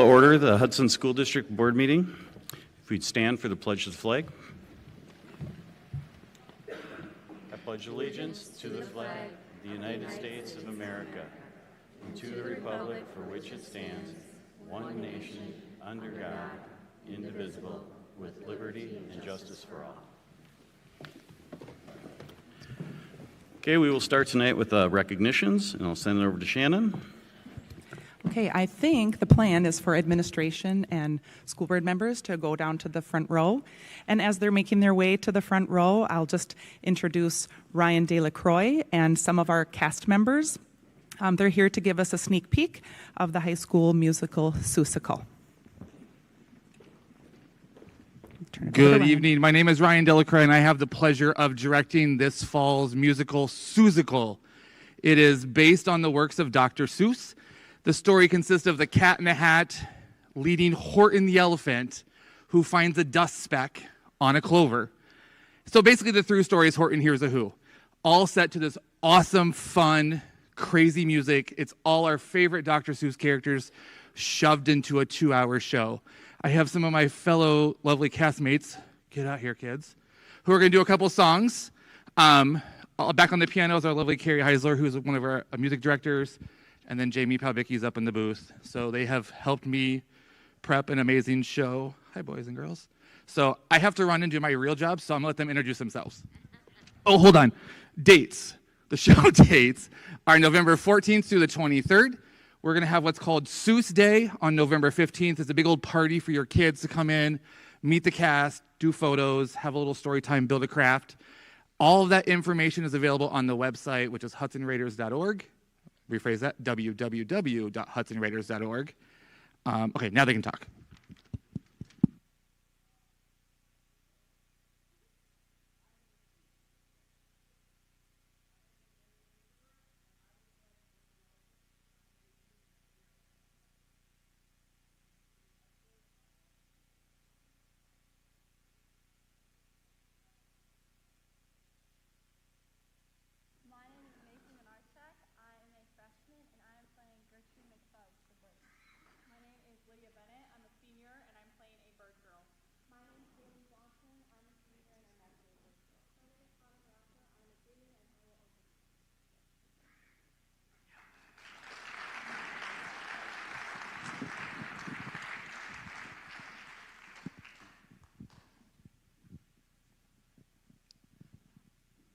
Order the Hudson School District Board meeting. If we'd stand for the pledge of the flag. I pledge allegiance to the flag of the United States of America and to the republic for which it stands, one nation, under God, indivisible, with liberty and justice for all. Okay, we will start tonight with recognitions, and I'll send it over to Shannon. Okay, I think the plan is for administration and school board members to go down to the front row. And as they're making their way to the front row, I'll just introduce Ryan Delacroix and some of our cast members. They're here to give us a sneak peek of the high school musical Seussical. Good evening. My name is Ryan Delacroix, and I have the pleasure of directing this fall's musical Seussical. It is based on the works of Dr. Seuss. The story consists of the Cat in the Hat leading Horton the elephant, who finds a dust speck on a clover. So basically the through story is Horton Hears a Who, all set to this awesome, fun, crazy music. It's all our favorite Dr. Seuss characters shoved into a 2-hour show. I have some of my fellow lovely castmates, get out here kids, who are going to do a couple songs. Back on the piano is our lovely Carrie Heisler, who's one of our music directors. And then Jamie Pawbicki's up in the booth. So they have helped me prep an amazing show. Hi, boys and girls. So I have to run and do my real job, so I'm going to let them introduce themselves. Oh, hold on. Dates. The show dates are November 14th through the 23rd. We're going to have what's called Seuss Day on November 15th. It's a big old party for your kids to come in, meet the cast, do photos, have a little story time, build a craft. All of that information is available on the website, which is hudsonraiders.org. Rephrase that, www.hudsonraiders.org. Okay, now they can talk.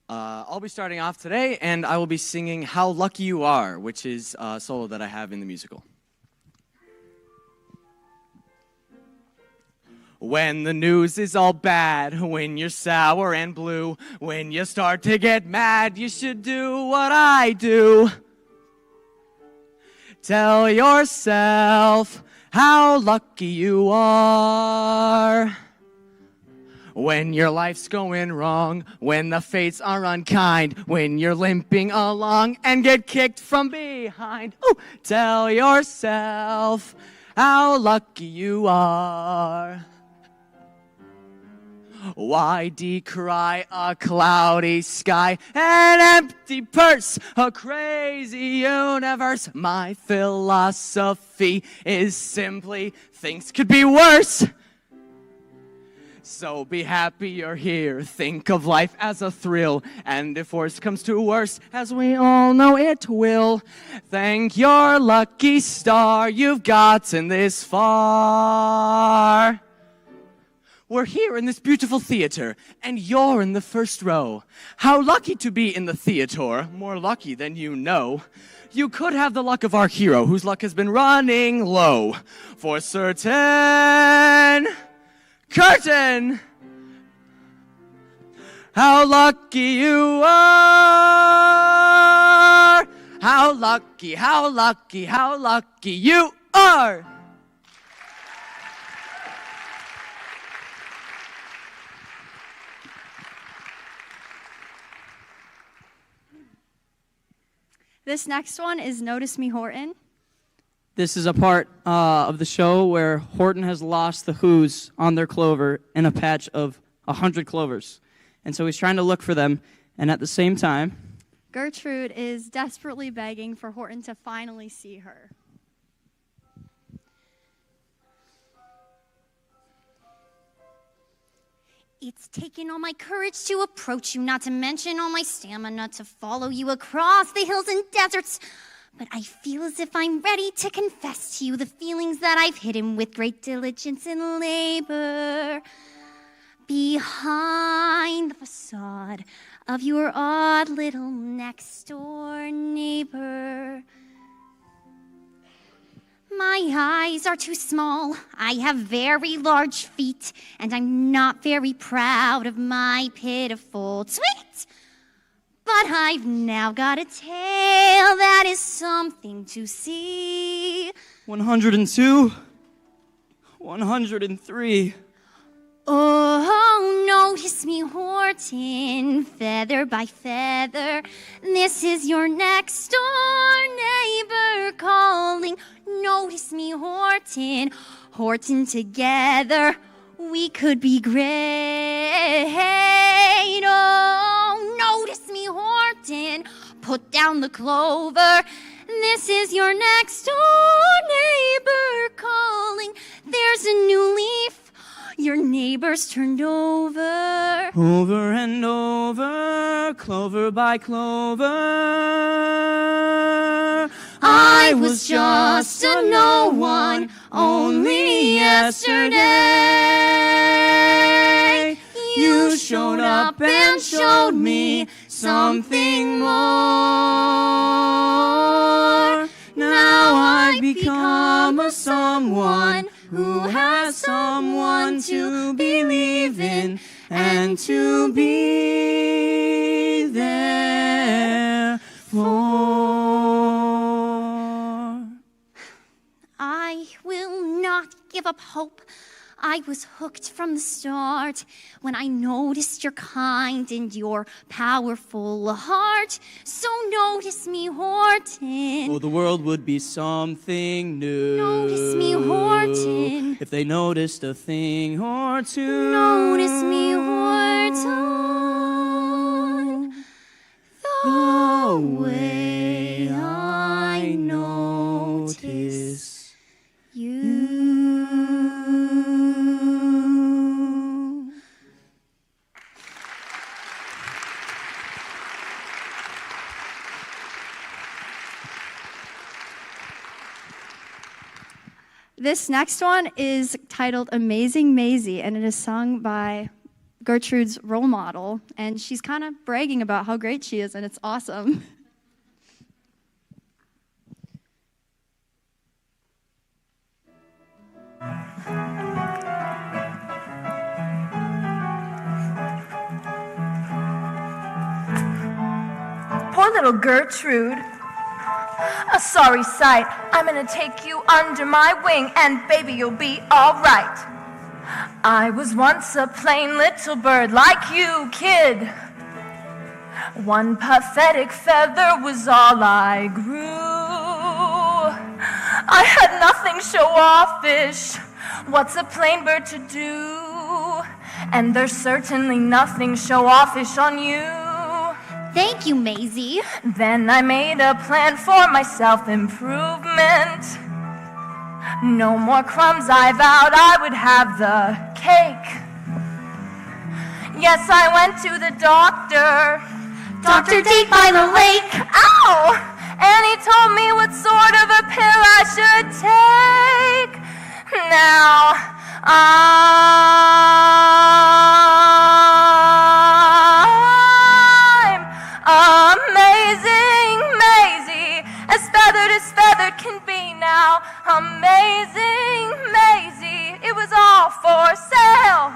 I'll be starting off today, and I will be singing How Lucky You Are, which is a solo that I have in the musical. When the news is all bad, when you're sour and blue, when you start to get mad, you should do what I do. Tell yourself how lucky you are. When your life's going wrong, when the fates are unkind, when you're limping along and get kicked from behind. Ooh, tell yourself how lucky you are. Why decry a cloudy sky, an empty purse, a crazy universe? My philosophy is simply things could be worse. So be happy you're here, think of life as a thrill, and if worse comes to worse, as we all know it will, thank your lucky star you've gotten this far. We're here in this beautiful theater, and you're in the first row. How lucky to be in the theater, more lucky than you know. You could have the luck of our hero, whose luck has been running low. For certain... Curtain! How lucky you are! How lucky, how lucky, how lucky you are! This next one is Notice Me, Horton. This is a part of the show where Horton has lost the Who's on their clover in a patch of 100 clovers. And so he's trying to look for them, and at the same time... Gertrude is desperately begging for Horton to finally see her. It's taken all my courage to approach you, not to mention all my stamina to follow you across the hills and deserts. But I feel as if I'm ready to confess to you the feelings that I've hidden with great diligence and labor behind the facade of your odd little next-door neighbor. My eyes are too small, I have very large feet, and I'm not very proud of my pitiful tweet. But I've now got a tail that is something to see. 102, 103. Oh, notice me, Horton, feather by feather. This is your next door neighbor calling. Notice me, Horton, Horton together. We could be great. Oh, notice me, Horton, put down the clover. This is your next door neighbor calling. There's a new leaf. Your neighbor's turned over. Over and over, clover by clover. I was just a no one only yesterday. You showed up and showed me something more. Now I've become a someone who has someone to believe in and to be there for. I will not give up hope. I was hooked from the start when I noticed your kind and your powerful heart. So notice me, Horton. Oh, the world would be something new. Notice me, Horton. If they noticed a thing or two. Notice me, Horton. The way I notice you. This next one is titled Amazing Maisie, and it is sung by Gertrude's role model, and she's kind of bragging about how great she is, and it's awesome. Poor little Gertrude. A sorry sight. I'm gonna take you under my wing, and baby, you'll be alright. I was once a plain little bird like you, kid. One pathetic feather was all I grew. I had nothing show-offish. What's a plain bird to do? And there's certainly nothing show-offish on you. Thank you, Maisie. Then I made a plan for my self-improvement. No more crumbs, I vowed I would have the cake. Yes, I went to the doctor. Dr. Date by the lake. Ow! And he told me what sort of a pill I should take. Now, I'm amazing, Maisie, as feathered can be now. Amazing, Maisie, it was all for sale.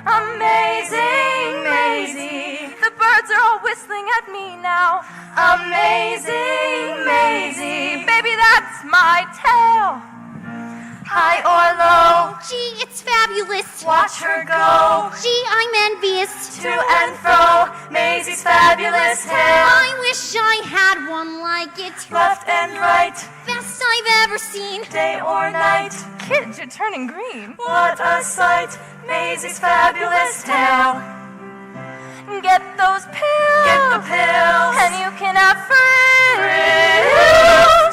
Amazing, Maisie, the birds are all whistling at me now. Amazing, Maisie, baby, that's my tale. High or low, Gee, it's fabulous. watch her go. Gee, I'm envious. To and fro, Maisie's fabulous tale. I wish I had one like it. Left and right, Best I've ever seen. day or night. Kids, you're turning green. What a sight, Maisie's fabulous tale. Get those pills. Get the pills. And you can have frills.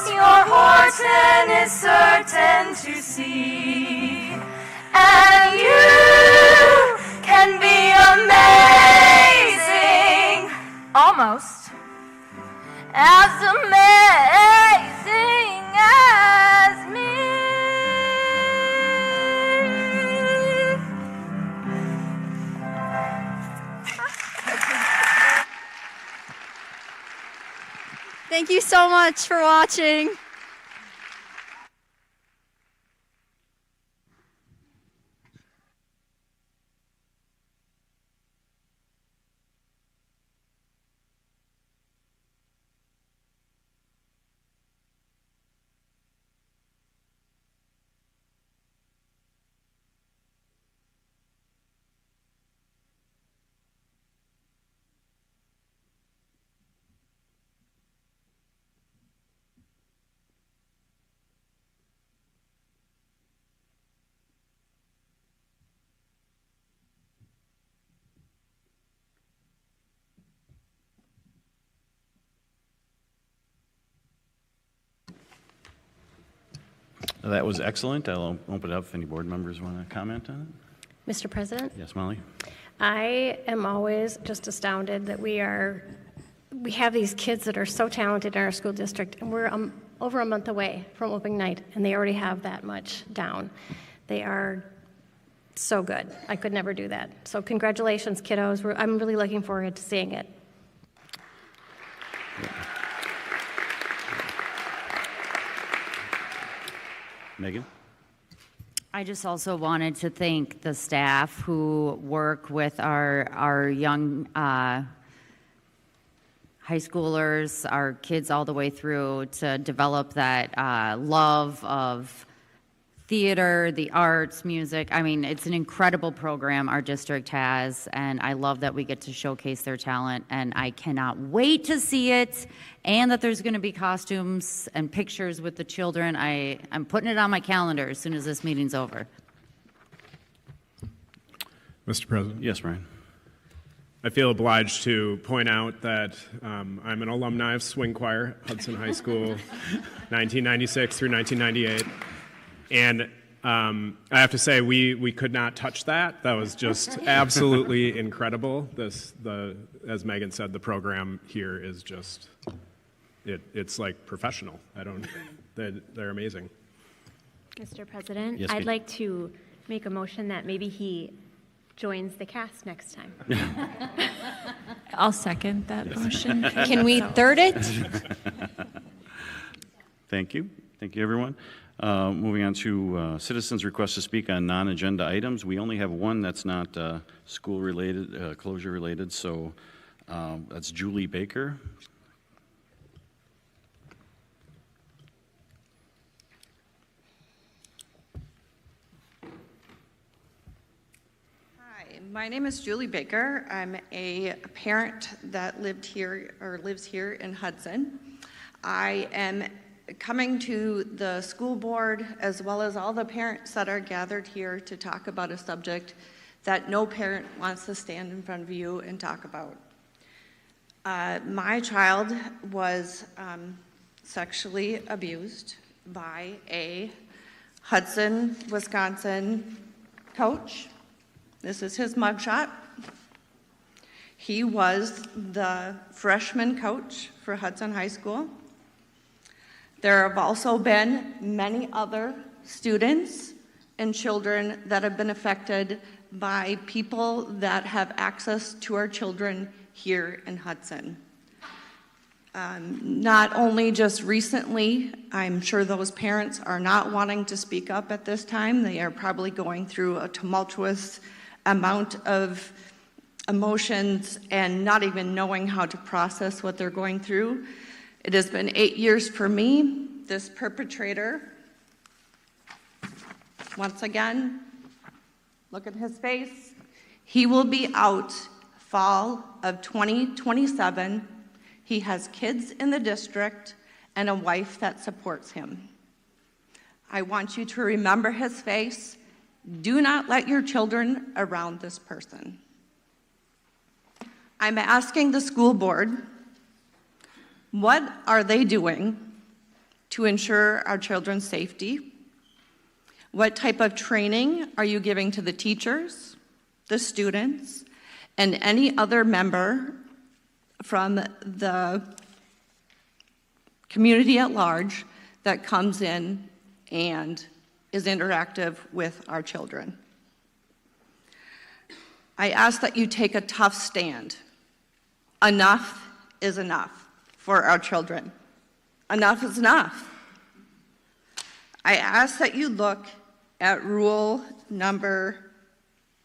Your Horton is certain to see. And you can be almost as amazing as me. Thank you so much for watching. That was excellent. I'll open it up if any board members want to comment on it. Mr. President, Yes, Molly? I am always just astounded that we have these kids that are so talented in our school district, and we're over a month away from opening night, and they already have that much down. They are so good. I could never do that. So congratulations, kiddos. I'm really looking forward to seeing it. Megan? I just also wanted to thank the staff who work with our young high schoolers, our kids all the way through to develop that love of theater, the arts, music. I mean, it's an incredible program our district has, and I love that we get to showcase their talent, and I cannot wait to see it, and that there's going to be costumes and pictures with the children. I'm putting it on my calendar as soon as this meeting's over. Mr. President? Yes, Brian? I feel obliged to point out that I'm an alumni of Swing Choir, Hudson High School, 1996 through 1998. And I have to say, we could not touch that. That was just absolutely incredible. As Megan said, the program here is just, it's like professional. They're amazing. Mr. President, Yes, I'd Kate. like to make a motion that maybe he joins the cast next time. I'll second that motion. Can we third it? Thank you. Thank you, everyone. Moving on to citizens' requests to speak on non-agenda items. We only have one that's not school-related, closure-related, so that's Julie Baker. Hi, my name is Julie Baker. I'm a parent that lives here in Hudson. I am coming to the school board as well as all the parents that are gathered here to talk about a subject that no parent wants to stand in front of you and talk about. My child was sexually abused by a Hudson, Wisconsin coach. This is his mugshot. He was the freshman coach for Hudson High School. There have also been many other students and children that have been affected by people that have access to our children here in Hudson. Not only just recently, I'm sure those parents are not wanting to speak up at this time. They are probably going through a tumultuous amount of emotions and not even knowing how to process what they're going through. It has been 8 years for me. This perpetrator, once again, look at his face. He will be out fall of 2027. He has kids in the district and a wife that supports him. I want you to remember his face. Do not let your children around this person. I'm asking the school board, what are they doing to ensure our children's safety? What type of training are you giving to the teachers, the students, and any other member from the community at large that comes in and is interactive with our children. I ask that you take a tough stand. Enough is enough for our children. Enough is enough. I ask that you look at rule number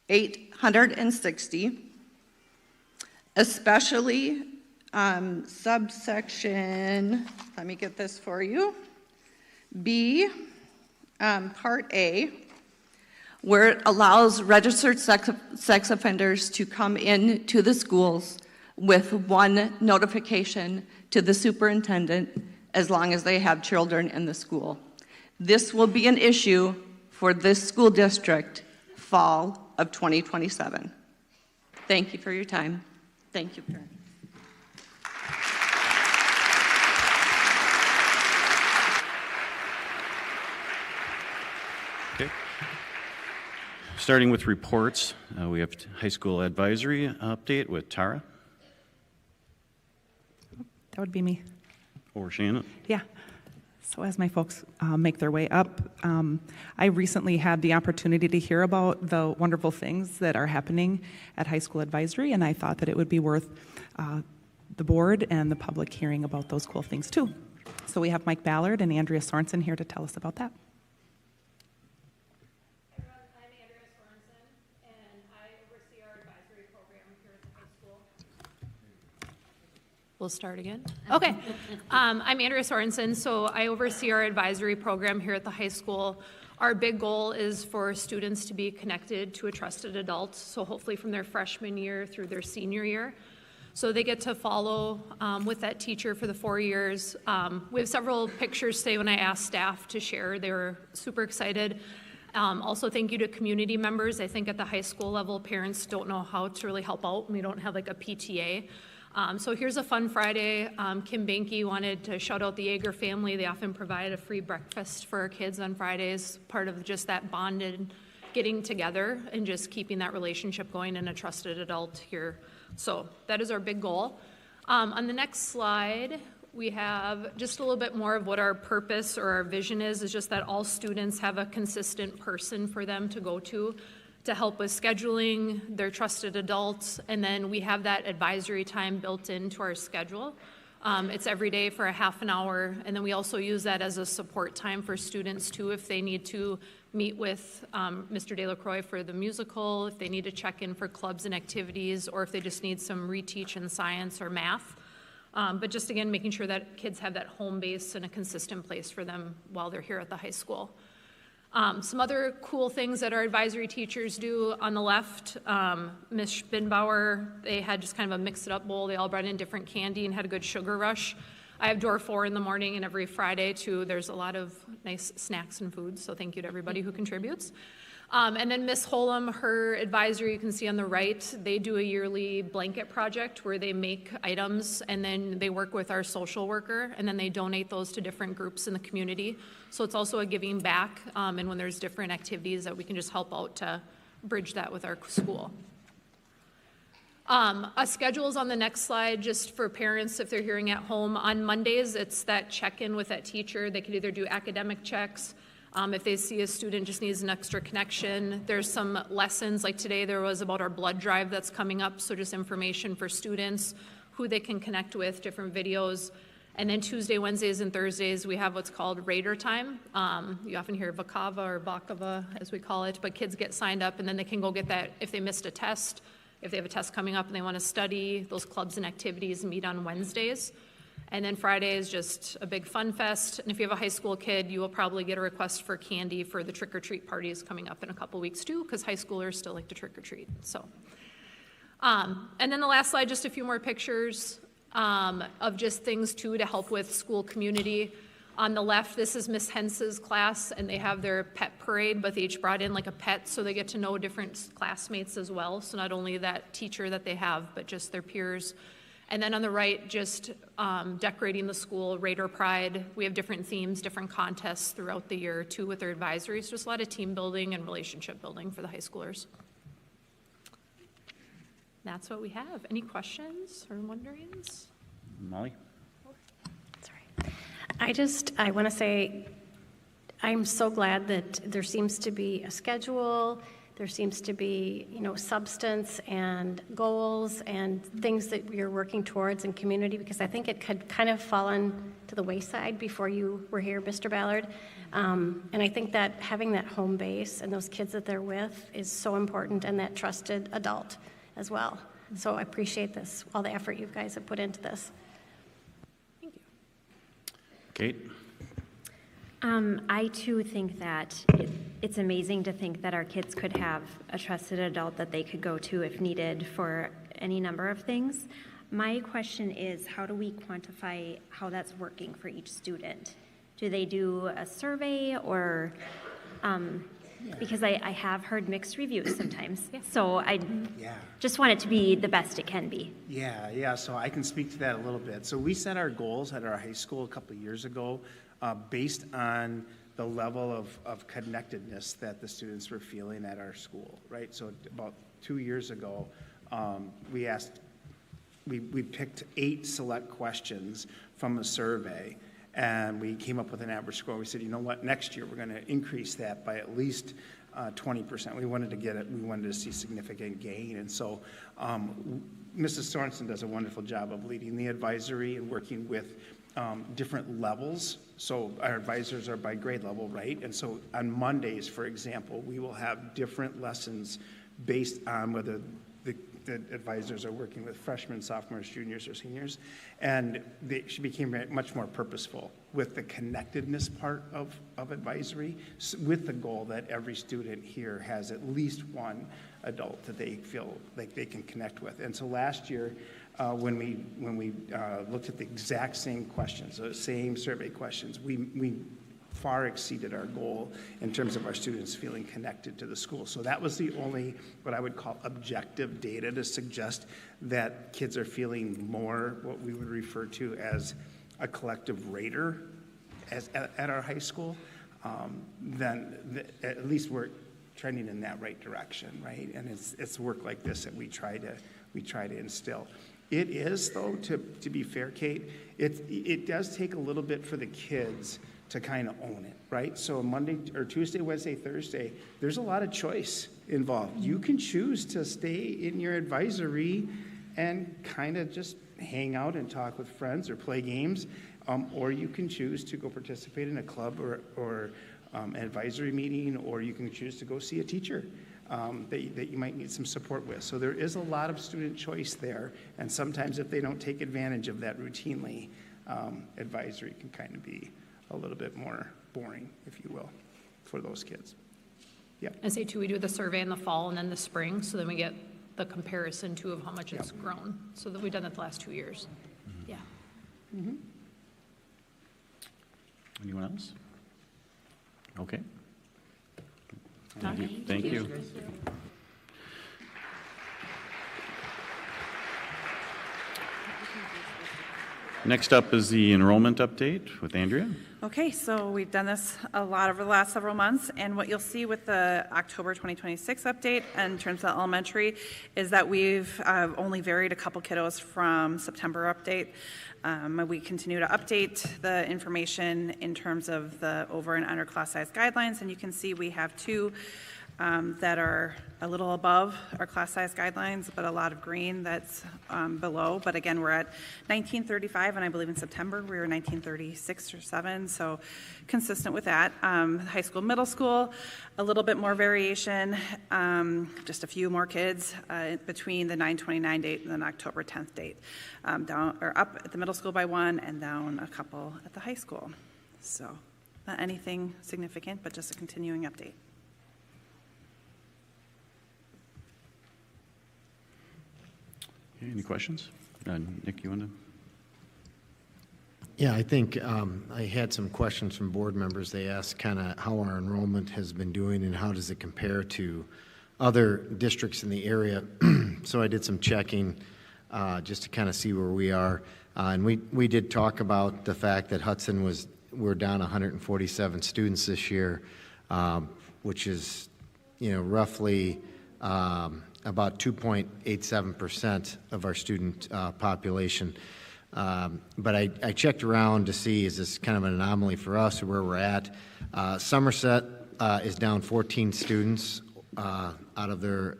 860, especially subsection, let me get this for you, B, part A, where it allows registered sex offenders to come into the schools with one notification to the superintendent as long as they have children in the school. This will be an issue for this school district fall of 2027. Thank you for your time. Thank you, parents. Okay. Starting with reports, we have high school advisory update with Tara. That would be me. Or Shannon. Yeah. So as my folks make their way up, I recently had the opportunity to hear about the wonderful things that are happening at High School Advisory, and I thought that it would be worth the board and the public hearing about those cool things too. So we have Mike Ballard and Andrea Sorensen here to tell us about that. We'll start again. Okay. I'm Andrea Sorensen, so I oversee our advisory program here at the high school. Our big goal is for students to be connected to a trusted adult, so hopefully from their freshman year through their senior year. So they get to follow with that teacher for the 4 years. We have several pictures today when I asked staff to share. They were super excited. Also, thank you to community members. I think at the high school level, parents don't know how to really help out. We don't have like a PTA. So here's a fun Friday. Kim Banky wanted to shout out the Yeager family. They often provide a free breakfast for our kids on Fridays, part of just that bonded getting together and just keeping that relationship going and a trusted adult here. So that is our big goal. On the next slide, we have just a little bit more of what our purpose or our vision is just that all students have a consistent person for them to go to help with scheduling, their trusted adults, and then we have that advisory time built into our schedule. It's every day for a half an hour, and then we also use that as a support time for students too if they need to meet with Mr. Delacroix for the musical, if they need to check in for clubs and activities, or if they just need some reteach in science or math. But just again, making sure that kids have that home base and a consistent place for them while they're here at the high school. Some other cool things that our advisory teachers do on the left, Ms. Spinbauer, they had just kind of a mix-it-up bowl. They all brought in different candy and had a good sugar rush. I have door 4 in the morning and every Friday too. There's a lot of nice snacks and food, so thank you to everybody who contributes. And then Ms. Holum, her advisory, you can see on the right, they do a yearly blanket project where they make items and then they work with our social worker and then they donate those to different groups in the community. So it's also a giving back and when there's different activities that we can just help out to bridge that with our school. A schedule is on the next slide just for parents if they're hearing at home. On Mondays, it's that check-in with that teacher. They could either do academic checks. If they see a student just needs an extra connection, there's some lessons, like today there was about our blood drive that's coming up, so just information for students, who they can connect with, different videos. And then Tuesday, Wednesdays, and Thursdays, we have what's called Raider Time. You often hear Vakava or Bakava, as we call it, but kids get signed up and then they can go get that if they missed a test, if they have a test coming up and they want to study, those clubs and activities meet on Wednesdays. And then Friday is just a big fun fest. And if you have a high school kid, you will probably get a request for candy for the trick-or-treat parties coming up in a couple weeks too, because high schoolers still like to trick-or-treat. So, and then the last slide, just a few more pictures of just things too to help with school community. On the left, this is Miss Hence's class, and they have their pet parade, but they each brought in like a pet, so they get to know different classmates as well. So not only that teacher that they have, but just their peers. And then on the right, just decorating the school, Raider Pride. We have different themes, different contests throughout the year too with their advisories. Just a lot of team building and relationship building for the high schoolers. That's what we have. Any questions or wonderings? Molly? I want to say, I'm so glad that there seems to be a schedule, there seems to be, substance and goals and things that you're working towards in community, because I think it could kind of fallen to the wayside before you were here, Mr. Ballard. And I think that having that home base and those kids that they're with is so important, and that trusted adult as well. So I appreciate this, all the effort you guys have put into this. Kate? I too think that it's amazing to think that our kids could have a trusted adult that they could go to if needed for any number of things. My question is, how do we quantify how that's working for each student? Do they do a survey or, because I have heard mixed reviews sometimes. So I just want it to be the best it can be. Yeah, so I can speak to that a little bit. So we set our goals at our high school a couple of years ago based on the level of connectedness that the students were feeling at our school, right? So about 2 years ago, we picked 8 select questions from a survey, and we came up with an average score. We said, you know what, next year we're going to increase that by at least 20%. We wanted to see significant gain. And so Mrs. Sorensen does a wonderful job of leading the advisory and working with different levels. So our advisors are by grade level, right? And so on Mondays, for example, we will have different lessons based on whether the advisors are working with freshmen, sophomores, juniors, or seniors. And she became much more purposeful with the connectedness part of advisory, with the goal that every student here has at least one adult that they feel like they can connect with. And so last year, when we looked at the exact same questions, the same survey questions, we far exceeded our goal in terms of our students feeling connected to the school. So that was the only, what I would call, objective data to suggest that kids are feeling more what we would refer to as a collective rater at our high school. Then at least we're trending in that right direction, right? And it's work like this that we try to instill. It is, though, to be fair, Kate, it does take a little bit for the kids to kind of own it, right? So Monday or Tuesday, Wednesday, Thursday, there's a lot of choice involved. You can choose to stay in your advisory and kind of just hang out and talk with friends or play games, or you can choose to go participate in a club or an advisory meeting, or you can choose to go see a teacher that you might need some support with. So there is a lot of student choice there, and sometimes if they don't take advantage of that routinely, advisory can kind of be a little bit more boring, if you will, for those kids. Yeah. I say too, we do the survey in the fall and then the spring, so then we get the comparison too of how much it's grown. So that we've done that the last 2 years. Yeah. Mm-hmm. Anyone else? Okay. Thank you. Next up is the enrollment update with Andrea. Okay, so we've done this a lot over the last several months, and what you'll see with the October 2026 update in terms of elementary is that we've only varied a couple kiddos from September update. We continue to update the information in terms of the over and under class size guidelines, and you can see we have 2 that are a little above our class size guidelines, but a lot of green that's below. But again, we're at 1935, and I believe in September we were 1936 or 7, so consistent with that. High school, middle school, a little bit more variation, just a few more kids between the 9/29 date and the October 10th date. Down or up at the middle school by 1 and down a couple at the high school. So not anything significant, but just a continuing update. Okay, any questions? Nick, you want to? Yeah, I think I had some questions from board members. They asked kind of how our enrollment has been doing and how does it compare to other districts in the area. So I did some checking just to kind of see where we are. And we did talk about the fact that Hudson we're down 147 students this year, which is, roughly about 2.87% of our student population. But I checked around to see, is this kind of an anomaly for us or where we're at? Somerset is down 14 students out of their,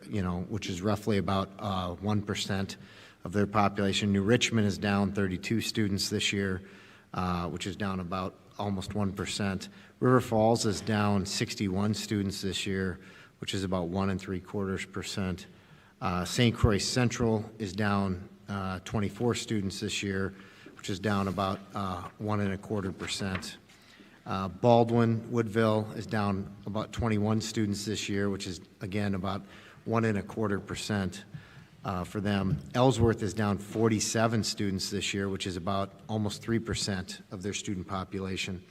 which is roughly about 1% of their population. New Richmond is down 32 students this year, which is down about almost 1%. River Falls is down 61 students this year, which is about 1.75%. St. Croix Central is down 24 students this year, which is down about 1.25%. Baldwin, Woodville is down about 21 students this year, which is again about 1.25% for them. Ellsworth is down 47 students this year, which is about almost 3% of their student population.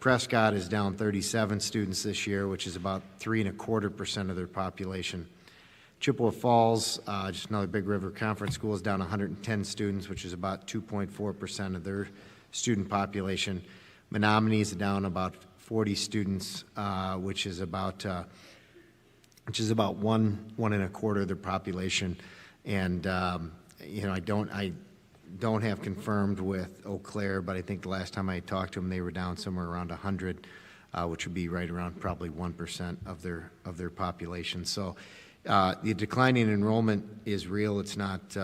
Prescott is down 37 students this year, which is about 3.25% of their population. Chippewa Falls, just another Big River Conference school, is down 110 students, which is about 2.4% of their student population. Menominee is down about 40 students, which is about 1.25% of their population. And I don't have confirmed with Eau Claire, but I think the last time I talked to them, they were down somewhere around 100, which would be right around probably 1% of their population. So the declining enrollment is real. It's not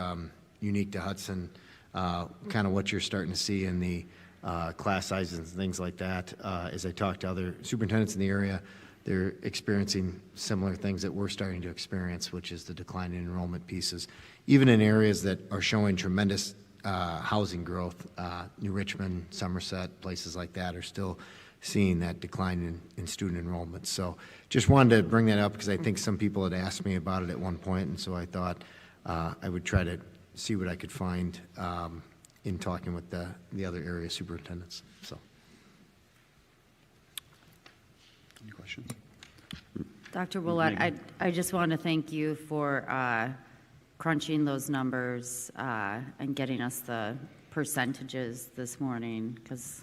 unique to Hudson. Kind of what you're starting to see in the class sizes and things like that. As I talk to other superintendents in the area, they're experiencing similar things that we're starting to experience, which is the decline in enrollment pieces. Even in areas that are showing tremendous housing growth, New Richmond, Somerset, places like that are still seeing that decline in student enrollment. So just wanted to bring that up because I think some people had asked me about it at one point, and so I thought I would try to see what I could find in talking with the other area superintendents. So, any questions? Dr. Willett, I just want to thank you for crunching those numbers and getting us the percentages this morning, because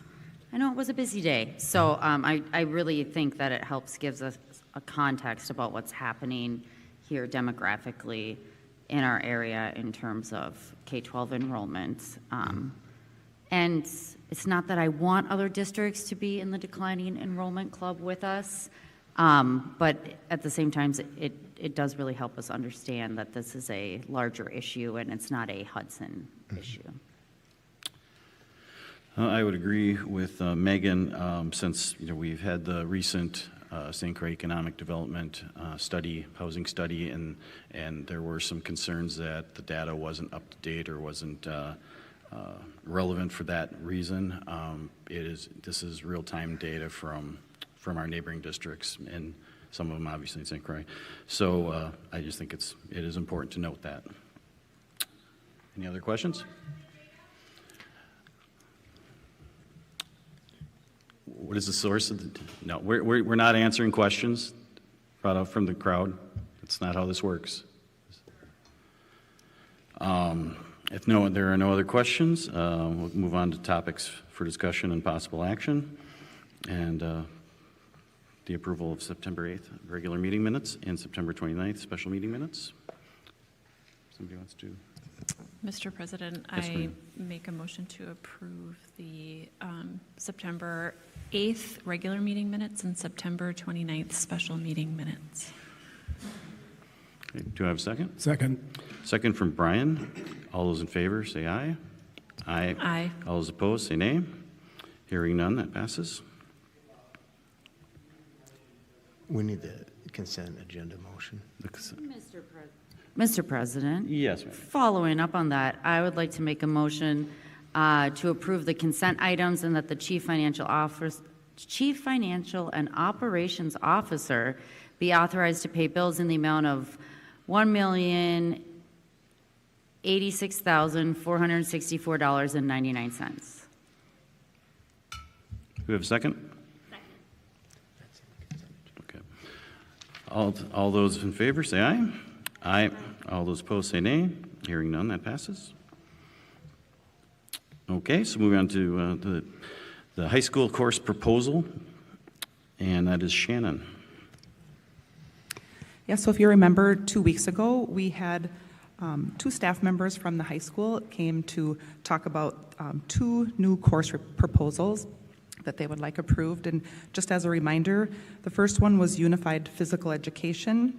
I know it was a busy day. So I really think that it gives us a context about what's happening here demographically in our area in terms of K-12 enrollment. And it's not that I want other districts to be in the declining enrollment club with us, but at the same time, it does really help us understand that this is a larger issue and it's not a Hudson issue. I would agree with Megan, since we've had the recent St. Croix Economic Development housing study, and there were some concerns that the data wasn't up to date or wasn't relevant for that reason. This is real-time data from our neighboring districts, and some of them obviously in St. Croix. So I just think it is important to note that. Any other questions? What is the source of the? No, we're not answering questions brought up from the crowd. That's not how this works. If there are no other questions, we'll move on to topics for discussion and possible action, and the approval of September 8th regular meeting minutes and September 29th special meeting minutes. Somebody wants to? Mr. President, Yes, I make a motion to approve the September 8th regular meeting minutes and September 29th special meeting minutes. Okay, do I have a second? Second. Second from Brian. All those in favor say aye. Aye. Aye. All those opposed say nay. Hearing none, that passes. We need the consent agenda motion. Mr. President? Yes, ma'am. Following up on that, I would like to make a motion to approve the consent items and that the Chief Financial and Operations Officer be authorized to pay bills in the amount of $1,086,464.99. Do we have a second? Okay. All those in favor say aye. Aye. All those opposed say nay. Hearing none, that passes. Okay, so moving on to the high school course proposal, and that is Shannon. Yeah, so if you remember 2 weeks ago, we had 2 staff members from the high school came to talk about 2 new course proposals that they would like approved. And just as a reminder, the first one was Unified Physical Education,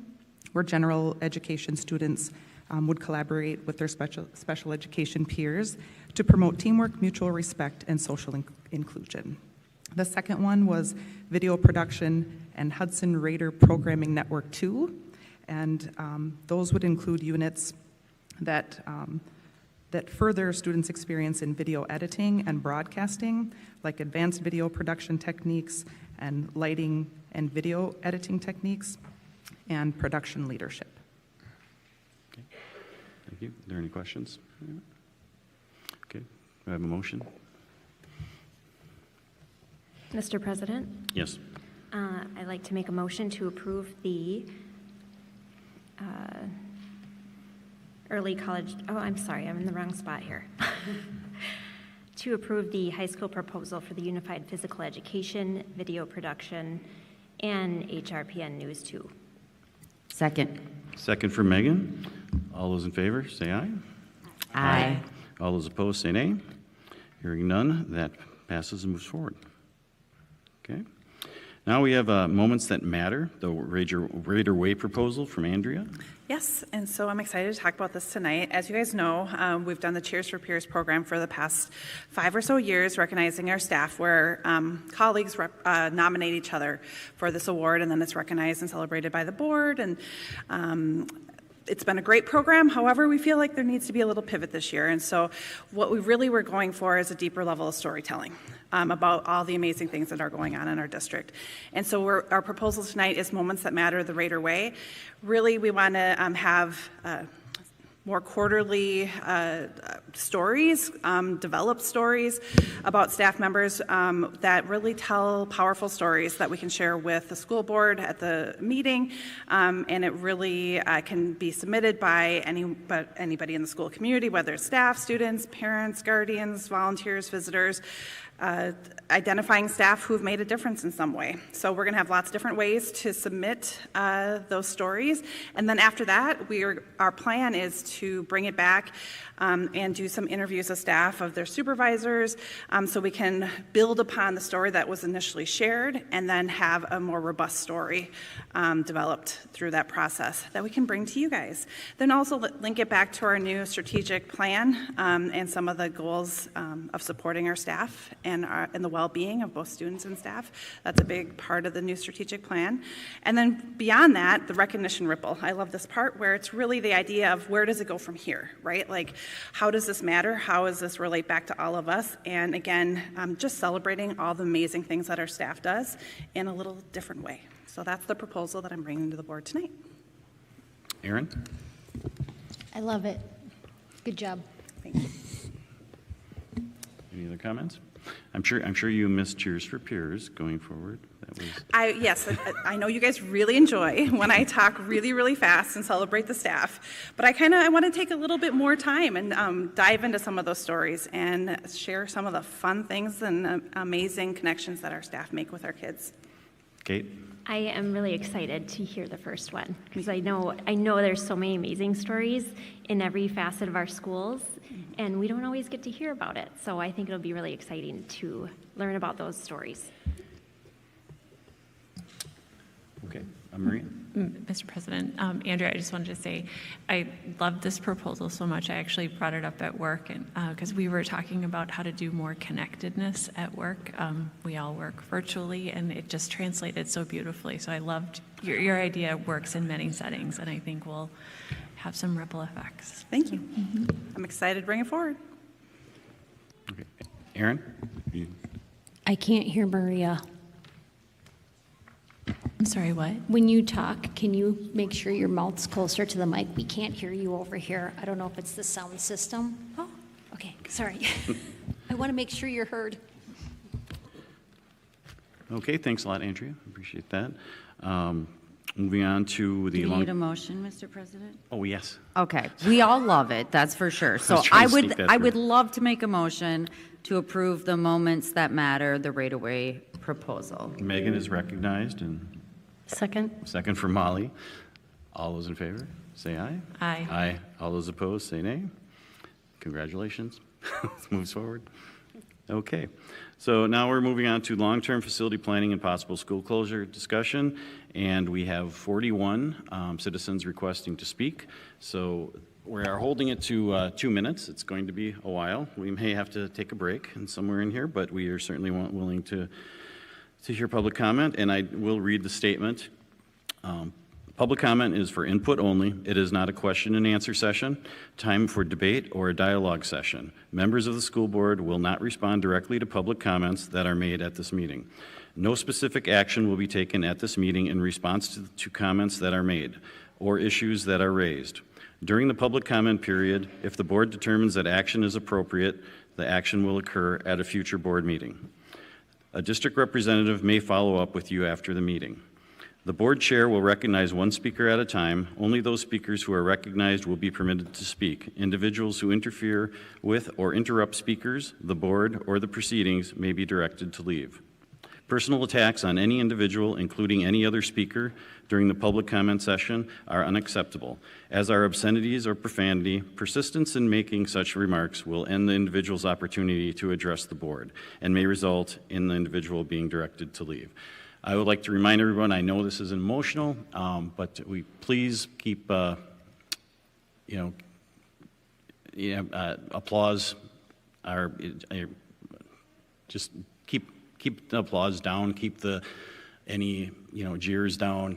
where general education students would collaborate with their special education peers to promote teamwork, mutual respect, and social inclusion. The second one was Video Production and Hudson Radar Programming Network 2, and those would include units that further students' experience in video editing and broadcasting, like advanced video production techniques and lighting and video editing techniques, and production leadership. Okay. Thank you. Are there any questions? Okay. Do I have a motion? Mr. President? Yes. I'd like to make a motion to approve the early college, I'm sorry, I'm in the wrong spot here. To approve the high school proposal for the Unified Physical Education, Video Production, and HRPN News 2. Second. Second for Megan. All those in favor, say aye. Aye. All those opposed, say nay. Hearing none, that passes and moves forward. Okay. Now we have Moments That Matter, the Raider Way proposal from Andrea. Yes, and so I'm excited to talk about this tonight. As you guys know, we've done the Cheers for Peers program for the past 5 or so years, recognizing our staff where colleagues nominate each other for this award, and then it's recognized and celebrated by the board. And it's been a great program. However, we feel like there needs to be a little pivot this year. And so what we really were going for is a deeper level of storytelling about all the amazing things that are going on in our district. And so our proposal tonight is Moments That Matter, the Raider Way. Really, we want to have more quarterly stories, developed stories about staff members that really tell powerful stories that we can share with the school board at the meeting, and it really can be submitted by anybody in the school community, whether it's staff, students, parents, guardians, volunteers, visitors, identifying staff who've made a difference in some way. So we're going to have lots of different ways to submit those stories. And then after that, our plan is to bring it back and do some interviews of staff, of their supervisors, so we can build upon the story that was initially shared and then have a more robust story developed through that process that we can bring to you guys. Then also link it back to our new strategic plan and some of the goals of supporting our staff and the well-being of both students and staff. That's a big part of the new strategic plan. And then beyond that, the recognition ripple. I love this part where it's really the idea of where does it go from here, right? Like, how does this matter? How does this relate back to all of us? And again, just celebrating all the amazing things that our staff does in a little different way. So that's the proposal that I'm bringing to the board tonight. Erin? I love it. Good job. Thank you. Any other comments? I'm sure you miss Cheers for Peers going forward. That was... Yes, I know you guys really enjoy when I talk really, really fast and celebrate the staff, but I want to take a little bit more time and dive into some of those stories and share some of the fun things and amazing connections that our staff make with our kids. Kate? I am really excited to hear the first one because I know there's so many amazing stories in every facet of our schools, and we don't always get to hear about it. So I think it'll be really exciting to learn about those stories. Okay, Maria? Mr. President, Andrea, I just wanted to say I love this proposal so much. I actually brought it up at work because we were talking about how to do more connectedness at work. We all work virtually, and it just translated so beautifully. So I loved your idea. Works in many settings, and I think we'll have some ripple effects. Thank you. I'm excited to bring it forward. Okay, Erin? I can't hear Maria. I'm sorry, what? When you talk, can you make sure your mouth's closer to the mic? We can't hear you over here. I don't know if it's the sound system. Oh, okay, sorry. I want to make sure you're heard. Okay, thanks a lot, Andrea. Appreciate that. Moving on to the... Do you need a motion, Mr. President? Oh, yes. Okay, we all love it, that's for sure. So I would love to make a motion to approve the Moments That Matter, the Right Away proposal. Megan is recognized, and Second. second for Molly. All those in favor, say aye. Aye. Aye. All those opposed, say nay. Congratulations. Let's move forward. Okay. So now we're moving on to long-term facility planning and possible school closure discussion. And we have 41 citizens requesting to speak. So we are holding it to 2 minutes. It's going to be a while. We may have to take a break and somewhere in here, but we are certainly willing to hear public comment. And I will read the statement. Public comment is for input only. It is not a question and answer session, time for debate, or a dialogue session. Members of the school board will not respond directly to public comments that are made at this meeting. No specific action will be taken at this meeting in response to comments that are made or issues that are raised. During the public comment period, if the board determines that action is appropriate, the action will occur at a future board meeting. A district representative may follow up with you after the meeting. The board chair will recognize one speaker at a time. Only those speakers who are recognized will be permitted to speak. Individuals who interfere with or interrupt speakers, the board, or the proceedings may be directed to leave. Personal attacks on any individual, including any other speaker, during the public comment session are unacceptable, as are obscenities or profanity. Persistence in making such remarks will end the individual's opportunity to address the board and may result in the individual being directed to leave. I would like to remind everyone, I know this is emotional, but we please keep, applause, just keep the applause down, keep any jeers down.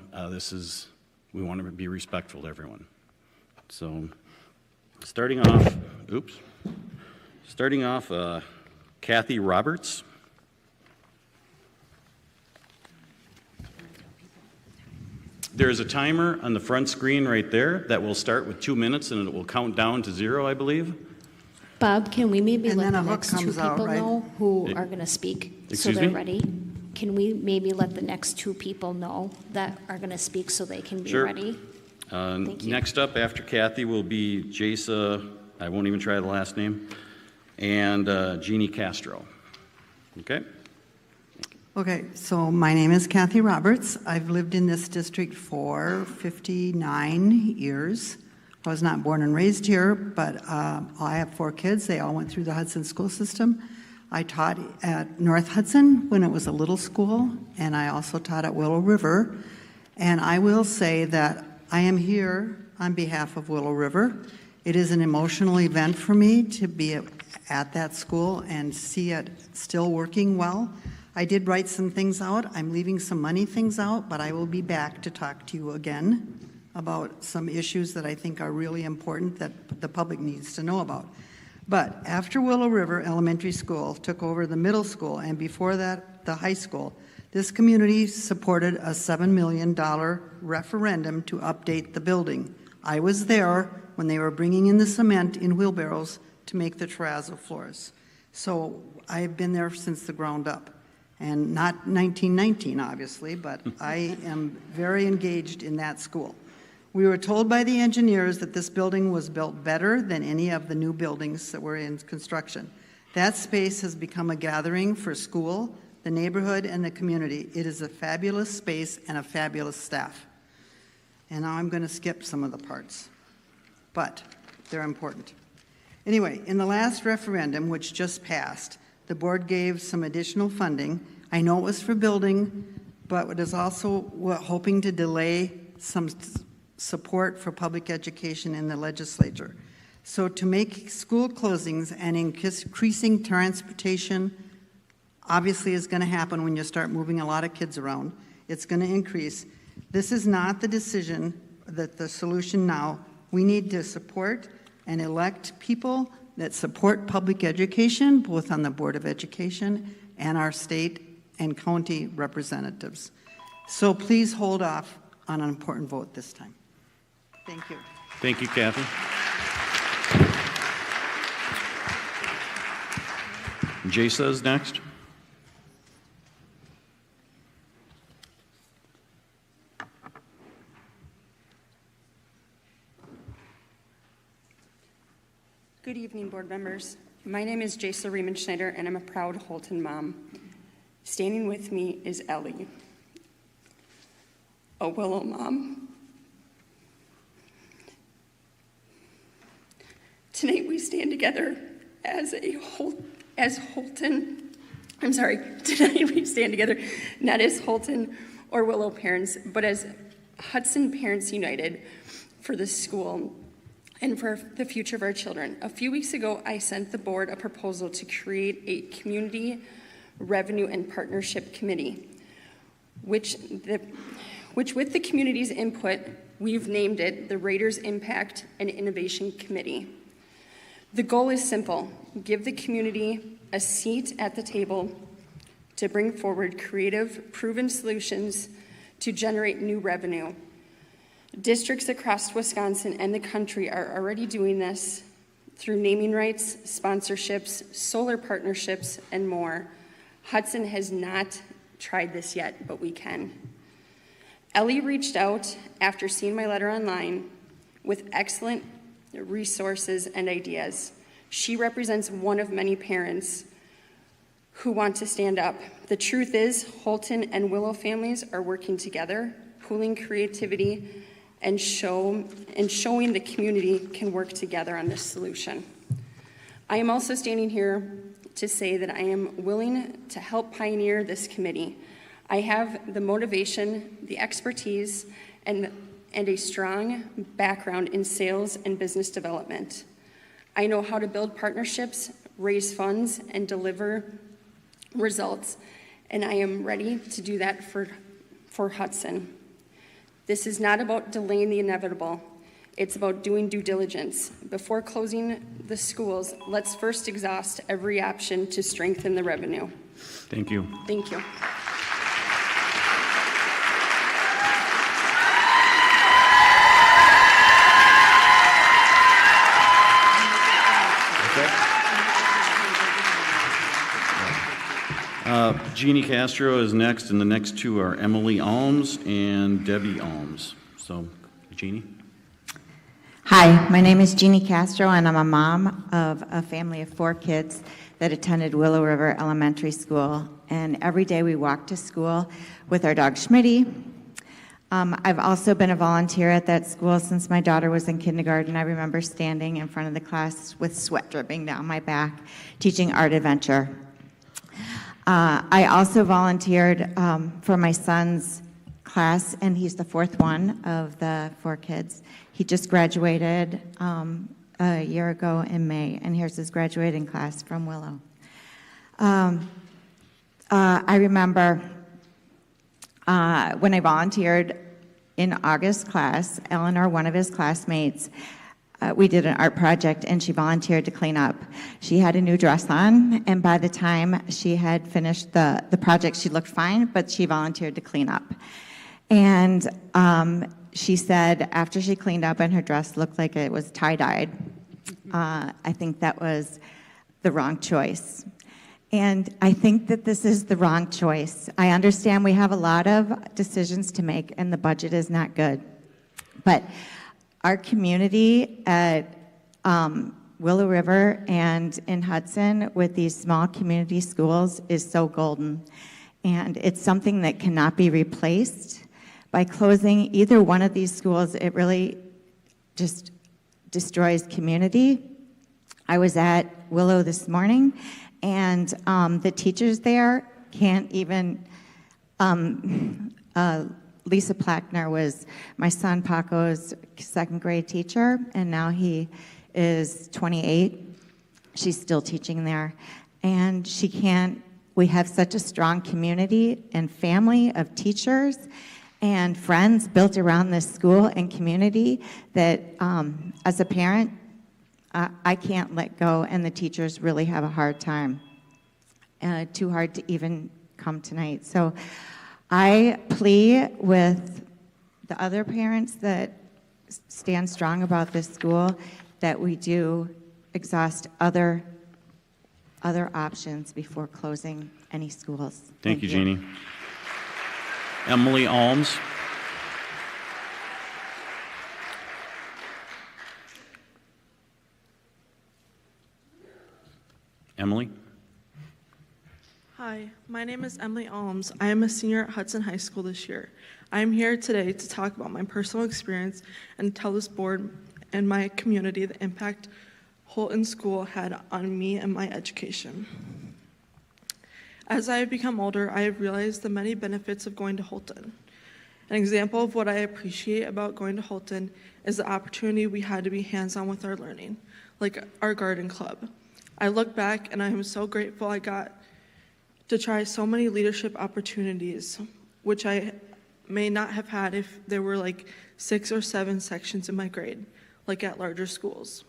We want to be respectful to everyone. So, starting off, Kathy Roberts. There's a timer on the front screen right there that will start with 2 minutes and it will count down to 0, I believe. Bob, can we maybe And let then the a hook next two comes out, people right? know who are going to speak so Excuse they're me? ready? Can we maybe let the next two people know that are going to speak so they can be Sure. ready? Thank you. Next up after Kathy will be Jasa, I won't even try the last name, and Jeannie Castro. Okay? Okay, so my name is Kathy Roberts. I've lived in this district for 59 years. I was not born and raised here, but I have 4 kids. They all went through the Hudson school system. I taught at North Hudson when it was a little school, and I also taught at Willow River. And I will say that I am here on behalf of Willow River. It is an emotional event for me to be at that school and see it still working well. I did write some things out. I'm leaving some money things out, but I will be back to talk to you again about some issues that I think are really important that the public needs to know about. But after Willow River Elementary School took over the middle school, and before that, the high school, this community supported a $7 million referendum to update the building. I was there when they were bringing in the cement in wheelbarrows to make the terrazzo floors. So I've been there since the ground up. And not 1919, obviously, but I am very engaged in that school. We were told by the engineers that this building was built better than any of the new buildings that were in construction. That space has become a gathering for school, the neighborhood, and the community. It is a fabulous space and a fabulous staff. And now I'm going to skip some of the parts, but they're important. Anyway, in the last referendum, which just passed, the board gave some additional funding. I know it was for building, but it is also hoping to delay some support for public education in the legislature. So to make school closings and increasing transportation obviously is going to happen when you start moving a lot of kids around. It's going to increase. This is not the decision, the solution now. We need to support and elect people that support public education, both on the Board of Education and our state and county representatives. So please hold off on an important vote this time. Thank you. Thank you, Kathy. Jasa is next. Good evening, board members. My name is Jasa Riemann-Schneider, and I'm a proud Holton mom. Standing with me is Ellie, a Willow mom. Tonight we stand together as Holton. I'm sorry. Tonight we stand together not as Holton or Willow parents, but as Hudson Parents United for the school and for the future of our children. A few weeks ago, I sent the board a proposal to create a community revenue and partnership committee, which with the community's input, we've named it the Raiders Impact and Innovation Committee. The goal is simple: give the community a seat at the table to bring forward creative, proven solutions to generate new revenue. Districts across Wisconsin and the country are already doing this through naming rights, sponsorships, solar partnerships, and more. Hudson has not tried this yet, but we can. Ellie reached out after seeing my letter online with excellent resources and ideas. She represents one of many parents who want to stand up. The truth is, Holton and Willow families are working together, pooling creativity, and showing the community can work together on this solution. I am also standing here to say that I am willing to help pioneer this committee. I have the motivation, the expertise, and a strong background in sales and business development. I know how to build partnerships, raise funds, and deliver results, and I am ready to do that for Hudson. This is not about delaying the inevitable. It's about doing due diligence. Before closing the schools, let's first exhaust every option to strengthen the revenue. Thank you. Thank you. Jeannie Castro is next, and the next two are Emily Alms and Debbie Alms. So, Jeannie. Hi, my name is Jeannie Castro, and I'm a mom of a family of 4 kids that attended Willow River Elementary School. And every day we walk to school with our dog Schmitty. I've also been a volunteer at that school since my daughter was in kindergarten. I remember standing in front of the class with sweat dripping down my back, teaching art adventure. I also volunteered for my son's class, and he's the 4th one of the 4 kids. He just graduated a year ago in May, and here's his graduating class from Willow. I remember when I volunteered in August class, Eleanor, one of his classmates, we did an art project, and she volunteered to clean up. She had a new dress on, and by the time she had finished the project, she looked fine, but she volunteered to clean up. And she said after she cleaned up and her dress looked like it was tie-dyed, I think that was the wrong choice. And I think that this is the wrong choice. I understand we have a lot of decisions to make, and the budget is not good. But our community at Willow River and in Hudson with these small community schools is so golden. And it's something that cannot be replaced. By closing either one of these schools, it really just destroys community. I was at Willow this morning, and the teachers there can't even, Lisa Plackner was my son Paco's 2nd grade teacher, and now he is 28. She's still teaching there. And she can't, we have such a strong community and family of teachers and friends built around this school and community that as a parent, I can't let go, and the teachers really have a hard time. Too hard to even come tonight. So I plea with the other parents that stand strong about this school that we do exhaust other options before closing any schools. Thank you, Jeannie. Emily Alms. Emily. Hi, my name is Emily Alms. I am a senior at Hudson High School this year. I am here today to talk about my personal experience and tell this board and my community the impact Holton School had on me and my education. As I have become older, I have realized the many benefits of going to Holton. An example of what I appreciate about going to Holton is the opportunity we had to be hands-on with our learning, like our garden club. I look back and I am so grateful I got to try so many leadership opportunities, which I may not have had if there were like 6 or 7 sections in my grade, like at larger schools.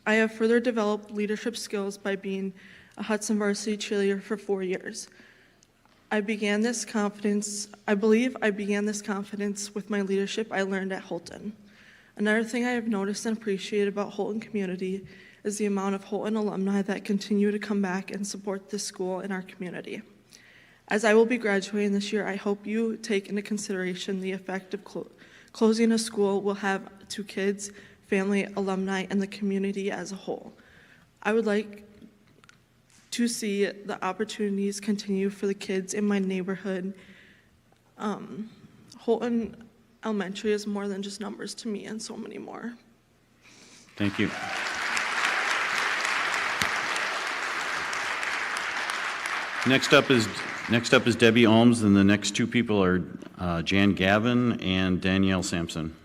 I have further developed leadership skills by being a Hudson varsity cheerleader for 4 years. I believe I began this confidence with my leadership I learned at Holton. Another thing I have noticed and appreciated about Holton community is the amount of Holton alumni that continue to come back and support this school in our community. As I will be graduating this year, I hope you take into consideration the effect of closing a school will have to kids, family, alumni, and the community as a whole. I would like to see the opportunities continue for the kids in my neighborhood. Holton Elementary is more than just numbers to me and so many more. Thank you. Next up is Debbie Ohms, and the next 2 people are Jan Gavin and Danielle Sampson.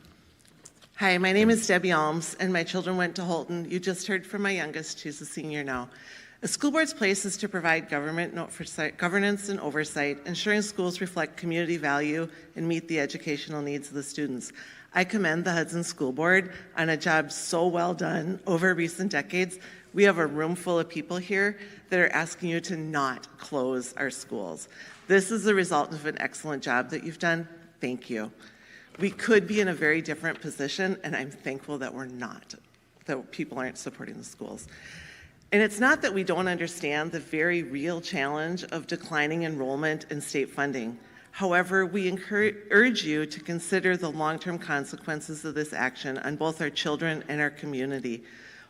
Hi, my name is Debbie Ohms, and my children went to Holton. You just heard from my youngest, who's a senior now. A school board's place is to provide governance and oversight, ensuring schools reflect community value and meet the educational needs of the students. I commend the Hudson School Board on a job so well done over recent decades. We have a room full of people here that are asking you to not close our schools. This is the result of an excellent job that you've done. Thank you. We could be in a very different position, and I'm thankful that we're not, that people aren't supporting the schools. And it's not that we don't understand the very real challenge of declining enrollment and state funding. However, we urge you to consider the long-term consequences of this action on both our children and our community.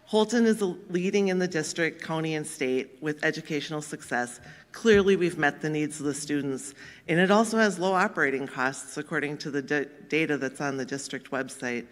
Holton is leading in the district, county, and state with educational success. Clearly, we've met the needs of the students, and it also has low operating costs according to the data that's on the district website.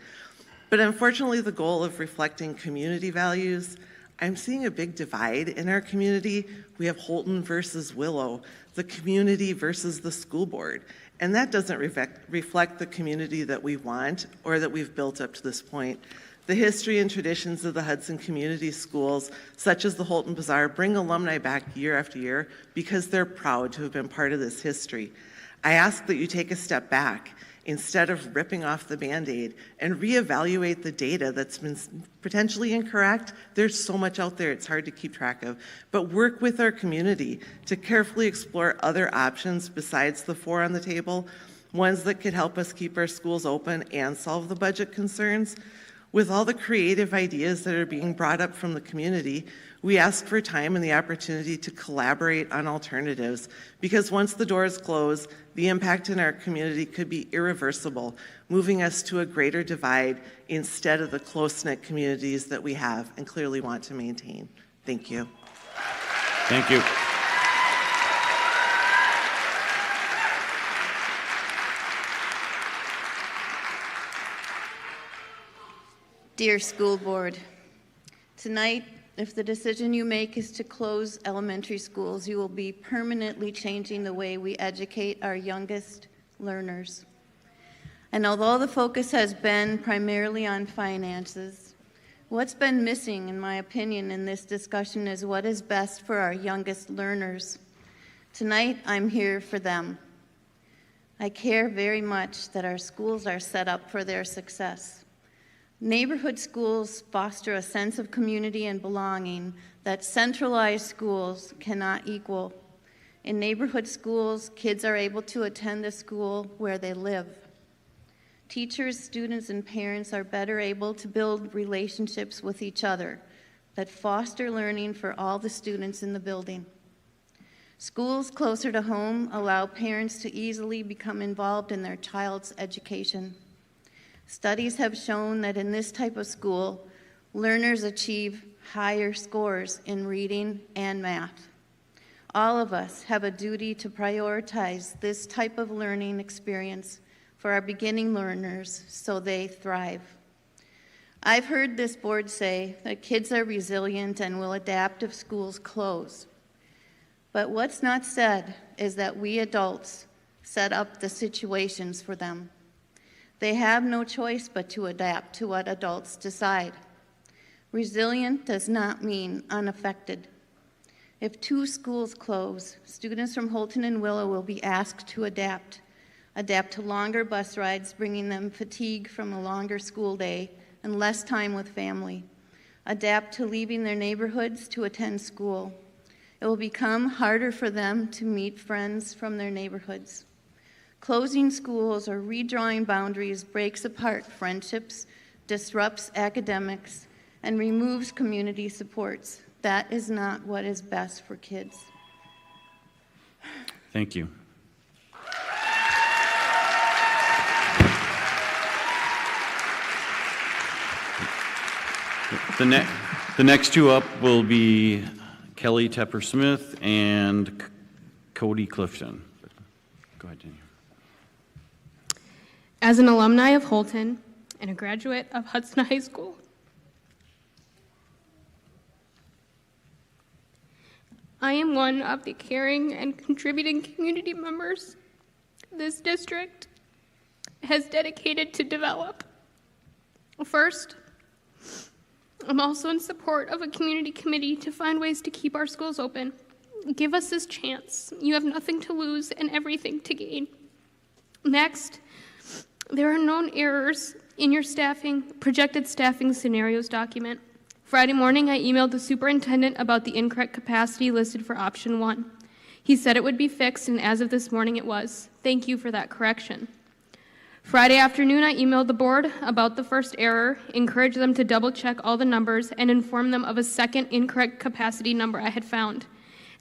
But unfortunately, the goal of reflecting community values, I'm seeing a big divide in our community. We have Holton versus Willow, the community versus the school board. And that doesn't reflect the community that we want or that we've built up to this point. The history and traditions of the Hudson Community Schools, such as the Holton Bazaar, bring alumni back year after year because they're proud to have been part of this history. I ask that you take a step back instead of ripping off the Band-Aid and reevaluate the data that's been potentially incorrect. There's so much out there, it's hard to keep track of. But work with our community to carefully explore other options besides the 4 on the table, ones that could help us keep our schools open and solve the budget concerns. With all the creative ideas that are being brought up from the community, we ask for time and the opportunity to collaborate on alternatives, because once the doors close, the impact in our community could be irreversible, moving us to a greater divide instead of the close-knit communities that we have and clearly want to maintain. Thank you. Thank you. Dear School Board, tonight, if the decision you make is to close elementary schools, you will be permanently changing the way we educate our youngest learners. And although the focus has been primarily on finances, what's been missing, in my opinion, in this discussion is what is best for our youngest learners. Tonight, I'm here for them. I care very much that our schools are set up for their success. Neighborhood schools foster a sense of community and belonging that centralized schools cannot equal. In neighborhood schools, kids are able to attend the school where they live. Teachers, students, and parents are better able to build relationships with each other that foster learning for all the students in the building. Schools closer to home allow parents to easily become involved in their child's education. Studies have shown that in this type of school, learners achieve higher scores in reading and math. All of us have a duty to prioritize this type of learning experience for our beginning learners so they thrive. I've heard this board say that kids are resilient and will adapt if schools close. But what's not said is that we adults set up the situations for them. They have no choice but to adapt to what adults decide. Resilient does not mean unaffected. If 2 schools close, students from Holton and Willow will be asked to adapt to longer bus rides, bringing them fatigue from a longer school day and less time with family. Adapt to leaving their neighborhoods to attend school. It will become harder for them to meet friends from their neighborhoods. Closing schools or redrawing boundaries breaks apart friendships, disrupts academics, and removes community supports. That is not what is best for kids. Thank you. The next 2 up will be Kelly Tepper-Smith and Cody Clifton. Go ahead, Daniel. As an alumni of Holton and a graduate of Hudson High School, I am one of the caring and contributing community members this district has dedicated to develop. First, I'm also in support of a community committee to find ways to keep our schools open. Give us this chance. You have nothing to lose and everything to gain. Next, there are known errors in your projected staffing scenarios document. Friday morning, I emailed the superintendent about the incorrect capacity listed for option 1. He said it would be fixed, and as of this morning, it was. Thank you for that correction. Friday afternoon, I emailed the board about the first error, encouraged them to double check all the numbers, and informed them of a second incorrect capacity number I had found.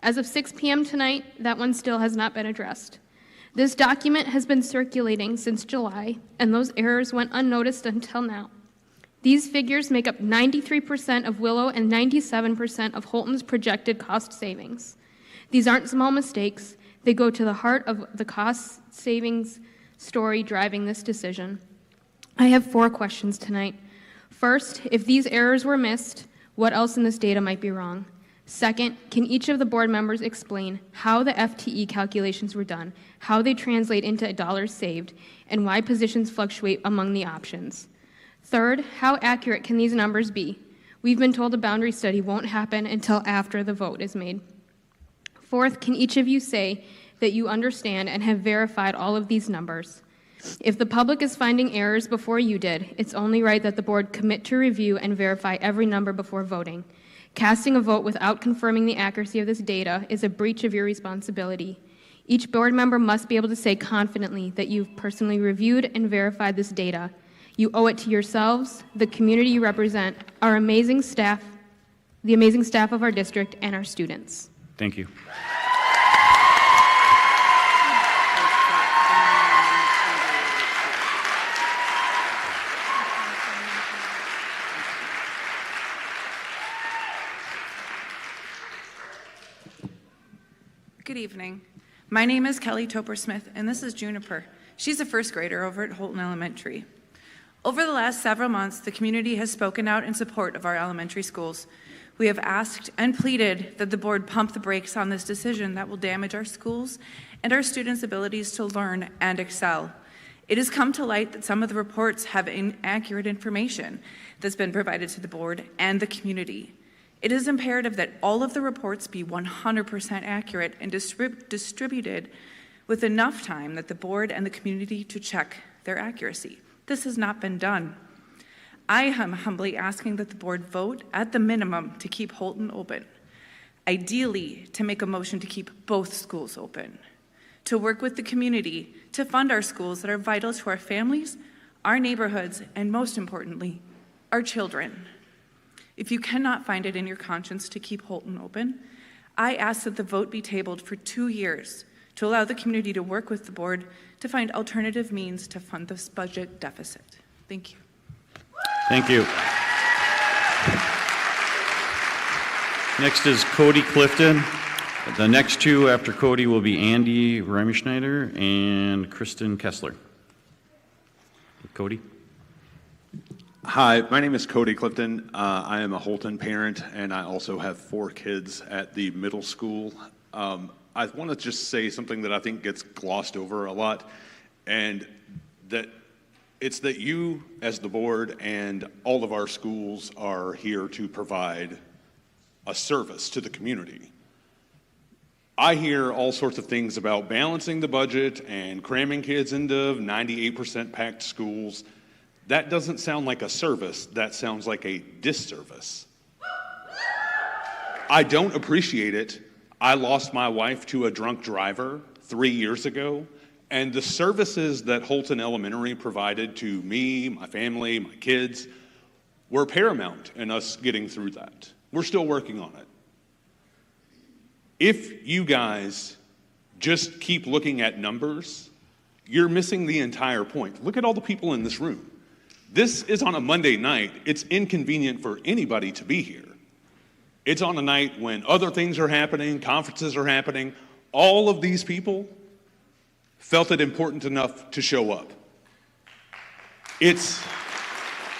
As of 6 p.m. tonight, that one still has not been addressed. This document has been circulating since July, and those errors went unnoticed until now. These figures make up 93% of Willow and 97% of Holton's projected cost savings. These aren't small mistakes. They go to the heart of the cost savings story driving this decision. I have 4 questions tonight. First, if these errors were missed, what else in this data might be wrong? Second, can each of the board members explain how the FTE calculations were done, how they translate into dollars saved, and why positions fluctuate among the options? Third, how accurate can these numbers be? We've been told a boundary study won't happen until after the vote is made. Fourth, can each of you say that you understand and have verified all of these numbers? If the public is finding errors before you did, it's only right that the board commit to review and verify every number before voting. Casting a vote without confirming the accuracy of this data is a breach of your responsibility. Each board member must be able to say confidently that you've personally reviewed and verified this data. You owe it to yourselves, the community you represent, our amazing staff, the amazing staff of our district, and our students. Thank you. Good evening. My name is Kelly Topper-Smith, and this is Juniper. She's a first grader over at Holton Elementary. Over the last several months, the community has spoken out in support of our elementary schools. We have asked and pleaded that the board pump the brakes on this decision that will damage our schools and our students' abilities to learn and excel. It has come to light that some of the reports have inaccurate information that's been provided to the board and the community. It is imperative that all of the reports be 100% accurate and distributed with enough time that the board and the community to check their accuracy. This has not been done. I am humbly asking that the board vote at the minimum to keep Holton open, ideally to make a motion to keep both schools open, to work with the community to fund our schools that are vital to our families, our neighborhoods, and most importantly, our children. If you cannot find it in your conscience to keep Holton open, I ask that the vote be tabled for 2 years to allow the community to work with the board to find alternative means to fund this budget deficit. Thank you. Thank you. Next is Cody Clifton. The next 2 after Cody will be Andy Reimerschneider and Kristen Kessler. Cody. Hi, my name is Cody Clifton. I am a Holton parent, and I also have 4 kids at the middle school. I want to just say something that I think gets glossed over a lot, and that it's that you, as the board, and all of our schools are here to provide a service to the community. I hear all sorts of things about balancing the budget and cramming kids into 98% packed schools. That doesn't sound like a service, that sounds like a disservice. I don't appreciate it. I lost my wife to a drunk driver 3 years ago, and the services that Holton Elementary provided to me, my family, my kids, were paramount in us getting through that. We're still working on it. If you guys just keep looking at numbers, you're missing the entire point. Look at all the people in this room. This is on a Monday night. It's inconvenient for anybody to be here. It's on a night when other things are happening, conferences are happening. All of these people felt it important enough to show up. It's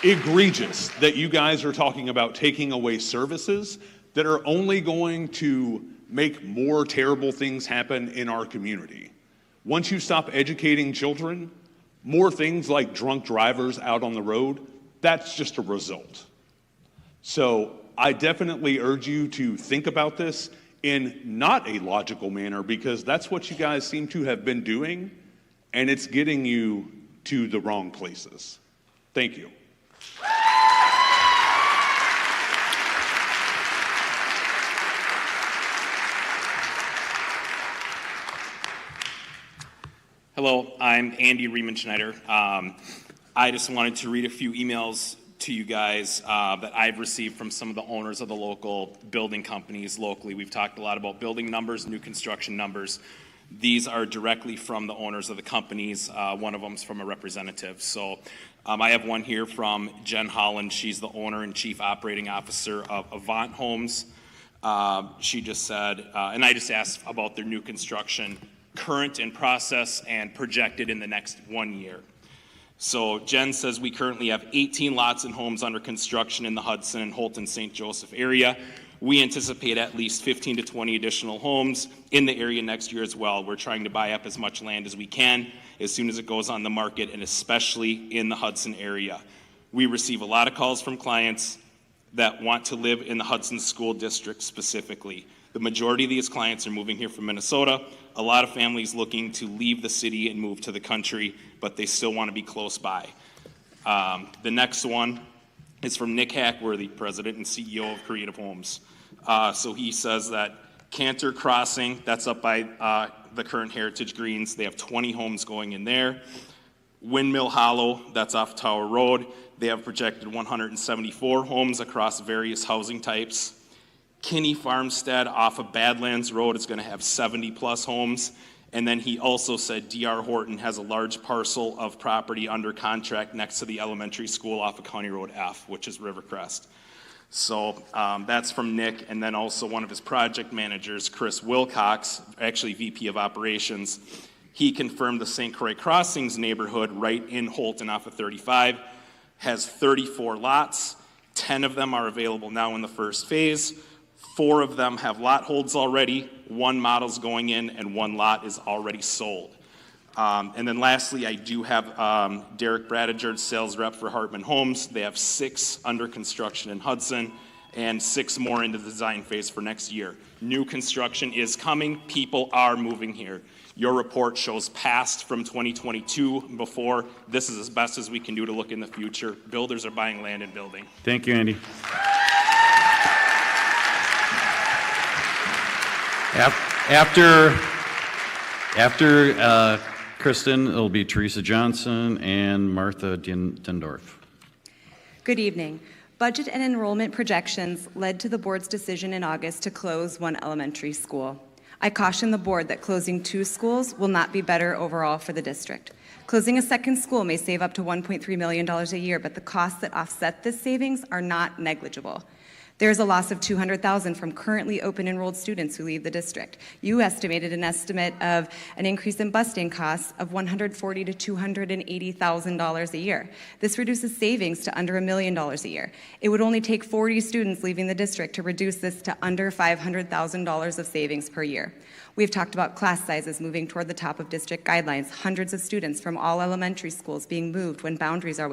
egregious that you guys are talking about taking away services that are only going to make more terrible things happen in our community. Once you stop educating children, more things like drunk drivers out on the road, that's just a result. So I definitely urge you to think about this in not a logical manner, because that's what you guys seem to have been doing, and it's getting you to the wrong places. Thank you. Hello, I'm Andy Riemann-Schneider. I just wanted to read a few emails to you guys that I've received from some of the owners of the local building companies locally. We've talked a lot about building numbers, new construction numbers. These are directly from the owners of the companies. One of them is from a representative. So I have one here from Jen Holland. She's the owner and chief operating officer of Avant Homes. She just said, and I just asked about their new construction, current in process and projected in the next 1 year. So Jen says we currently have 18 lots and homes under construction in the Hudson and Holton St. Joseph area. We anticipate at least 15 to 20 additional homes in the area next year as well. We're trying to buy up as much land as we can as soon as it goes on the market, and especially in the Hudson area. We receive a lot of calls from clients that want to live in the Hudson School District specifically. The majority of these clients are moving here from Minnesota. A lot of families looking to leave the city and move to the country, but they still want to be close by. The next one is from Nick Hackworthy, president and CEO of Creative Homes. So he says that Cantor Crossing, that's up by the current Heritage Greens. They have 20 homes going in there. Windmill Hollow, that's off Tower Road. They have projected 174 homes across various housing types. Kinney Farmstead off of Badlands Road is going to have 70 plus homes. And then he also said D.R. Horton has a large parcel of property under contract next to the elementary school off of County Road F, which is Rivercrest. So that's from Nick. And then also one of his project managers, Chris Wilcox, actually VP of Operations, he confirmed the St. Croix Crossings neighborhood right in Holton off of 35 has 34 lots. 10 of them are available now in the first phase. 4 of them have lot holds already, 1 model's going in, and 1 lot is already sold. And then lastly, I do have Derek Bradagerd, sales rep for Hartman Homes. They have 6 under construction in Hudson and 6 more into the design phase for next year. New construction is coming. People are moving here. Your report shows past from 2022 and before. This is as best as we can do to look in the future. Builders are buying land and building. Thank you, Andy. After Kristen, it'll be Teresa Johnson and Martha Dendorf. Good evening. Budget and enrollment projections led to the board's decision in August to close 1 elementary school. I caution the board that closing 2 schools will not be better overall for the district. Closing a second school may save up to $1.3 million a year, but the costs that offset this savings are not negligible. There's a loss of $200,000 from currently open enrolled students who leave the district. You estimated an estimate of an increase in busing costs of $140,000 to $280,000 a year. This reduces savings to under $1 million a year. It would only take 40 students leaving the district to reduce this to under $500,000 of savings per year. We've talked about class sizes moving toward the top of district guidelines, hundreds of students from all elementary schools being moved when boundaries are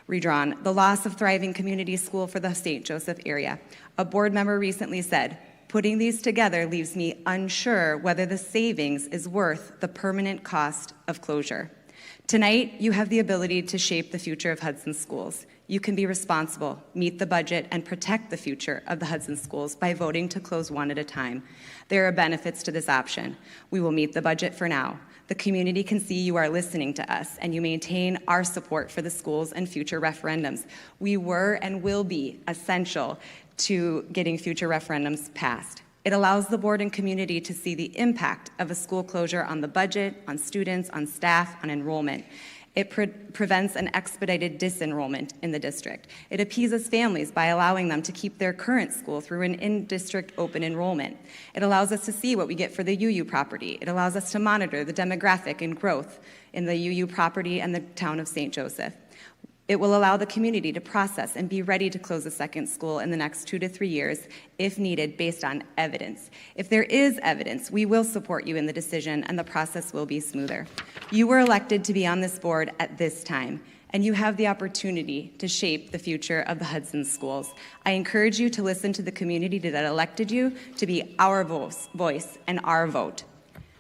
redrawn, the loss of thriving community school for the St. Joseph area. A board member recently said, "Putting these together leaves me unsure whether the savings is worth the permanent cost of closure." Tonight, you have the ability to shape the future of Hudson schools. You can be responsible, meet the budget, and protect the future of the Hudson schools by voting to close one at a time. There are benefits to this option. We will meet the budget for now. The community can see you are listening to us, and you maintain our support for the schools and future referendums. We were and will be essential to getting future referendums passed. It allows the board and community to see the impact of a school closure on the budget, on students, on staff, on enrollment. It prevents an expedited disenrollment in the district. It appeases families by allowing them to keep their current school through an in-district open enrollment. It allows us to see what we get for the UU property. It allows us to monitor the demographic and growth in the UU property and the town of St. Joseph. It will allow the community to process and be ready to close a second school in the next 2 to 3 years if needed based on evidence. If there is evidence, we will support you in the decision and the process will be smoother. You were elected to be on this board at this time, and you have the opportunity to shape the future of the Hudson schools. I encourage you to listen to the community that elected you to be our voice and our vote.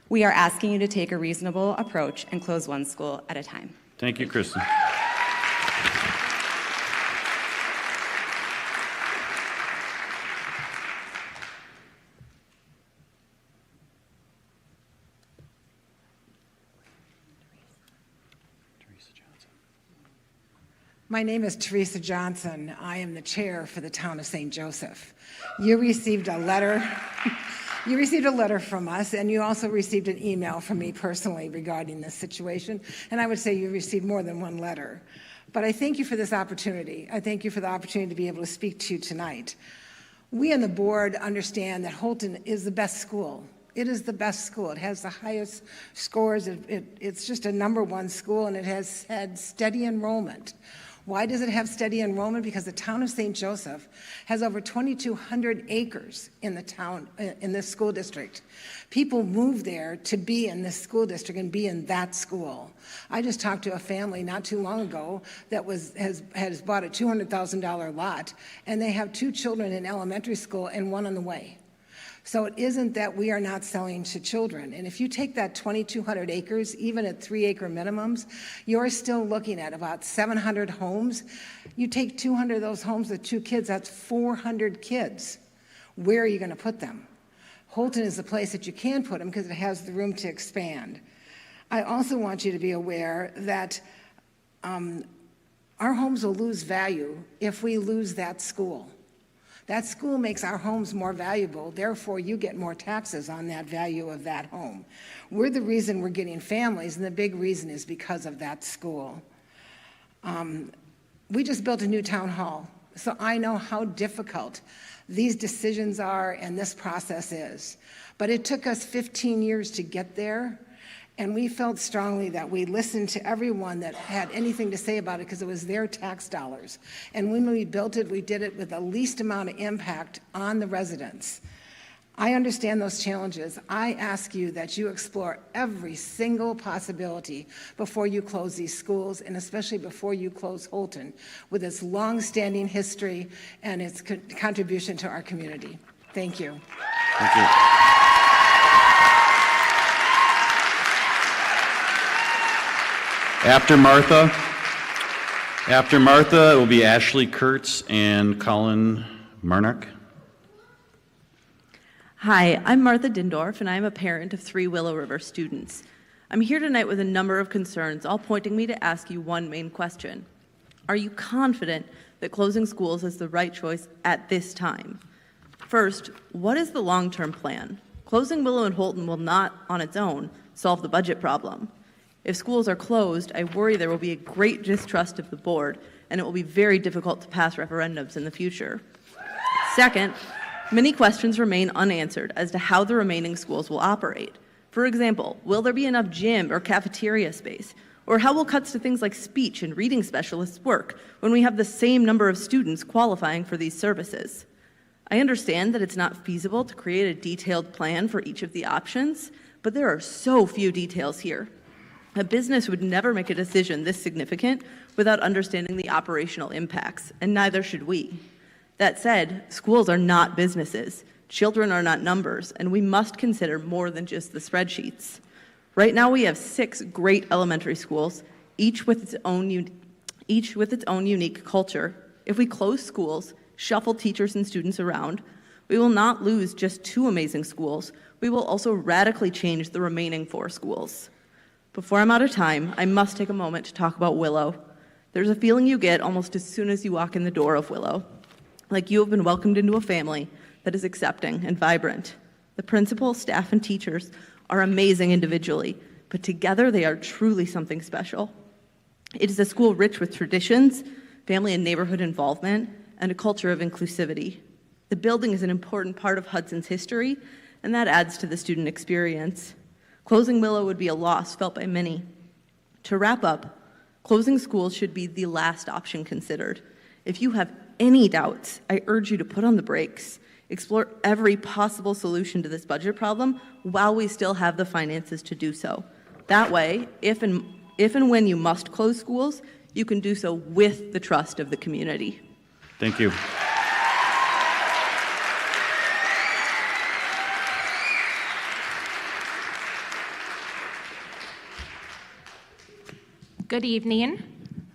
We are asking you to take a reasonable approach and close one school at a time. Thank you, Kristen. My name is Teresa Johnson. I am the chair for the town of St. Joseph. You received a letter. You received a letter from us, and you also received an email from me personally regarding this situation. And I would say you received more than one letter. But I thank you for this opportunity. I thank you for the opportunity to be able to speak to you tonight. We on the board understand that Holton is the best school. It is the best school. It has the highest scores. It's just a #1 school, and it has had steady enrollment. Why does it have steady enrollment? Because the town of St. Joseph has over 2,200 acres in the town, in this school district. People move there to be in this school district and be in that school. I just talked to a family not too long ago that has bought a $200,000 lot, and they have 2 children in elementary school and 1 on the way. So it isn't that we are not selling to children. And if you take that 2,200 acres, even at 3-acre minimums, you're still looking at about 700 homes. You take 200 of those homes with 2 kids, that's 400 kids. Where are you going to put them? Holton is the place that you can put them because it has the room to expand. I also want you to be aware that our homes will lose value if we lose that school. That school makes our homes more valuable, therefore you get more taxes on that value of that home. We're the reason we're getting families, and the big reason is because of that school. We just built a new town hall, so I know how difficult these decisions are and this process is. But it took us 15 years to get there, and we felt strongly that we listened to everyone that had anything to say about it because it was their tax dollars. And when we built it, we did it with the least amount of impact on the residents. I understand those challenges. I ask you that you explore every single possibility before you close these schools, and especially before you close Holton, with its long-standing history and its contribution to our community. Thank you. Thank you. After Martha, it will be Ashley Kurtz and Colin Marnock. Hi, I'm Martha Dindorf, and I'm a parent of 3 Willow River students. I'm here tonight with a number of concerns, all pointing me to ask you one main question. Are you confident that closing schools is the right choice at this time? First, what is the long-term plan? Closing Willow and Holton will not, on its own, solve the budget problem. If schools are closed, I worry there will be a great distrust of the board, and it will be very difficult to pass referendums in the future. Second, many questions remain unanswered as to how the remaining schools will operate. For example, will there be enough gym or cafeteria space? Or how will cuts to things like speech and reading specialists work when we have the same number of students qualifying for these services? I understand that it's not feasible to create a detailed plan for each of the options, but there are so few details here. A business would never make a decision this significant without understanding the operational impacts, and neither should we. That said, schools are not businesses, children are not numbers, and we must consider more than just the spreadsheets. Right now we have 6 great elementary schools, each with its own unique culture. If we close schools, shuffle teachers and students around, we will not lose just 2 amazing schools, we will also radically change the remaining 4 schools. Before I'm out of time, I must take a moment to talk about Willow. There's a feeling you get almost as soon as you walk in the door of Willow, like you have been welcomed into a family that is accepting and vibrant. The principal, staff, and teachers are amazing individually, but together they are truly something special. It is a school rich with traditions, family and neighborhood involvement, and a culture of inclusivity. The building is an important part of Hudson's history, and that adds to the student experience. Closing Willow would be a loss felt by many. To wrap up, closing schools should be the last option considered. If you have any doubts, I urge you to put on the brakes. Explore every possible solution to this budget problem while we still have the finances to do so. That way, if and when you must close schools, you can do so with the trust of the community. Thank you. Good evening.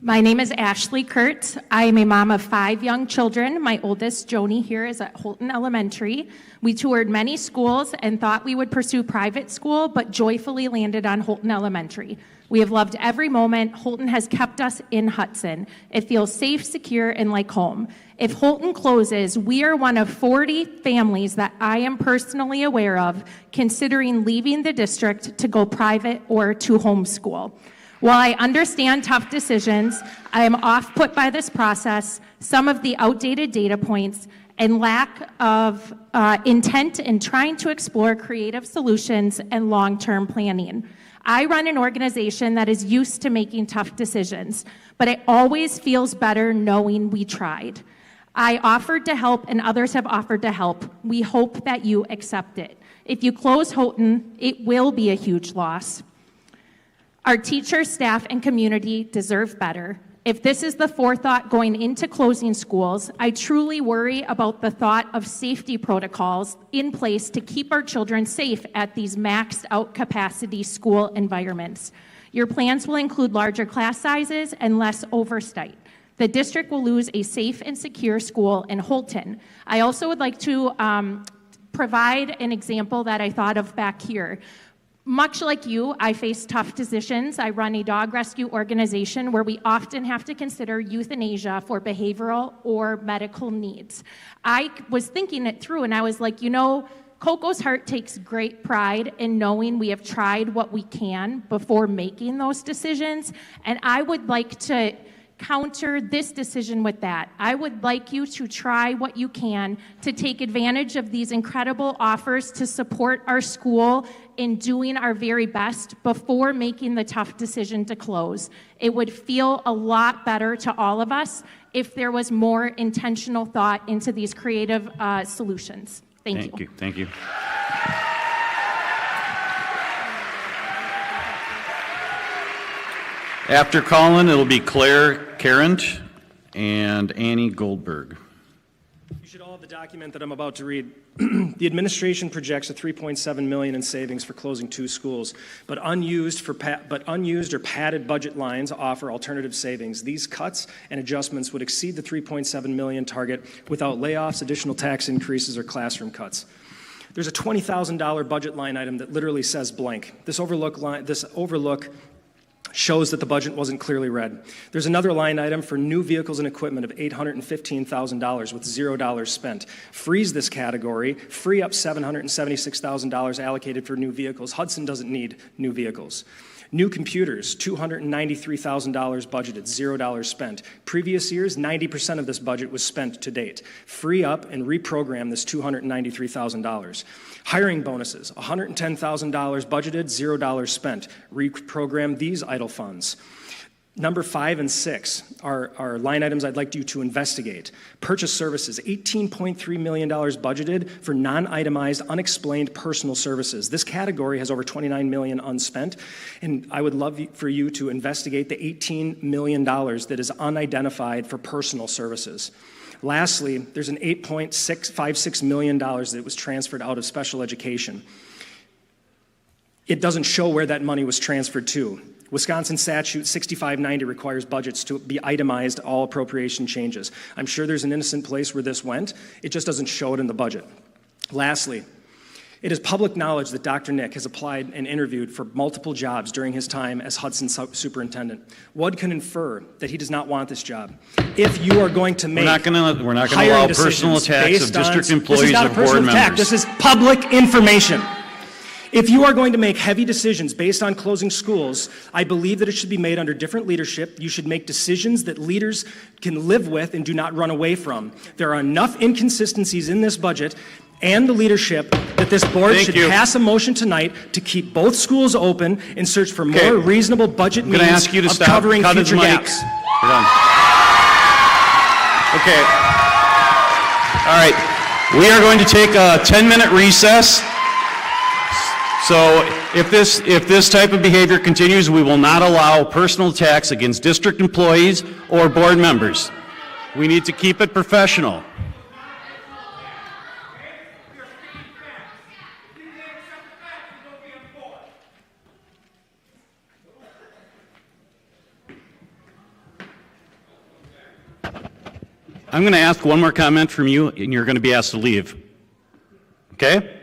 My name is Ashley Kurtz. I am a mom of 5 young children. My oldest, Joni, here is at Holton Elementary. We toured many schools and thought we would pursue private school, but joyfully landed on Holton Elementary. We have loved every moment. Holton has kept us in Hudson. It feels safe, secure, and like home. If Holton closes, we are one of 40 families that I am personally aware of considering leaving the district to go private or to homeschool. While I understand tough decisions, I am off-put by this process, some of the outdated data points, and lack of intent in trying to explore creative solutions and long-term planning. I run an organization that is used to making tough decisions, but it always feels better knowing we tried. I offered to help and others have offered to help. We hope that you accept it. If you close Houghton, it will be a huge loss. Our teachers, staff, and community deserve better. If this is the forethought going into closing schools, I truly worry about the thought of safety protocols in place to keep our children safe at these maxed out capacity school environments. Your plans will include larger class sizes and less oversight. The district will lose a safe and secure school in Holton. I also would like to provide an example that I thought of back here. Much like you, I face tough decisions. I run a dog rescue organization where we often have to consider euthanasia for behavioral or medical needs. I was thinking it through and I was like, you know, Coco's heart takes great pride in knowing we have tried what we can before making those decisions, and I would like to counter this decision with that. I would like you to try what you can to take advantage of these incredible offers to support our school in doing our very best before making the tough decision to close. It would feel a lot better to all of us if there was more intentional thought into these creative solutions. Thank you. Thank you. After Colin, it'll be Claire Carent and Annie Goldberg. You should all have the document that I'm about to read. The administration projects a $3.7 million in savings for closing 2 schools, but unused or padded budget lines offer alternative savings. These cuts and adjustments would exceed the $3.7 million target without layoffs, additional tax increases, or classroom cuts. There's a $20,000 budget line item that literally says blank. This overlook shows that the budget wasn't clearly read. There's another line item for new vehicles and equipment of $815,000 with $0 spent. Freeze this category, free up $776,000 allocated for new vehicles. Hudson doesn't need new vehicles. New computers, $293,000 budgeted, $0 spent. Previous years, 90% of this budget was spent to date. Free up and reprogram this $293,000. Hiring bonuses, $110,000 budgeted, $0 spent. Reprogram these idle funds. Number 5 and 6 are line items I'd like you to investigate. Purchase services, $18.3 million budgeted for non-itemized, unexplained personal services. This category has over $29 million unspent, and I would love for you to investigate the $18 million that is unidentified for personal services. Lastly, there's an $8.56 million that was transferred out of special education. It doesn't show where that money was transferred to. Wisconsin statute 6590 requires budgets to be itemized, all appropriation changes. I'm sure there's an innocent place where this went. It just doesn't show it in the budget. Lastly, it is public knowledge that Dr. Nick has applied and interviewed for multiple jobs during his time as Hudson superintendent. One can infer that he does not want this job. If you are going to make we're not going to allow personal attacks of district employees or board members. This is public information. If you are going to make heavy decisions based on closing schools, I believe that it should be made under different leadership. You should make decisions that leaders can live with and do not run away from. There are enough inconsistencies in this budget and the leadership that this board should pass a motion tonight to keep both schools open and search for more reasonable budget means ask you to of stop. covering Cut his future mic. gaps. We're done. Okay. All right. We are going to take a 10-minute recess. So if this type of behavior continues, we will not allow personal attacks against district employees or board members. We need to keep it professional. I'm going to ask one more comment from you, and you're going to be asked to leave. Okay?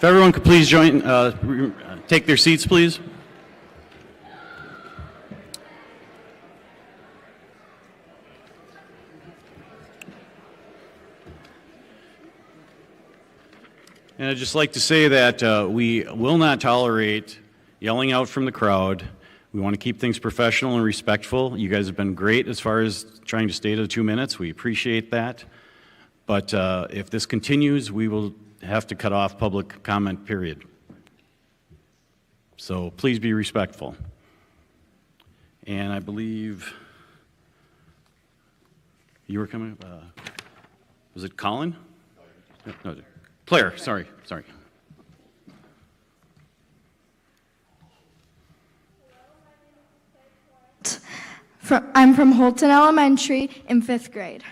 If everyone could please join, take their seats, please. And I'd just like to say that we will not tolerate yelling out from the crowd. We want to keep things professional and respectful. You guys have been great as far as trying to stay to the 2 minutes. We appreciate that. But if this continues, we will have to cut off public comment, period. So please be respectful. And I believe you were coming, was it Colin? No, Claire, sorry. I'm from Holton Elementary in 5th grade.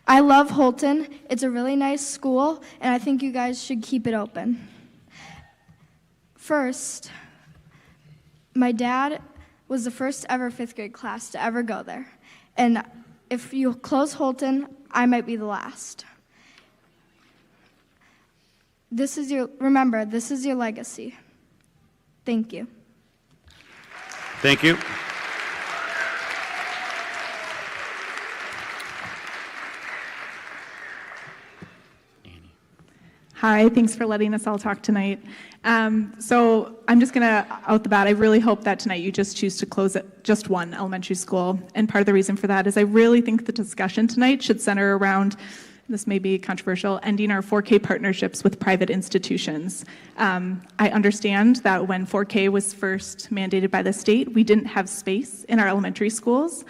I love Holton. It's a really nice school, and I think you guys should keep it open. First, my dad was the first ever 5th grade class to ever go there. And if you close Holton, I might be the last. Remember, this is your legacy. Thank you. Thank you. Hi, thanks for letting us all talk tonight. So I'm just going to, out the bat, I really hope that tonight you just choose to close at just one elementary school. And part of the reason for that is I really think the discussion tonight should center around, this may be controversial, ending our 4K partnerships with private institutions. I understand that when 4K was first mandated by the state, we didn't have space in our elementary schools.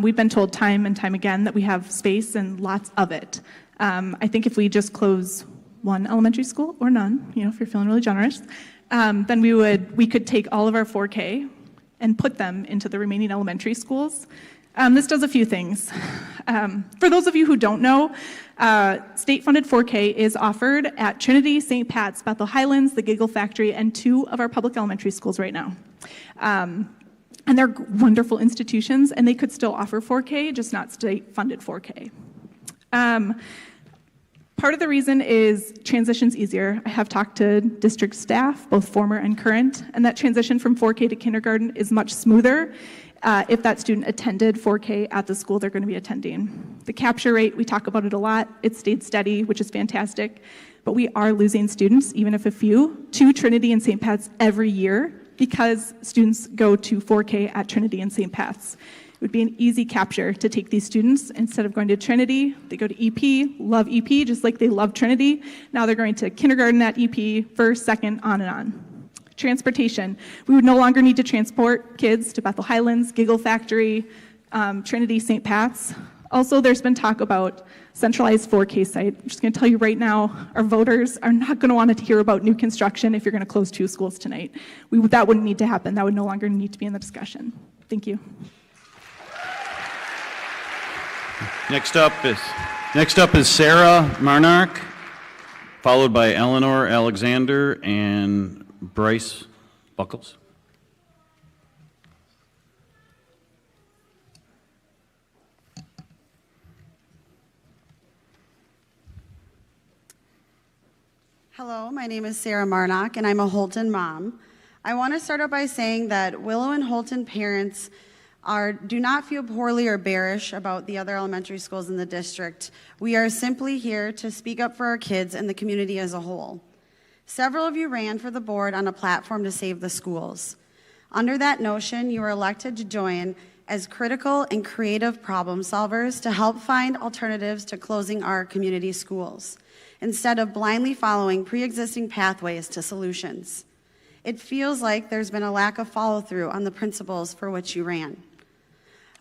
We've been told time and time again that we have space and lots of it. I think if we just close one elementary school or none, if you're feeling really generous, then we could take all of our 4K and put them into the remaining elementary schools. This does a few things. For those of you who don't know, state-funded 4K is offered at Trinity, St. Pat's, Bethel Highlands, the Giggle Factory, and 2 of our public elementary schools right now. And they're wonderful institutions, and they could still offer 4K, just not state-funded 4K. Part of the reason is transition's easier. I have talked to district staff, both former and current, and that transition from 4K to kindergarten is much smoother if that student attended 4K at the school they're going to be attending. The capture rate, we talk about it a lot. It stayed steady, which is fantastic, but we are losing students, even if a few, to Trinity and St. Pat's every year because students go to 4K at Trinity and St. Pat's. It would be an easy capture to take these students. Instead of going to Trinity, they go to EP, love EP, just like they love Trinity. Now they're going to kindergarten at EP, first, second, on and on. Transportation. We would no longer need to transport kids to Bethel Highlands, Giggle Factory, Trinity, St. Pat's. Also, there's been talk about centralized 4K site. I'm just going to tell you right now, our voters are not going to want to hear about new construction if you're going to close 2 schools tonight. That wouldn't need to happen. That would no longer need to be in the discussion. Thank you. Next up is Sarah Marnark, followed by Eleanor Alexander and Bryce Buckles. Hello, my name is Sarah Marnock, and I'm a Holton mom. I want to start out by saying that Willow and Holton parents do not feel poorly or bearish about the other elementary schools in the district. We are simply here to speak up for our kids and the community as a whole. Several of you ran for the board on a platform to save the schools. Under that notion, you were elected to join as critical and creative problem solvers to help find alternatives to closing our community schools, instead of blindly following pre-existing pathways to solutions. It feels like there's been a lack of follow-through on the principles for which you ran.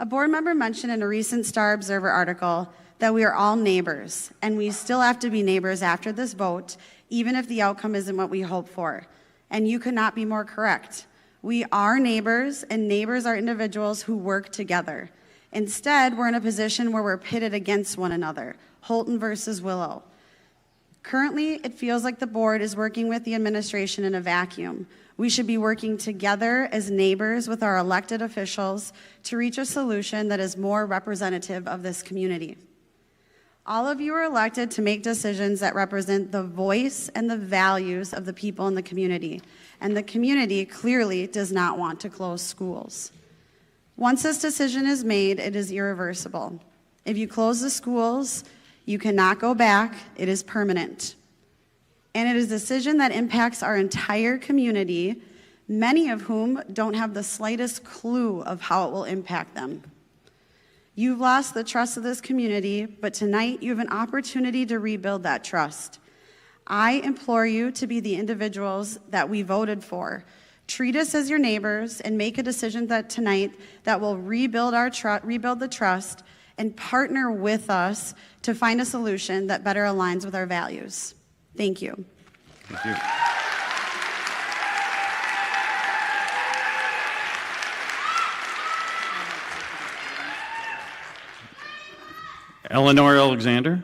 A board member mentioned in a recent Star Observer article that we are all neighbors, and we still have to be neighbors after this vote, even if the outcome isn't what we hope for. And you could not be more correct. We are neighbors, and neighbors are individuals who work together. Instead, we're in a position where we're pitted against one another, Holton versus Willow. Currently, it feels like the board is working with the administration in a vacuum. We should be working together as neighbors with our elected officials to reach a solution that is more representative of this community. All of you are elected to make decisions that represent the voice and the values of the people in the community, and the community clearly does not want to close schools. Once this decision is made, it is irreversible. If you close the schools, you cannot go back. It is permanent. And it is a decision that impacts our entire community, many of whom don't have the slightest clue of how it will impact them. You've lost the trust of this community, but tonight you have an opportunity to rebuild that trust. I implore you to be the individuals that we voted for. Treat us as your neighbors and make a decision tonight that will rebuild the trust and partner with us to find a solution that better aligns with our values. Thank you. Thank you. Eleanor Alexander.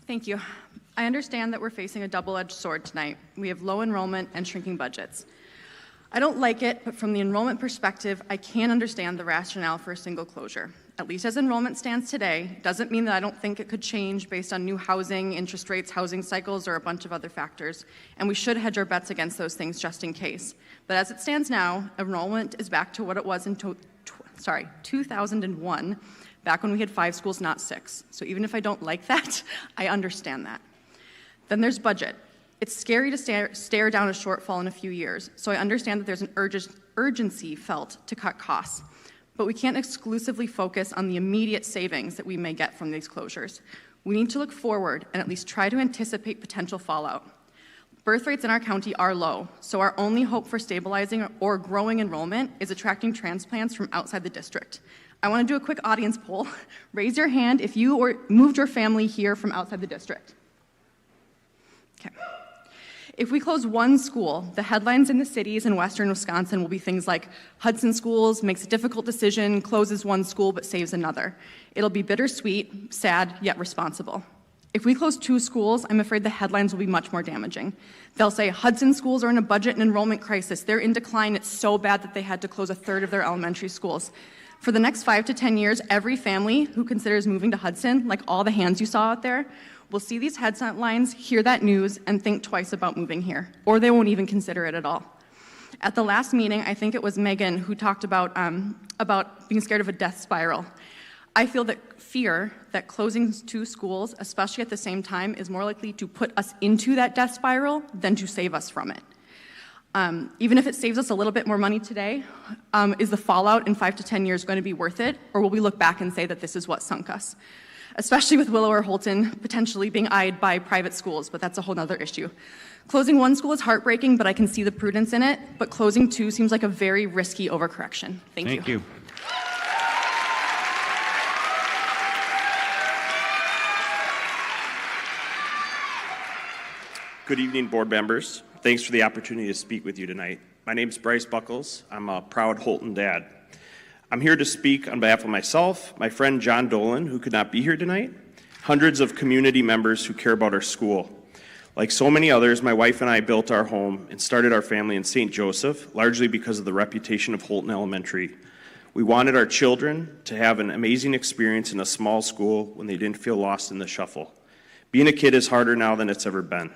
Thank you. I understand that we're facing a double-edged sword tonight. We have low enrollment and shrinking budgets. I don't like it, but from the enrollment perspective, I can understand the rationale for a single closure. At least as enrollment stands today, doesn't mean that I don't think it could change based on new housing, interest rates, housing cycles, or a bunch of other factors. And we should hedge our bets against those things just in case. But as it stands now, enrollment is back to what it was in 2001, back when we had 5 schools, not 6. So even if I don't like that, I understand that. Then there's budget. It's scary to stare down a shortfall in a few years, so I understand that there's an urgency felt to cut costs. But we can't exclusively focus on the immediate savings that we may get from these closures. We need to look forward and at least try to anticipate potential fallout. Birth rates in our county are low, so our only hope for stabilizing or growing enrollment is attracting transplants from outside the district. I want to do a quick audience poll. Raise your hand if you moved your family here from outside the district. Okay. If we close one school, the headlines in the cities in western Wisconsin will be things like Hudson Schools makes a difficult decision, closes one school but saves another. It'll be bittersweet, sad, yet responsible. If we close 2 schools, I'm afraid the headlines will be much more damaging. They'll say Hudson schools are in a budget and enrollment crisis. They're in decline. It's so bad that they had to close a third of their elementary schools. For the next 5 to 10 years, every family who considers moving to Hudson, like all the hands you saw out there, will see these headlines, hear that news, and think twice about moving here, or they won't even consider it at all. At the last meeting, I think it was Megan who talked about being scared of a death spiral. I feel that fear that closing 2 schools, especially at the same time, is more likely to put us into that death spiral than to save us from it. Even if it saves us a little bit more money today, is the fallout in 5 to 10 years going to be worth it, or will we look back and say that this is what sunk us? Especially with Willow or Holton potentially being eyed by private schools, but that's a whole other issue. Closing 1 school is heartbreaking, but I can see the prudence in it, but closing 2 seems like a very risky overcorrection. Thank you. Thank you. Good evening, board members. Thanks for the opportunity to speak with you tonight. My name is Bryce Buckles. I'm a proud Holton dad. I'm here to speak on behalf of myself, my friend John Dolan, who could not be here tonight, hundreds of community members who care about our school. Like so many others, my wife and I built our home and started our family in St. Joseph, largely because of the reputation of Holton Elementary. We wanted our children to have an amazing experience in a small school when they didn't feel lost in the shuffle. Being a kid is harder now than it's ever been.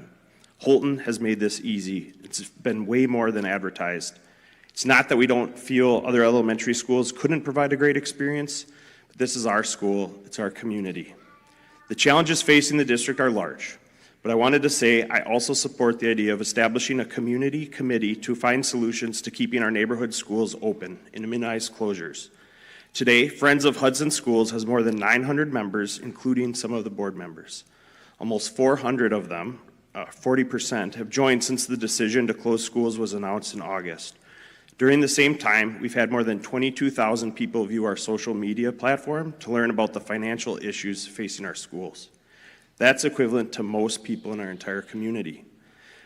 Holton has made this easy. It's been way more than advertised. It's not that we don't feel other elementary schools couldn't provide a great experience, but this is our school, it's our community. The challenges facing the district are large, but I wanted to say I also support the idea of establishing a community committee to find solutions to keeping our neighborhood schools open and minimize closures. Today, Friends of Hudson Schools has more than 900 members, including some of the board members. Almost 400 of them, 40%, have joined since the decision to close schools was announced in August. During the same time, we've had more than 22,000 people view our social media platform to learn about the financial issues facing our schools. That's equivalent to most people in our entire community.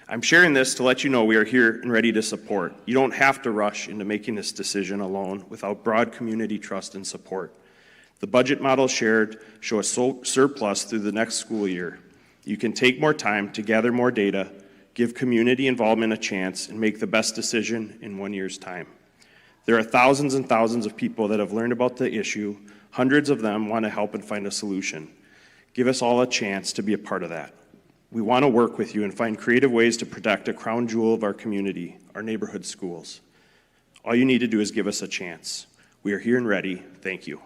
I'm sharing this to let you know we are here and ready to support. You don't have to rush into making this decision alone without broad community trust and support. The budget model shared show a surplus through the next school year. You can take more time to gather more data, give community involvement a chance, and make the best decision in 1 year's time. There are thousands and thousands of people that have learned about the issue. Hundreds of them want to help and find a solution. Give us all a chance to be a part of that. We want to work with you and find creative ways to protect a crown jewel of our community, our neighborhood schools. All you need to do is give us a chance. We are here and ready. Thank you.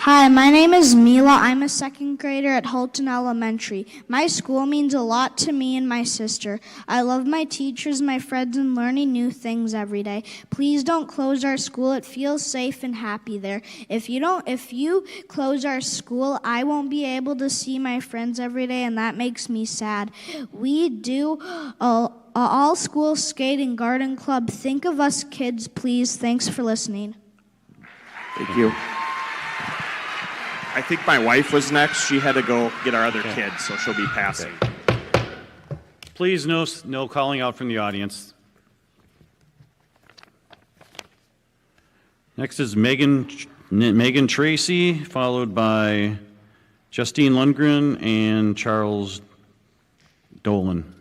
Hi, my name is Mila. I'm a second grader at Hudson Elementary. My school means a lot to me and my sister. I love my teachers, my friends, and learning new things every day. Please don't close our school. It feels safe and happy there. If you close our school, I won't be able to see my friends every day, and that makes me sad. We do all school skate and garden club. Think of us kids, please. Thanks for listening. Thank you. I think my wife was next. She had to go get our other kid, so she'll be passing. Please, no calling out from the audience. Next is Megan Tracy, followed by Justine Lundgren and Charles Dolan.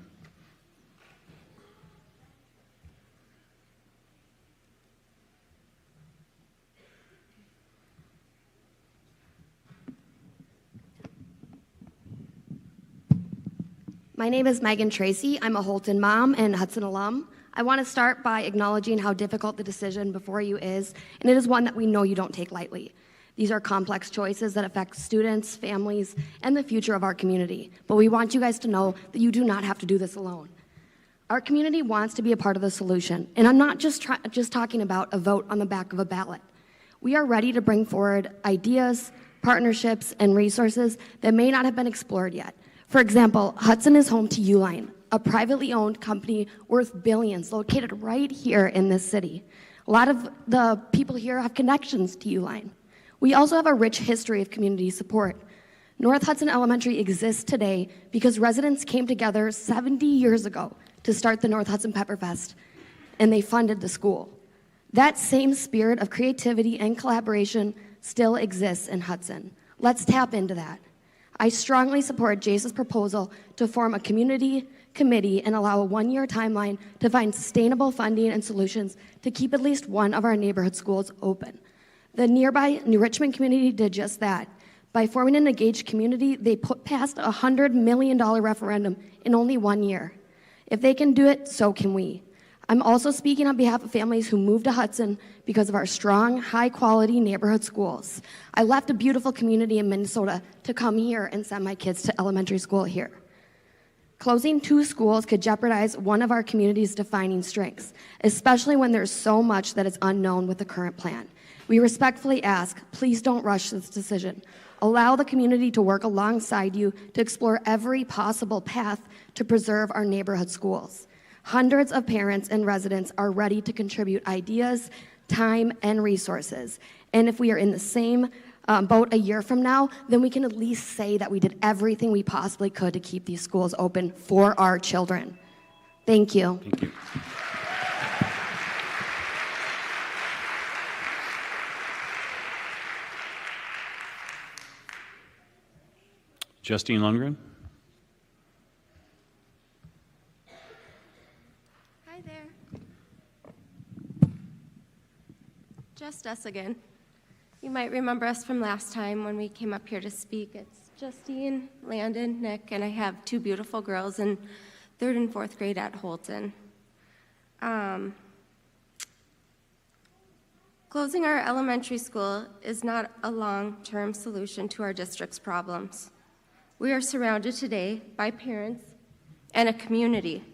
My name is Megan Tracy. I'm a Holton mom and Hudson alum. I want to start by acknowledging how difficult the decision before you is, and it is one that we know you don't take lightly. These are complex choices that affect students, families, and the future of our community. But we want you guys to know that you do not have to do this alone. Our community wants to be a part of the solution, and I'm not just talking about a vote on the back of a ballot. We are ready to bring forward ideas, partnerships, and resources that may not have been explored yet. For example, Hudson is home to Uline, a privately owned company worth billions located right here in this city. A lot of the people here have connections to Uline. We also have a rich history of community support. North Hudson Elementary exists today because residents came together 70 years ago to start the North Hudson Pepperfest, and they funded the school. That same spirit of creativity and collaboration still exists in Hudson. Let's tap into that. I strongly support Jace's proposal to form a community committee and allow a one-year timeline to find sustainable funding and solutions to keep at least one of our neighborhood schools open. The nearby New Richmond community did just that. By forming an engaged community, they put past a $100 million referendum in only 1 year. If they can do it, so can we. I'm also speaking on behalf of families who moved to Hudson because of our strong, high-quality neighborhood schools. I left a beautiful community in Minnesota to come here and send my kids to elementary school here. Closing 2 schools could jeopardize one of our community's defining strengths, especially when there's so much that is unknown with the current plan. We respectfully ask, please don't rush this decision. Allow the community to work alongside you to explore every possible path to preserve our neighborhood schools. Hundreds of parents and residents are ready to contribute ideas, time, and resources. And if we are in the same boat a year from now, then we can at least say that we did everything we possibly could to keep these schools open for our children. Thank you. Thank you. Justine Lundgren. Hi there. Just us again. You might remember us from last time when we came up here to speak. It's Justine, Landon, Nick, and I have 2 beautiful girls in 3rd and 4th grade at Holton. Closing our elementary school is not a long-term solution to our district's problems. We are surrounded today by parents and a community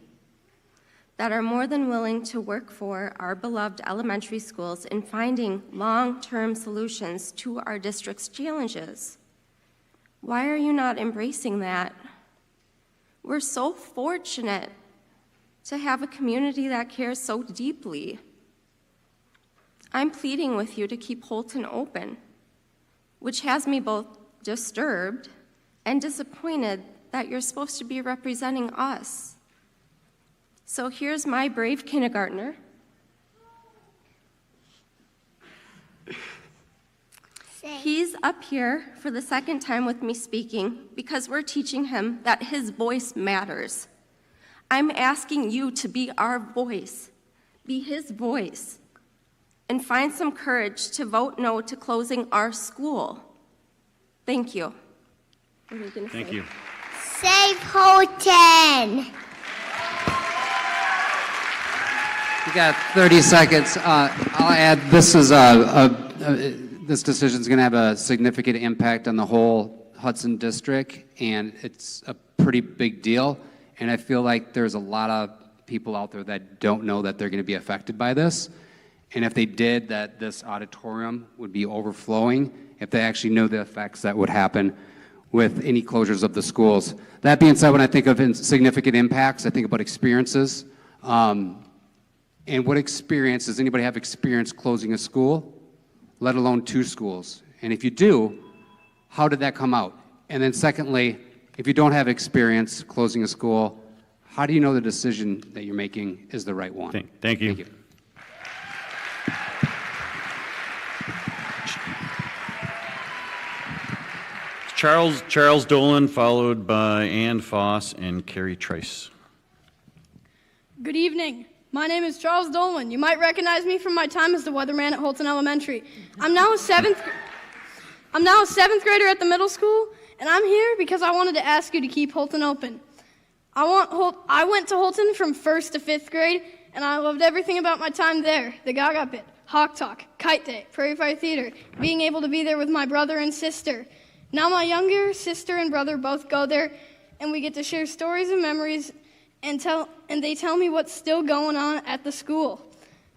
that are more than willing to work for our beloved elementary schools in finding long-term solutions to our district's challenges. Why are you not embracing that? We're so fortunate to have a community that cares so deeply. I'm pleading with you to keep Holton open, which has me both disturbed and disappointed that you're supposed to be representing us. So here's my brave kindergartner. He's up here for the second time with me speaking because we're teaching him that his voice matters. I'm asking you to be our voice, be his voice, and find some courage to vote no to closing our school. Thank you. What are you gonna Thank say? you. Save Houghton! We got 30 seconds. I'll add, this decision is going to have a significant impact on the whole Hudson district, and it's a pretty big deal. And I feel like there's a lot of people out there that don't know that they're going to be affected by this. And if they did, that this auditorium would be overflowing if they actually knew the effects that would happen with any closures of the schools. That being said, when I think of significant impacts, I think about experiences. And what experience, does anybody have experience closing a school, let alone 2 schools? And if you do, how did that come out? And then secondly, if you don't have experience closing a school, how do you know the decision that you're making is the right one? Thank you. Thank you. Charles Dolan, followed by Ann Foss and Carrie Trice. Good evening. My name is Charles Dolan. You might recognize me from my time as the weatherman at Hudson Elementary. I'm now a seventh grader at the middle school, and I'm here because I wanted to ask you to keep Hudson open. I went to Hudson from 1st to 5th grade, and I loved everything about my time there. The Gaga Pit, Hawk Talk, Kite Day, Prairie Fire Theater, being able to be there with my brother and sister. Now my younger sister and brother both go there, and we get to share stories and memories and they tell me what's still going on at the school.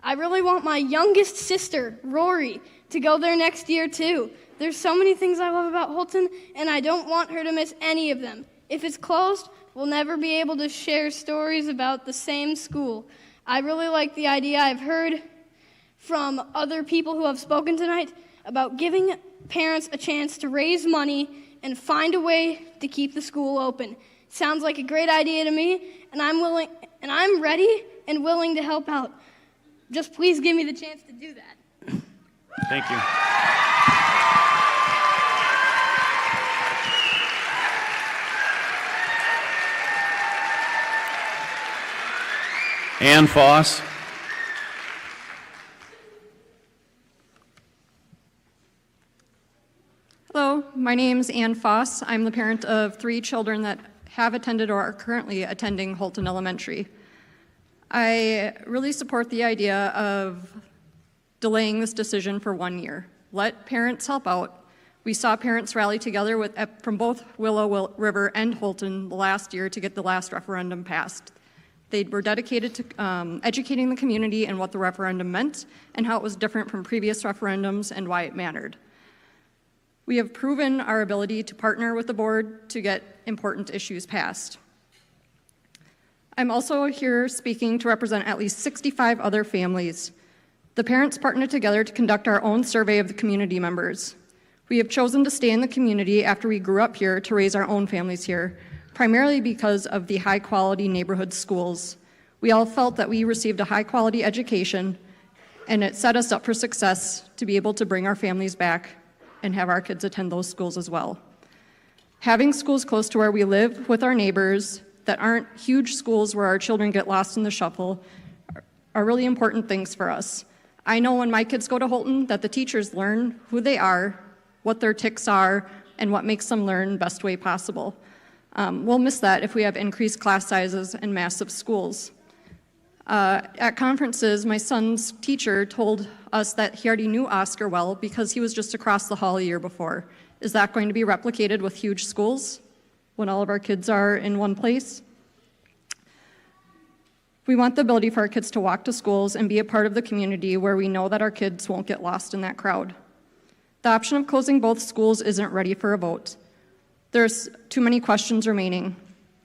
I really want my youngest sister, Rory, to go there next year too. There's so many things I love about Hudson, and I don't want her to miss any of them. If it's closed, we'll never be able to share stories about the same school. I really like the idea I've heard from other people who have spoken tonight about giving parents a chance to raise money and find a way to keep the school open. Sounds like a great idea to me, and I'm ready and willing to help out. Just please give me the chance to do that. Thank you. Ann Foss. Hello, my name's Ann Foss. I'm the parent of 3 children that have attended or are currently attending Hudson Elementary. I really support the idea of delaying this decision for 1 year. Let parents help out. We saw parents rally together from both Willow River and Houghton last year to get the last referendum passed. They were dedicated to educating the community and what the referendum meant and how it was different from previous referendums and why it mattered. We have proven our ability to partner with the board to get important issues passed. I'm also here speaking to represent at least 65 other families. The parents partnered together to conduct our own survey of the community members. We have chosen to stay in the community after we grew up here to raise our own families here, primarily because of the high-quality neighborhood schools. We all felt that we received a high-quality education, and it set us up for success to be able to bring our families back and have our kids attend those schools as well. Having schools close to where we live with our neighbors that aren't huge schools where our children get lost in the shuffle are really important things for us. I know when my kids go to Houghton that the teachers learn who they are, what their tics are, and what makes them learn best way possible. We'll miss that if we have increased class sizes and massive schools. At conferences, my son's teacher told us that he already knew Oscar well because he was just across the hall a year before. Is that going to be replicated with huge schools when all of our kids are in one place? We want the ability for our kids to walk to schools and be a part of the community where we know that our kids won't get lost in that crowd. The option of closing both schools isn't ready for a vote. There's too many questions remaining.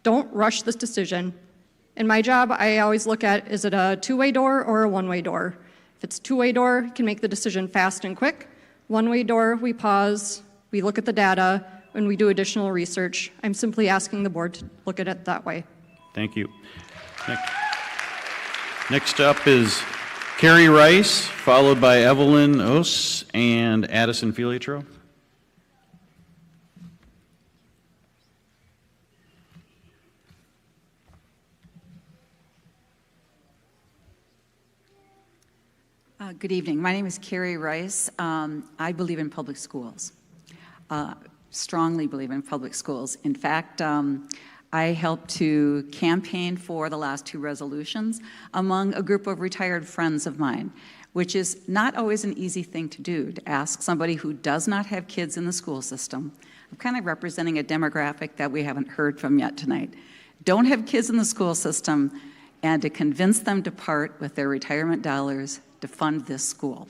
Don't rush this decision. In my job, I always look at, is it a two-way door or a one-way door? If it's a two-way door, you can make the decision fast and quick. One-way door, we pause, we look at the data, and we do additional research. I'm simply asking the board to look at it that way. Thank you. Next up is Carrie Rice, followed by Evelyn Oss and Addison Feliotro. Good evening. My name is Carrie Rice. I believe in public schools. Strongly believe in public schools. In fact, I helped to campaign for the last 2 resolutions among a group of retired friends of mine, which is not always an easy thing to do, to ask somebody who does not have kids in the school system. I'm kind of representing a demographic that we haven't heard from yet tonight. Don't have kids in the school system, and to convince them to part with their retirement dollars to fund this school.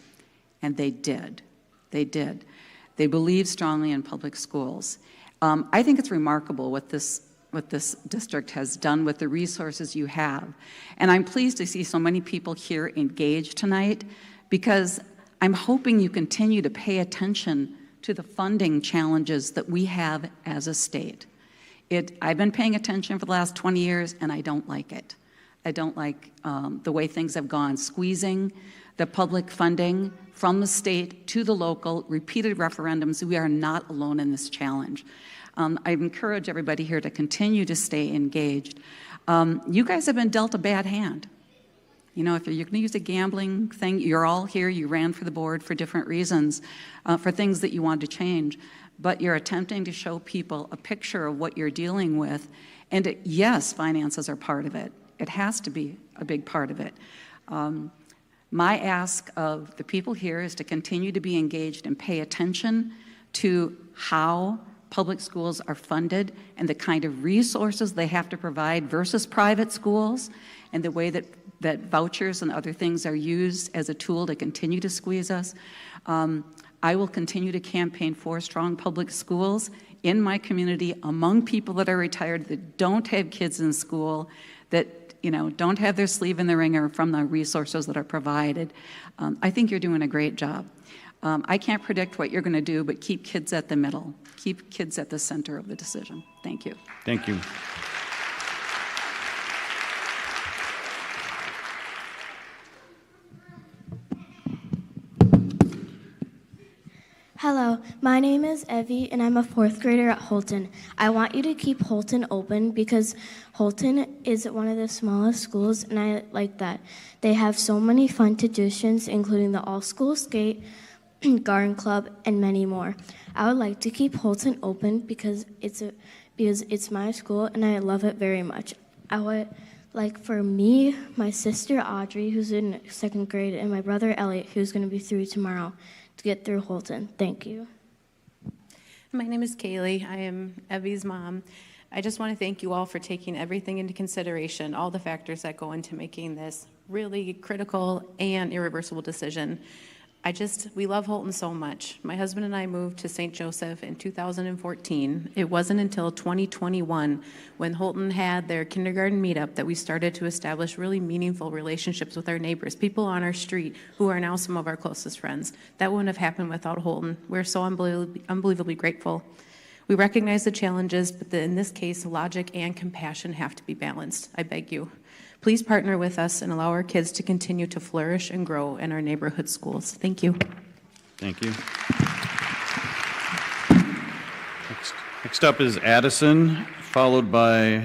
And they did. They did. They believe strongly in public schools. I think it's remarkable what this district has done with the resources you have. And I'm pleased to see so many people here engaged tonight, because I'm hoping you continue to pay attention to the funding challenges that we have as a state. I've been paying attention for the last 20 years, and I don't like it. I don't like the way things have gone, squeezing the public funding from the state to the local, repeated referendums. We are not alone in this challenge. I encourage everybody here to continue to stay engaged. You guys have been dealt a bad hand. You know, if you're going to use a gambling thing, you're all here, you ran for the board for different reasons, for things that you want to change, but you're attempting to show people a picture of what you're dealing with. And yes, finances are part of it. It has to be a big part of it. My ask of the people here is to continue to be engaged and pay attention to how public schools are funded and the kind of resources they have to provide versus private schools, and the way that vouchers and other things are used as a tool to continue to squeeze us. I will continue to campaign for strong public schools in my community among people that are retired, that don't have kids in school, that don't have their sleeve in the ringer from the resources that are provided. I think you're doing a great job. I can't predict what you're going to do, but keep kids at the middle. Keep kids at the center of the decision. Thank you. Thank you. Hello, my name is Evie, and I'm a 4th grader at Holton. I want you to keep Holton open because Holton is one of the smallest schools, and I like that. They have so many fun traditions, including the all-school skate, garden club, and many more. I would like to keep Holton open because it's my school, and I love it very much. I would like for me, my sister Audrey, who's in 2nd grade, and my brother Elliot, who's going to be 3 tomorrow, to get through Holton. Thank you. My name is Kaylee. I am Evie's mom. I just want to thank you all for taking everything into consideration, all the factors that go into making this really critical and irreversible decision. We love Holton so much. My husband and I moved to St. Joseph in 2014. It wasn't until 2021 when Holton had their kindergarten meetup that we started to establish really meaningful relationships with our neighbors, people on our street who are now some of our closest friends. That wouldn't have happened without Holton. We're so unbelievably grateful. We recognize the challenges, but in this case, logic and compassion have to be balanced. I beg you. Please partner with us and allow our kids to continue to flourish and grow in our neighborhood schools. Thank you. Thank you. Next up is Addison, followed by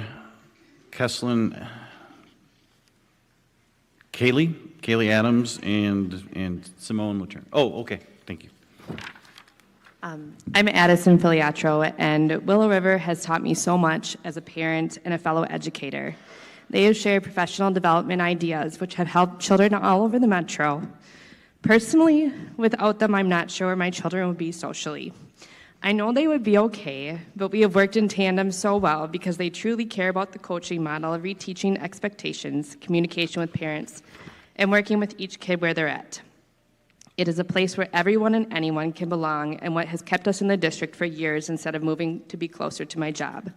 Kesslin, Kaylee Adams, and Simone Latourne. Oh, okay. Thank you. I'm Addison Filiatro, and Willow River has taught me so much as a parent and a fellow educator. They have shared professional development ideas which have helped children all over the metro. Personally, without them, I'm not sure where my children would be socially. I know they would be okay, but we have worked in tandem so well because they truly care about the coaching model of reteaching expectations, communication with parents, and working with each kid where they're at. It is a place where everyone and anyone can belong, and what has kept us in the district for years instead of moving to be closer to my job.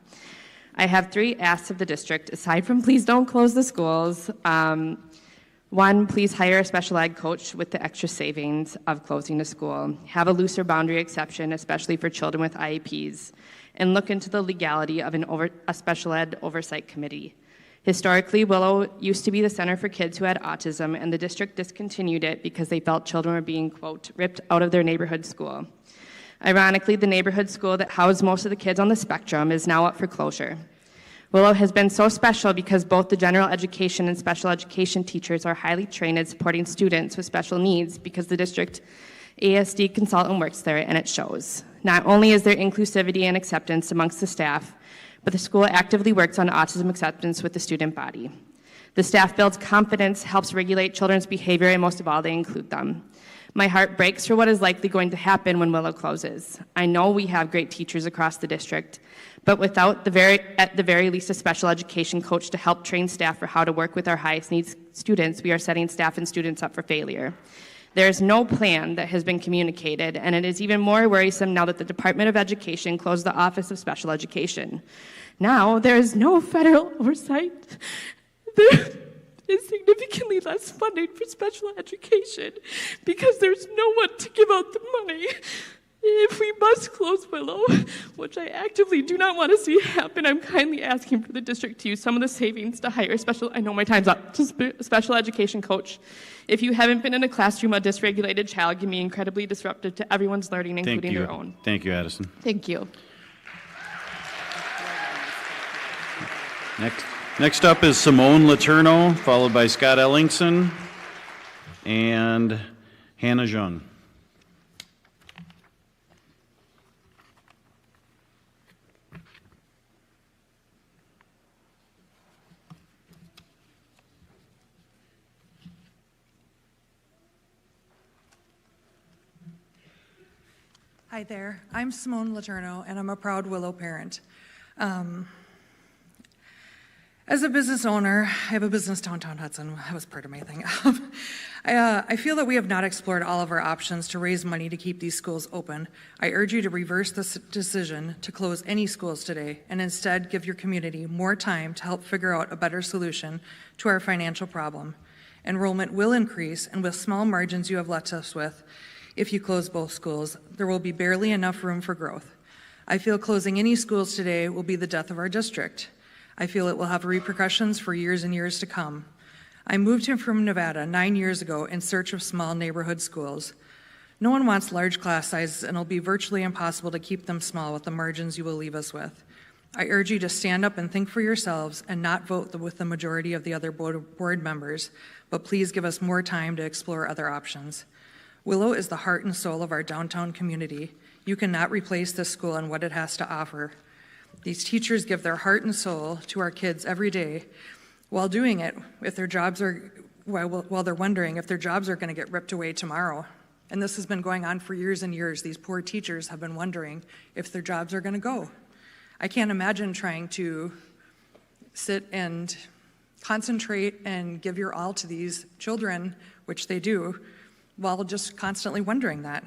I have 3 asks of the district, aside from please don't close the schools. 1, please hire a special ed coach with the extra savings of closing the school. Have a looser boundary exception, especially for children with IEPs. And look into the legality of a special ed oversight committee. Historically, Willow used to be the center for kids who had autism, and the district discontinued it because they felt children were being, quote, ripped out of their neighborhood school. Ironically, the neighborhood school that housed most of the kids on the spectrum is now up for closure. Willow has been so special because both the general education and special education teachers are highly trained at supporting students with special needs because the district ASD consultant works there, and it shows. Not only is there inclusivity and acceptance amongst the staff, but the school actively works on autism acceptance with the student body. The staff builds confidence, helps regulate children's behavior, and most of all, they include them. My heart breaks for what is likely going to happen when Willow closes. I know we have great teachers across the district, but without at the very least a special education coach to help train staff for how to work with our highest needs students, we are setting staff and students up for failure. There is no plan that has been communicated, and it is even more worrisome now that the Department of Education closed the Office of Special Education. Now, there is no federal oversight. There is significantly less funding for special education because there's no one to give out the money. If we must close Willow, which I actively do not want to see happen, I'm kindly asking for the district to use some of the savings to hire I know my time's up, a special education coach. If you haven't been in a classroom, a dysregulated child can be incredibly disruptive to everyone's learning, including their own. Thank you, Addison. Thank you. Next up is Simone Letourneau, followed by Scott Ellingson and Hannah Jung. Hi there, I'm Simone Letourneau, and I'm a proud Willow parent. As a business owner, I have a business downtown Hudson. That was part of my thing. I feel that we have not explored all of our options to raise money to keep these schools open. I urge you to reverse this decision to close any schools today and instead give your community more time to help figure out a better solution to our financial problem. Enrollment will increase, and with small margins you have left us with, if you close both schools, there will be barely enough room for growth. I feel closing any schools today will be the death of our district. I feel it will have repercussions for years and years to come. I moved here from Nevada 9 years ago in search of small neighborhood schools. No one wants large class sizes, and it'll be virtually impossible to keep them small with the margins you will leave us with. I urge you to stand up and think for yourselves and not vote with the majority of the other board members, but please give us more time to explore other options. Willow is the heart and soul of our downtown community. You cannot replace this school and what it has to offer. These teachers give their heart and soul to our kids every day while doing it, while they're wondering if their jobs are going to get ripped away tomorrow. And this has been going on for years and years. These poor teachers have been wondering if their jobs are going to go. I can't imagine trying to sit and concentrate and give your all to these children, which they do, while just constantly wondering that.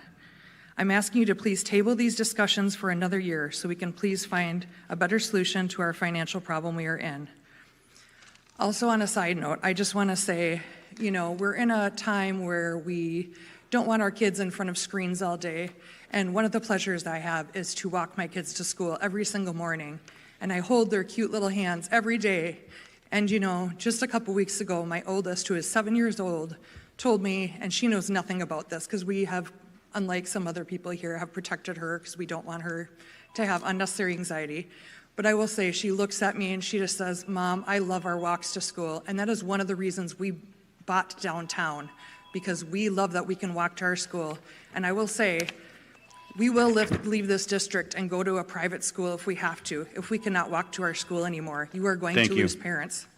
I'm asking you to please table these discussions for another year so we can please find a better solution to our financial problem we are in. Also, on a side note, I just want to say, we're in a time where we don't want our kids in front of screens all day, and one of the pleasures that I have is to walk my kids to school every single morning, and I hold their cute little hands every day. And just a couple weeks ago, my oldest, who is 7 years old, told me, and she knows nothing about this because we have, unlike some other people here, have protected her because we don't want her to have unnecessary anxiety. But I will say, she looks at me and she just says, "Mom, I love our walks to school." And that is one of the reasons we bought downtown, because we love that we can walk to our school. And I will say, we will leave this district and go to a private school if we have to, if we cannot walk to our school anymore. You are going to lose parents.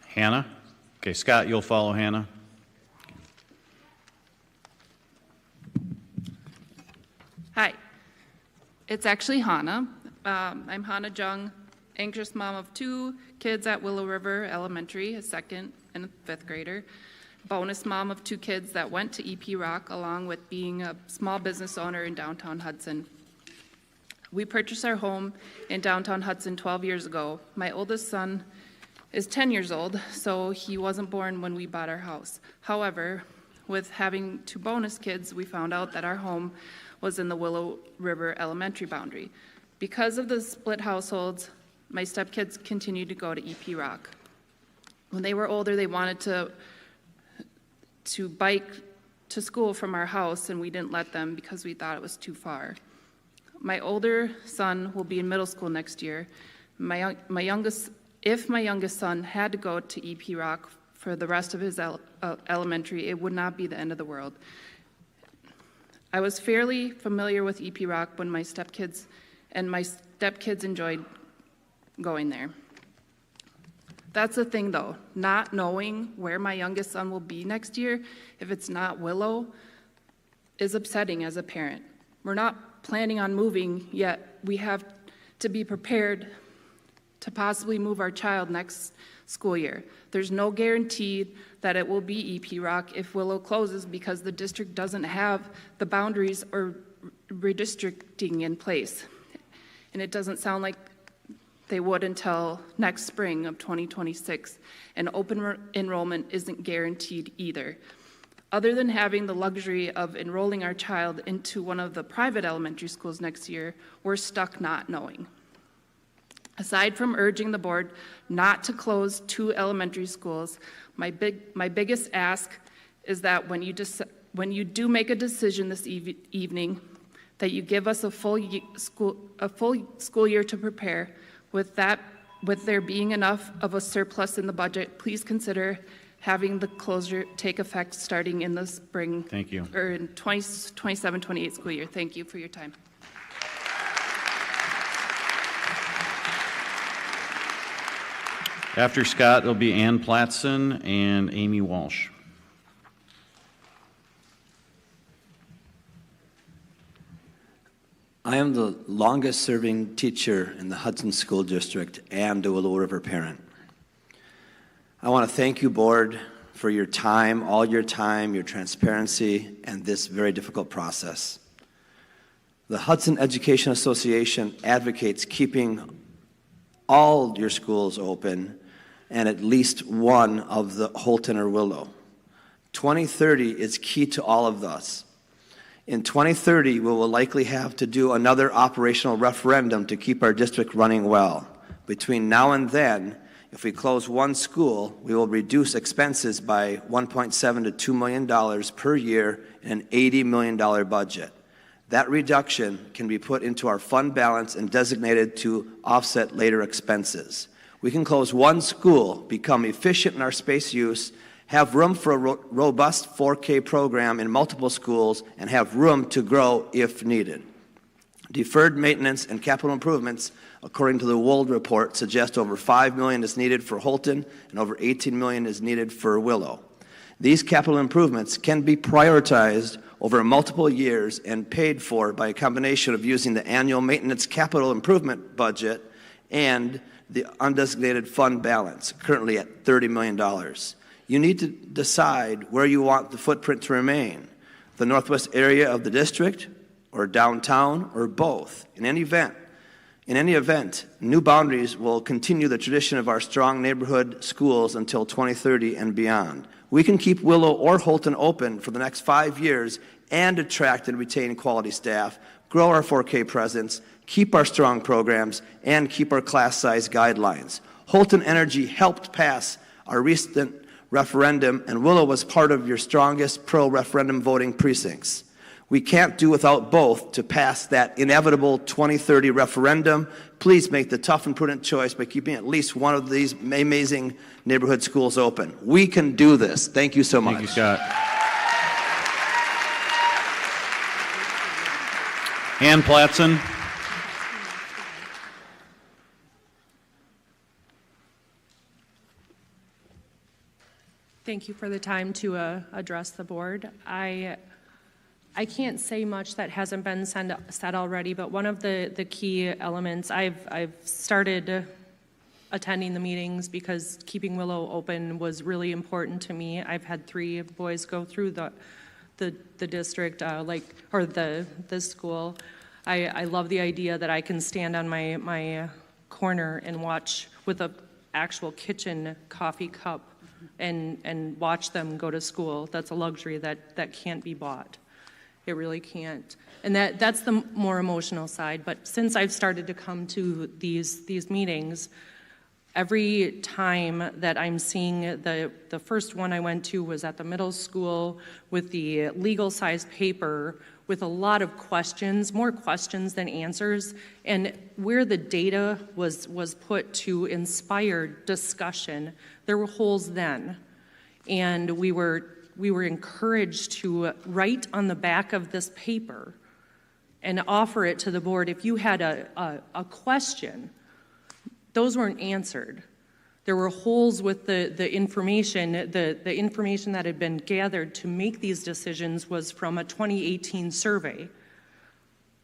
Hannah? Okay, Scott, you'll follow Hannah. Hi, it's actually Hannah. I'm Hannah Jung, anxious mom of 2 kids at Willow River Elementary, a 2nd and a 5th grader. Bonus mom of 2 kids that went to EP Rock, along with being a small business owner in downtown Hudson. We purchased our home in downtown Hudson 12 years ago. My oldest son is 10 years old, so he wasn't born when we bought our house. However, with having 2 bonus kids, we found out that our home was in the Willow River Elementary boundary. Because of the split households, my stepkids continued to go to EP Rock. When they were older, they wanted to bike to school from our house, and we didn't let them because we thought it was too far. My older son will be in middle school next year. If my youngest son had to go to EP Rock for the rest of his elementary, it would not be the end of the world. I was fairly familiar with EP Rock when my stepkids enjoyed going there. That's the thing though, not knowing where my youngest son will be next year, if it's not Willow, is upsetting as a parent. We're not planning on moving, yet we have to be prepared to possibly move our child next school year. There's no guarantee that it will be EP Rock if Willow closes because the district doesn't have the boundaries or redistricting in place. And it doesn't sound like they would until next spring of 2026, and open enrollment isn't guaranteed either. Other than having the luxury of enrolling our child into one of the private elementary schools next year, we're stuck not knowing. Aside from urging the board not to close 2 elementary schools, my biggest ask is that when you do make a decision this evening, that you give us a full school year to prepare. With there being enough of a surplus in the budget, please consider having the closure take effect starting in the spring. Thank you. Or in 27-28 school year. Thank you for your time. After Scott, it'll be Ann Platson and Amy Walsh. I am the longest-serving teacher in the Hudson School District and a Willow River parent. I want to thank you, board, for your time, all your time, your transparency, and this very difficult process. The Hudson Education Association advocates keeping all your schools open and at least one of the Holton or Willow. 2030 is key to all of us. In 2030, we will likely have to do another operational referendum to keep our district running well. Between now and then, if we close one school, we will reduce expenses by $1.7 to $2 million per year in an $80 million budget. That reduction can be put into our fund balance and designated to offset later expenses. We can close one school, become efficient in our space use, have room for a robust 4K program in multiple schools, and have room to grow if needed. Deferred maintenance and capital improvements, according to the Wold report, suggest over $5 million is needed for Holton and over $18 million is needed for Willow. These capital improvements can be prioritized over multiple years and paid for by a combination of using the annual maintenance capital improvement budget and the undesignated fund balance, currently at $30 million. You need to decide where you want the footprint to remain, the northwest area of the district, or downtown, or both. In any event, new boundaries will continue the tradition of our strong neighborhood schools until 2030 and beyond. We can keep Willow or Holton open for the next 5 years and attract and retain quality staff, grow our 4K presence, keep our strong programs, and keep our class size guidelines. Holton Energy helped pass our recent referendum, and Willow was part of your strongest pro-referendum voting precincts. We can't do without both to pass that inevitable 2030 referendum. Please make the tough and prudent choice by keeping at least one of these amazing neighborhood schools open. We can do this. Thank you so much. Thank you, Scott. Ann Platson. Thank you for the time to address the board. I can't say much that hasn't been said already, but one of the key elements, I've started attending the meetings because keeping Willow open was really important to me. I've had 3 boys go through the district, this school. I love the idea that I can stand on my corner and watch with a actual kitchen coffee cup and watch them go to school. That's a luxury that can't be bought. It really can't. And that's the more emotional side. But since I've started to come to these meetings, Every time that I'm seeing the first one I went to was at the middle school with the legal size paper with a lot of questions, more questions than answers, and where the data was put to inspire discussion, there were holes then. And we were encouraged to write on the back of this paper and offer it to the board if you had a question. Those weren't answered. There were holes with the information. The information that had been gathered to make these decisions was from a 2018 survey.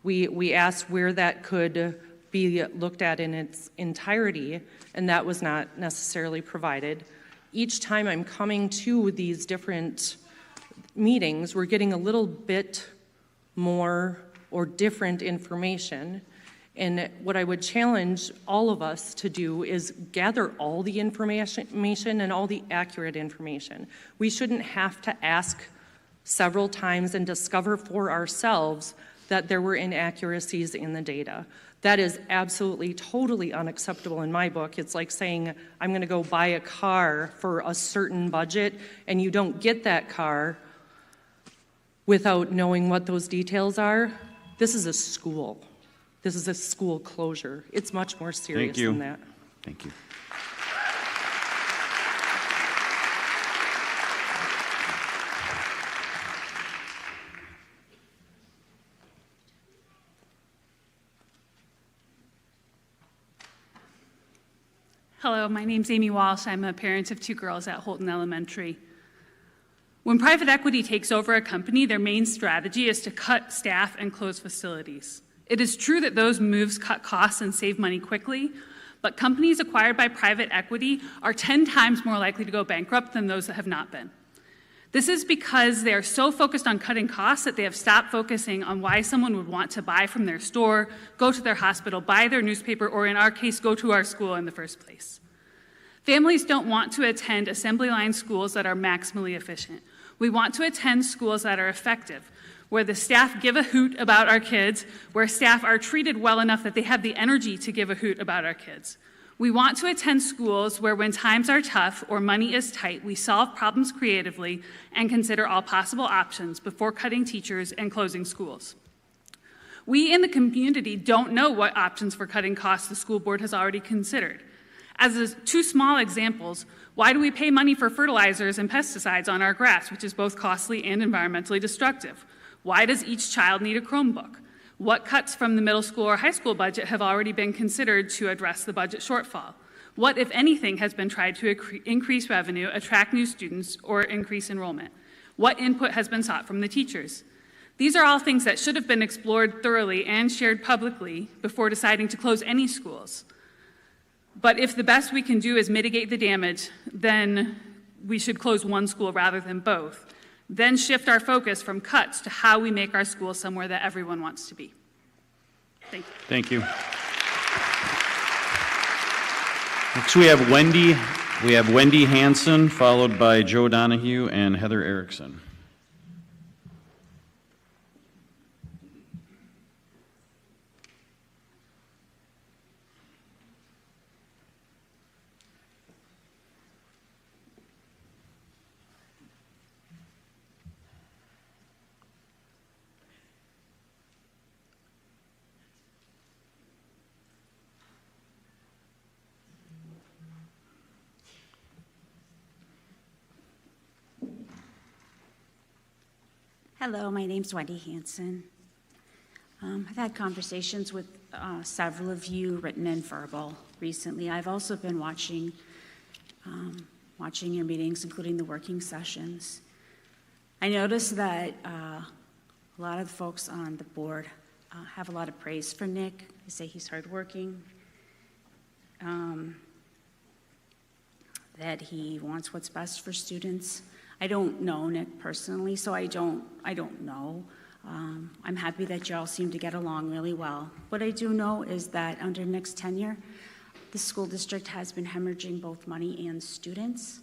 We asked where that could be looked at in its entirety, and that was not necessarily provided. Each time I'm coming to these different meetings, we're getting a little bit more or different information. And what I would challenge all of us to do is gather all the information and all the accurate information. We shouldn't have to ask several times and discover for ourselves that there were inaccuracies in the data. That is absolutely, totally unacceptable in my book. It's like saying, I'm gonna go buy a car for a certain budget, and you don't get that car without knowing what those details are. This is a school. This is a school closure. It's much more serious than that. Thank you. Hello, my name's Amy Walsh. I'm a parent of 2 girls at Holton Elementary. When private equity takes over a company, their main strategy is to cut staff and close facilities. It is true that those moves cut costs and save money quickly, but companies acquired by private equity are 10 times more likely to go bankrupt than those that have not been. This is because they are so focused on cutting costs that they have stopped focusing on why someone would want to buy from their store, go to their hospital, buy their newspaper, or in our case, go to our school in the first place. Families don't want to attend assembly line schools that are maximally efficient. We want to attend schools that are effective, where the staff give a hoot about our kids, where staff are treated well enough that they have the energy to give a hoot about our kids. We want to attend schools where when times are tough or money is tight, we solve problems creatively and consider all possible options before cutting teachers and closing schools. We in the community don't know what options for cutting costs the school board has already considered. As 2 small examples, why do we pay money for fertilizers and pesticides on our grass, which is both costly and environmentally destructive? Why does each child need a Chromebook? What cuts from the middle school or high school budget have already been considered to address the budget shortfall? What, if anything, has been tried to increase revenue, attract new students, or increase enrollment? What input has been sought from the teachers? These are all things that should have been explored thoroughly and shared publicly before deciding to close any schools. But if the best we can do is mitigate the damage, then we should close one school rather than both. Then shift our focus from cuts to how we make our schools somewhere that everyone wants to be. Thank you. Thank you. Next we have Wendy Hansen, followed by Joe Donahue and Heather Erickson. Hello, my name's Wendy Hansen. I've had conversations with several of you, written and verbal, recently. I've also been watching your meetings, including the working sessions. I noticed that a lot of the folks on the board have a lot of praise for Nick. They say he's hardworking, that he wants what's best for students. I don't know Nick personally, so I don't know. I'm happy that you all seem to get along really well. What I do know is that under Nick's tenure, the school district has been hemorrhaging both money and students.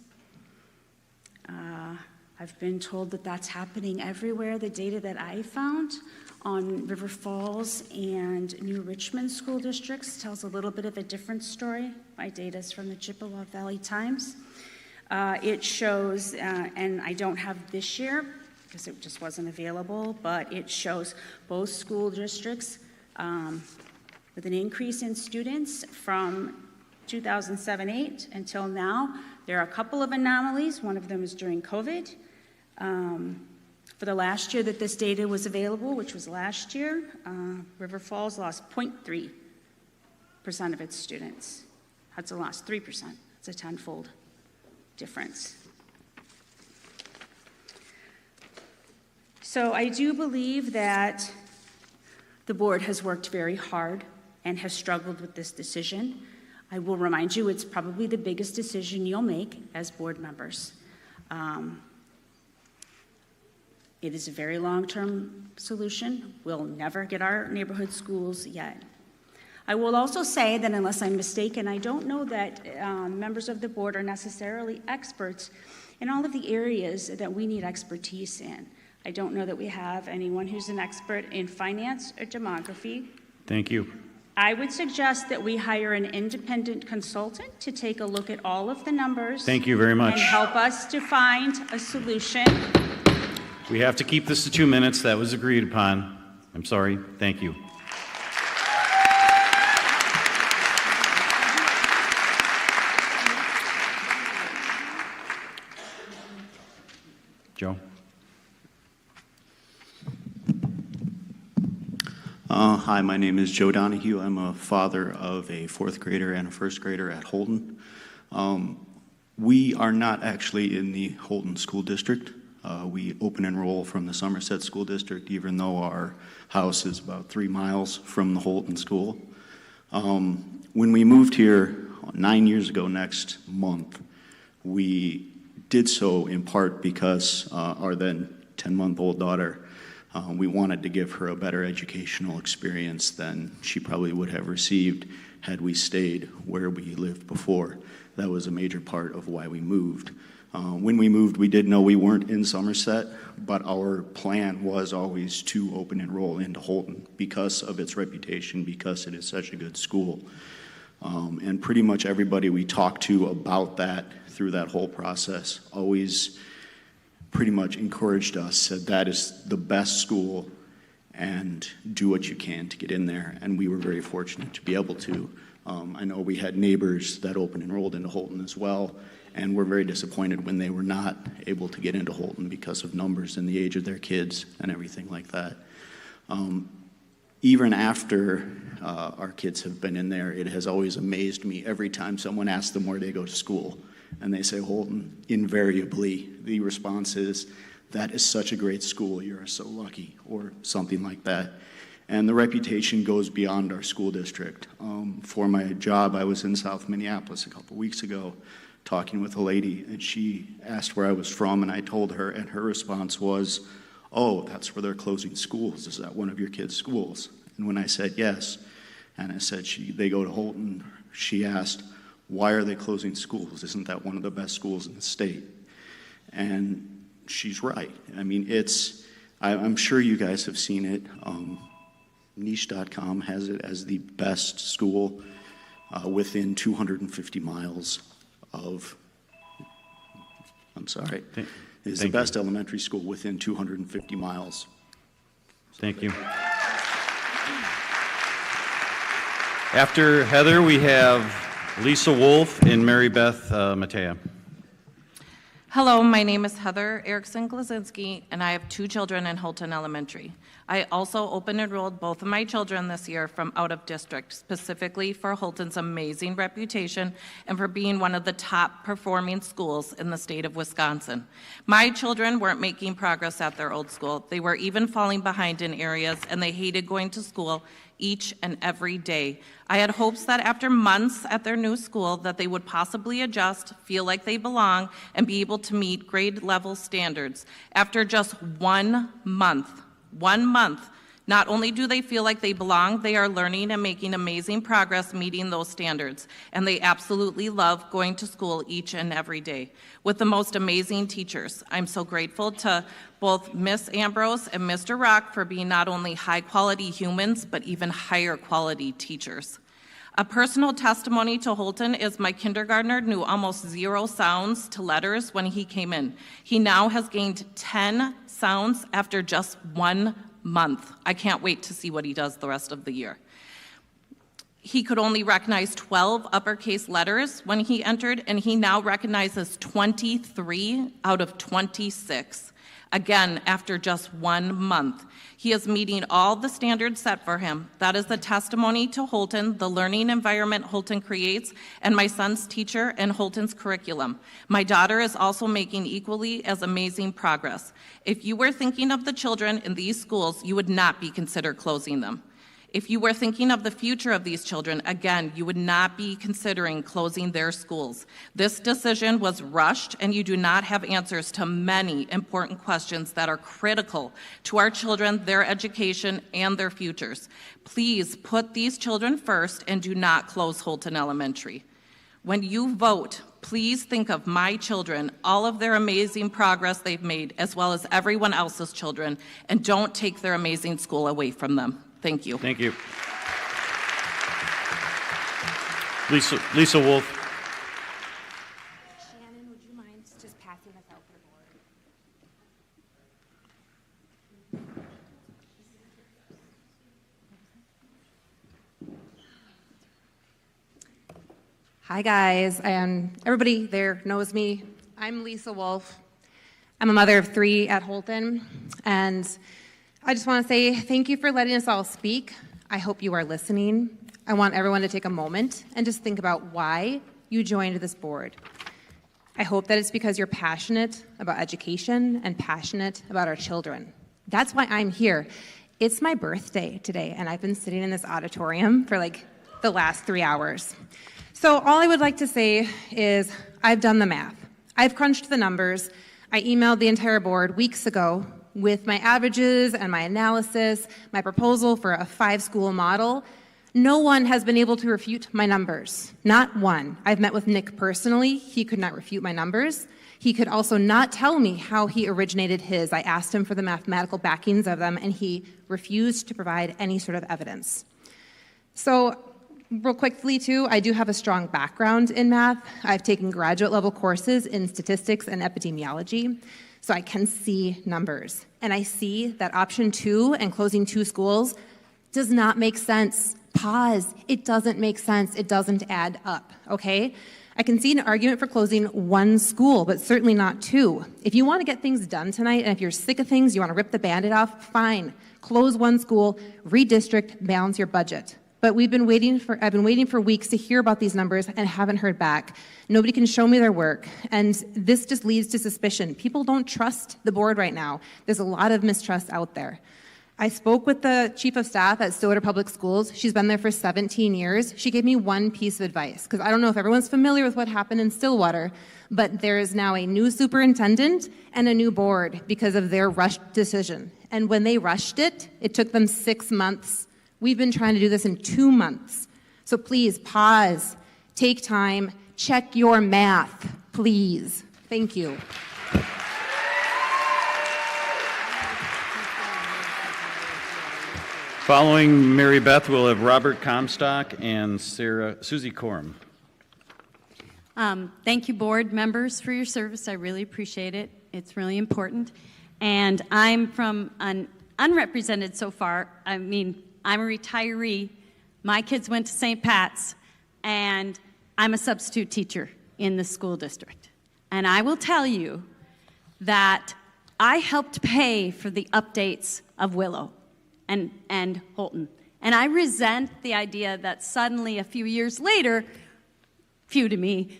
I've been told that that's happening everywhere. The data that I found on River Falls and New Richmond school districts tells a little bit of a different story. My data is from the Chippewa Valley Times. It shows, and I don't have this year because it just wasn't available, but it shows both school districts with an increase in students from 2007-8 until now. There are a couple of anomalies. One of them is during COVID. For the last year that this data was available, which was last year, River Falls lost 0.3% of its students. Hudson lost 3%. It's a tenfold difference. So I do believe that the board has worked very hard and has struggled with this decision. I will remind you, it's probably the biggest decision you'll make as board members. It is a very long-term solution. We'll never get our neighborhood schools yet. I will also say that unless I'm mistaken, I don't know that members of the board are necessarily experts in all of the areas that we need expertise in. I don't know that we have anyone who's an expert in finance or demography. Thank you. I would suggest that we hire an independent consultant to take a look at all of the numbers. Thank you very much. And help us to find a solution. We have to keep this to 2 minutes. That was agreed upon. I'm sorry. Thank you. Joe? Hi, my name is Joe Donahue. I'm a father of a 4th grader and a 1st grader at Holden. We are not actually in the Holden School District. We open enroll from the Somerset School District, even though our house is about 3 miles from the Holden School. When we moved here 9 years ago next month, we did so in part because our then 10-month-old daughter, we wanted to give her a better educational experience than she probably would have received had we stayed where we lived before. That was a major part of why we moved. When we moved, we did know we weren't in Somerset, but our plan was always to open enroll into Holden because of its reputation, because it is such a good school. And pretty much everybody we talked to about that through that whole process always pretty much encouraged us, said that is the best school and do what you can to get in there. And we were very fortunate to be able to. I know we had neighbors that open enrolled into Holden as well, and were very disappointed when they were not able to get into Holden because of numbers and the age of their kids and everything like that. Even after our kids have been in there, it has always amazed me every time someone asks them where they go to school and they say Holden. Invariably, the response is, "That is such a great school, you're so lucky," or something like that. And the reputation goes beyond our school district. For my job, I was in South Minneapolis a couple weeks ago talking with a lady, and she asked where I was from, and I told her, and her response was, "Oh, that's where they're closing schools. Is that one of your kids' schools?" And when I said yes, and I said they go to Holden, she asked, "Why are they closing schools? Isn't that one of the best schools in the state?" And she's right. I mean, I'm sure you guys have seen it. Niche.com has it as the best school within 250 miles of, is the best elementary school within 250 miles. Thank you. After Heather, we have Lisa Wolf and Mary Beth Matea. Hello, my name is Heather Erickson-Glazinski, and I have 2 children in Holton Elementary. I also open enrolled both of my children this year from out of district, specifically for Holton's amazing reputation and for being one of the top performing schools in the state of Wisconsin. My children weren't making progress at their old school. They were even falling behind in areas, and they hated going to school each and every day. I had hopes that after months at their new school that they would possibly adjust, feel like they belong, and be able to meet grade level standards. After just 1 month, Not only do they feel like they belong, they are learning and making amazing progress meeting those standards. And they absolutely love going to school each and every day with the most amazing teachers. I'm so grateful to both Miss Ambrose and Mr. Rock for being not only high quality humans, but even higher quality teachers. A personal testimony to Holton is my kindergartner knew almost 0 sounds to letters when he came in. He now has gained 10 sounds after just 1 month. I can't wait to see what he does the rest of the year. He could only recognize 12 uppercase letters when he entered, and he now recognizes 23 out of 26. Again, after just 1 month. He is meeting all the standards set for him. That is a testimony to Holton, the learning environment Holton creates, and my son's teacher and Holton's curriculum. My daughter is also making equally as amazing progress. If you were thinking of the children in these schools, you would not be considered closing them. If you were thinking of the future of these children, again, you would not be considering closing their schools. This decision was rushed, and you do not have answers to many important questions that are critical to our children, their education, and their futures. Please put these children first and do not close Holton Elementary. When you vote, please think of my children, all of their amazing progress they've made, as well as everyone else's children, and don't take their amazing school away from them. Thank you. Thank you. Lisa Wolf. Shannon, would you mind just passing us out the board? Hi guys, and everybody there knows me. I'm Lisa Wolf. I'm a mother of 3 at Holton, and I just want to say thank you for letting us all speak. I hope you are listening. I want everyone to take a moment and just think about why you joined this board. I hope that it's because you're passionate about education and passionate about our children. That's why I'm here. It's my birthday today, and I've been sitting in this auditorium for like the last 3 hours. So all I would like to say is I've done the math. I've crunched the numbers. I emailed the entire board weeks ago with my averages and my analysis, my proposal for a 5-school model. No one has been able to refute my numbers, not one. I've met with Nick personally. He could not refute my numbers. He could also not tell me how he originated his. I asked him for the mathematical backings of them, and he refused to provide any sort of evidence. So real quickly too, I do have a strong background in math. I've taken graduate level courses in statistics and epidemiology. So I can see numbers. And I see that option 2 and closing 2 schools does not make sense. Pause. It doesn't make sense. It doesn't add up, okay? I can see an argument for closing 1 school, but certainly not 2. If you want to get things done tonight, and if you're sick of things, you want to rip the Band-Aid off, fine. Close 1 school, redistrict, balance your budget. But I've been waiting for weeks to hear about these numbers and haven't heard back. Nobody can show me their work, and this just leads to suspicion. People don't trust the board right now. There's a lot of mistrust out there. I spoke with the chief of staff at Stillwater Public Schools. She's been there for 17 years. She gave me one piece of advice, because I don't know if everyone's familiar with what happened in Stillwater, but there is now a new superintendent and a new board because of their rushed decision. And when they rushed it, it took them 6 months. We've been trying to do this in 2 months. So please pause, take time, check your math, please. Thank you. Following Mary Beth, we'll have Robert Comstock and Susie Coram. Thank you, board members, for your service. I really appreciate it. It's really important. And I'm from an unrepresented so far. I'm a retiree. My kids went to St. Pat's, and I'm a substitute teacher in the school district. And I will tell you that I helped pay for the updates of Willow and Holton. And I resent the idea that suddenly, a few years later, few to me,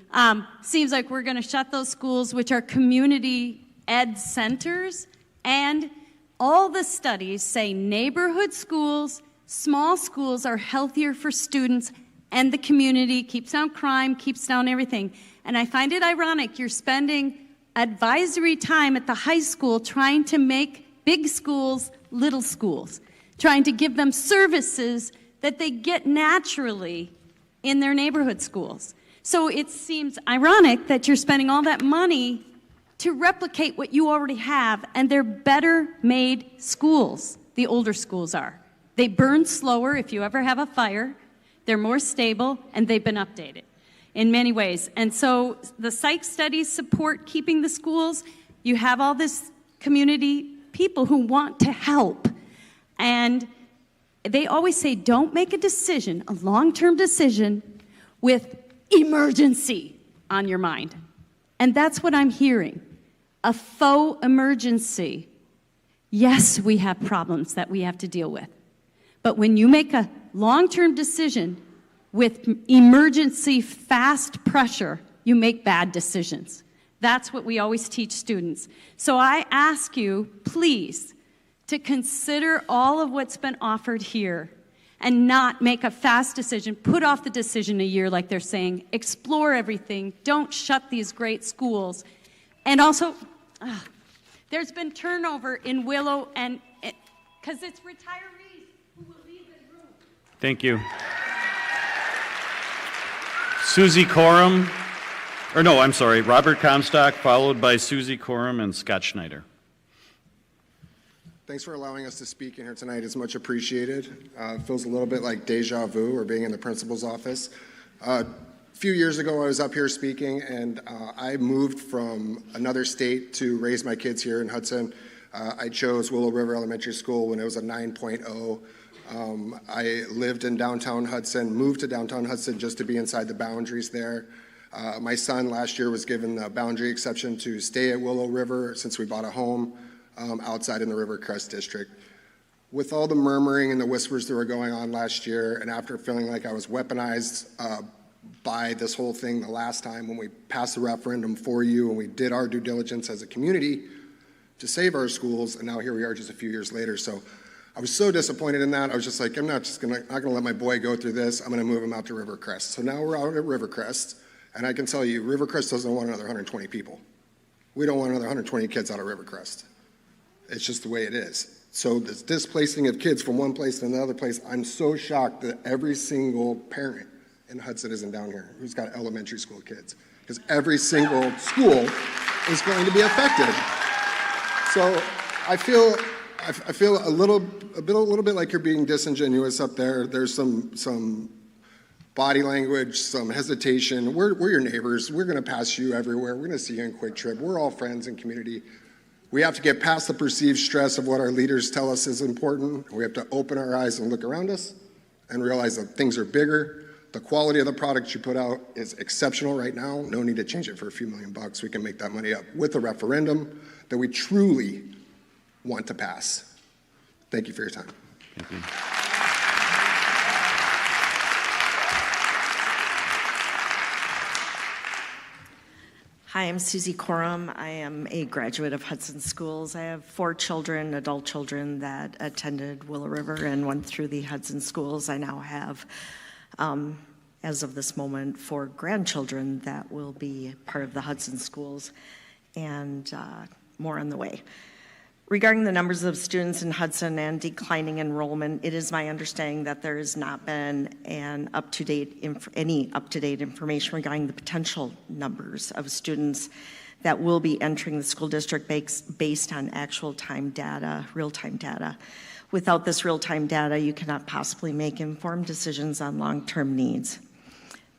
seems like we're going to shut those schools, which are community ed centers. And all the studies say neighborhood schools, small schools are healthier for students and the community, keeps down crime, keeps down everything. And I find it ironic you're spending advisory time at the high school trying to make big schools little schools. trying to give them services that they get naturally in their neighborhood schools. So it seems ironic that you're spending all that money to replicate what you already have, and they're better made schools, the older schools are. They burn slower if you ever have a fire, they're more stable, and they've been updated in many ways. And so the psych studies support keeping the schools. You have all this community people who want to help. And they always say, don't make a decision, a long-term decision, with emergency on your mind. And that's what I'm hearing, a faux emergency. Yes, we have problems that we have to deal with. But when you make a long-term decision with emergency fast pressure, you make bad decisions. That's what we always teach students. So I ask you, please, to consider all of what's been offered here and not make a fast decision. Put off the decision a year like they're saying. Explore everything. Don't shut these great schools. And also, there's been turnover in Willow, and because it's retirees who will leave the room. Thank you. Susie Corum, or no, I'm sorry, Robert Comstock, followed by Susie Corum and Scott Schneider. Thanks for allowing us to speak in here tonight. It's much appreciated. It feels a little bit like deja vu or being in the principal's office. A few years ago, I was up here speaking, and I moved from another state to raise my kids here in Hudson. I chose Willow River Elementary School when it was a 9.0. I lived in downtown Hudson, moved to downtown Hudson just to be inside the boundaries there. My son last year was given the boundary exception to stay at Willow River since we bought a home outside in the Rivercrest district. With all the murmuring and the whispers that were going on last year, and after feeling like I was weaponized by this whole thing the last time when we passed the referendum for you and we did our due diligence as a community to save our schools, and now here we are just a few years later. So I was so disappointed in that. I was just like, I'm not gonna let my boy go through this. I'm gonna move him out to Rivercrest. So now we're out at Rivercrest, and I can tell you, Rivercrest doesn't want another 120 people. We don't want another 120 kids out of Rivercrest. It's just the way it is. So this displacing of kids from one place to another place, I'm so shocked that every single parent in Hudson isn't down here who's got elementary school kids, because every single school is going to be affected. So I feel a little bit like you're being disingenuous up there. There's some body language, some hesitation. We're your neighbors. We're going to pass you everywhere. We're going to see you in Quick Trip. We're all friends and community. We have to get past the perceived stress of what our leaders tell us is important. We have to open our eyes and look around us and realize that things are bigger. The quality of the product you put out is exceptional right now. No need to change it for a few $1,000,000. We can make that money up with a referendum that we truly want to pass. Thank you for your time. Thank you. Hi, I'm Susie Corum. I am a graduate of Hudson Schools. I have 4 children, adult children, that attended Willow River and went through the Hudson Schools. I now have, as of this moment, 4 grandchildren that will be part of the Hudson Schools, and more on the way. Regarding the numbers of students in Hudson and declining enrollment, it is my understanding that there has not been any up-to-date information regarding the potential numbers of students that will be entering the school district based on actual time data, real-time data. Without this real-time data, you cannot possibly make informed decisions on long-term needs.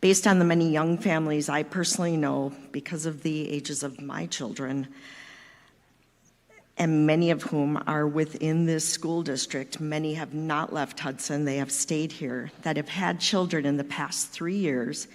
Based on the many young families I personally know, because of the ages of my children, and many of whom are within this school district, many have not left Hudson, they have stayed here, that have had children in the past 3 years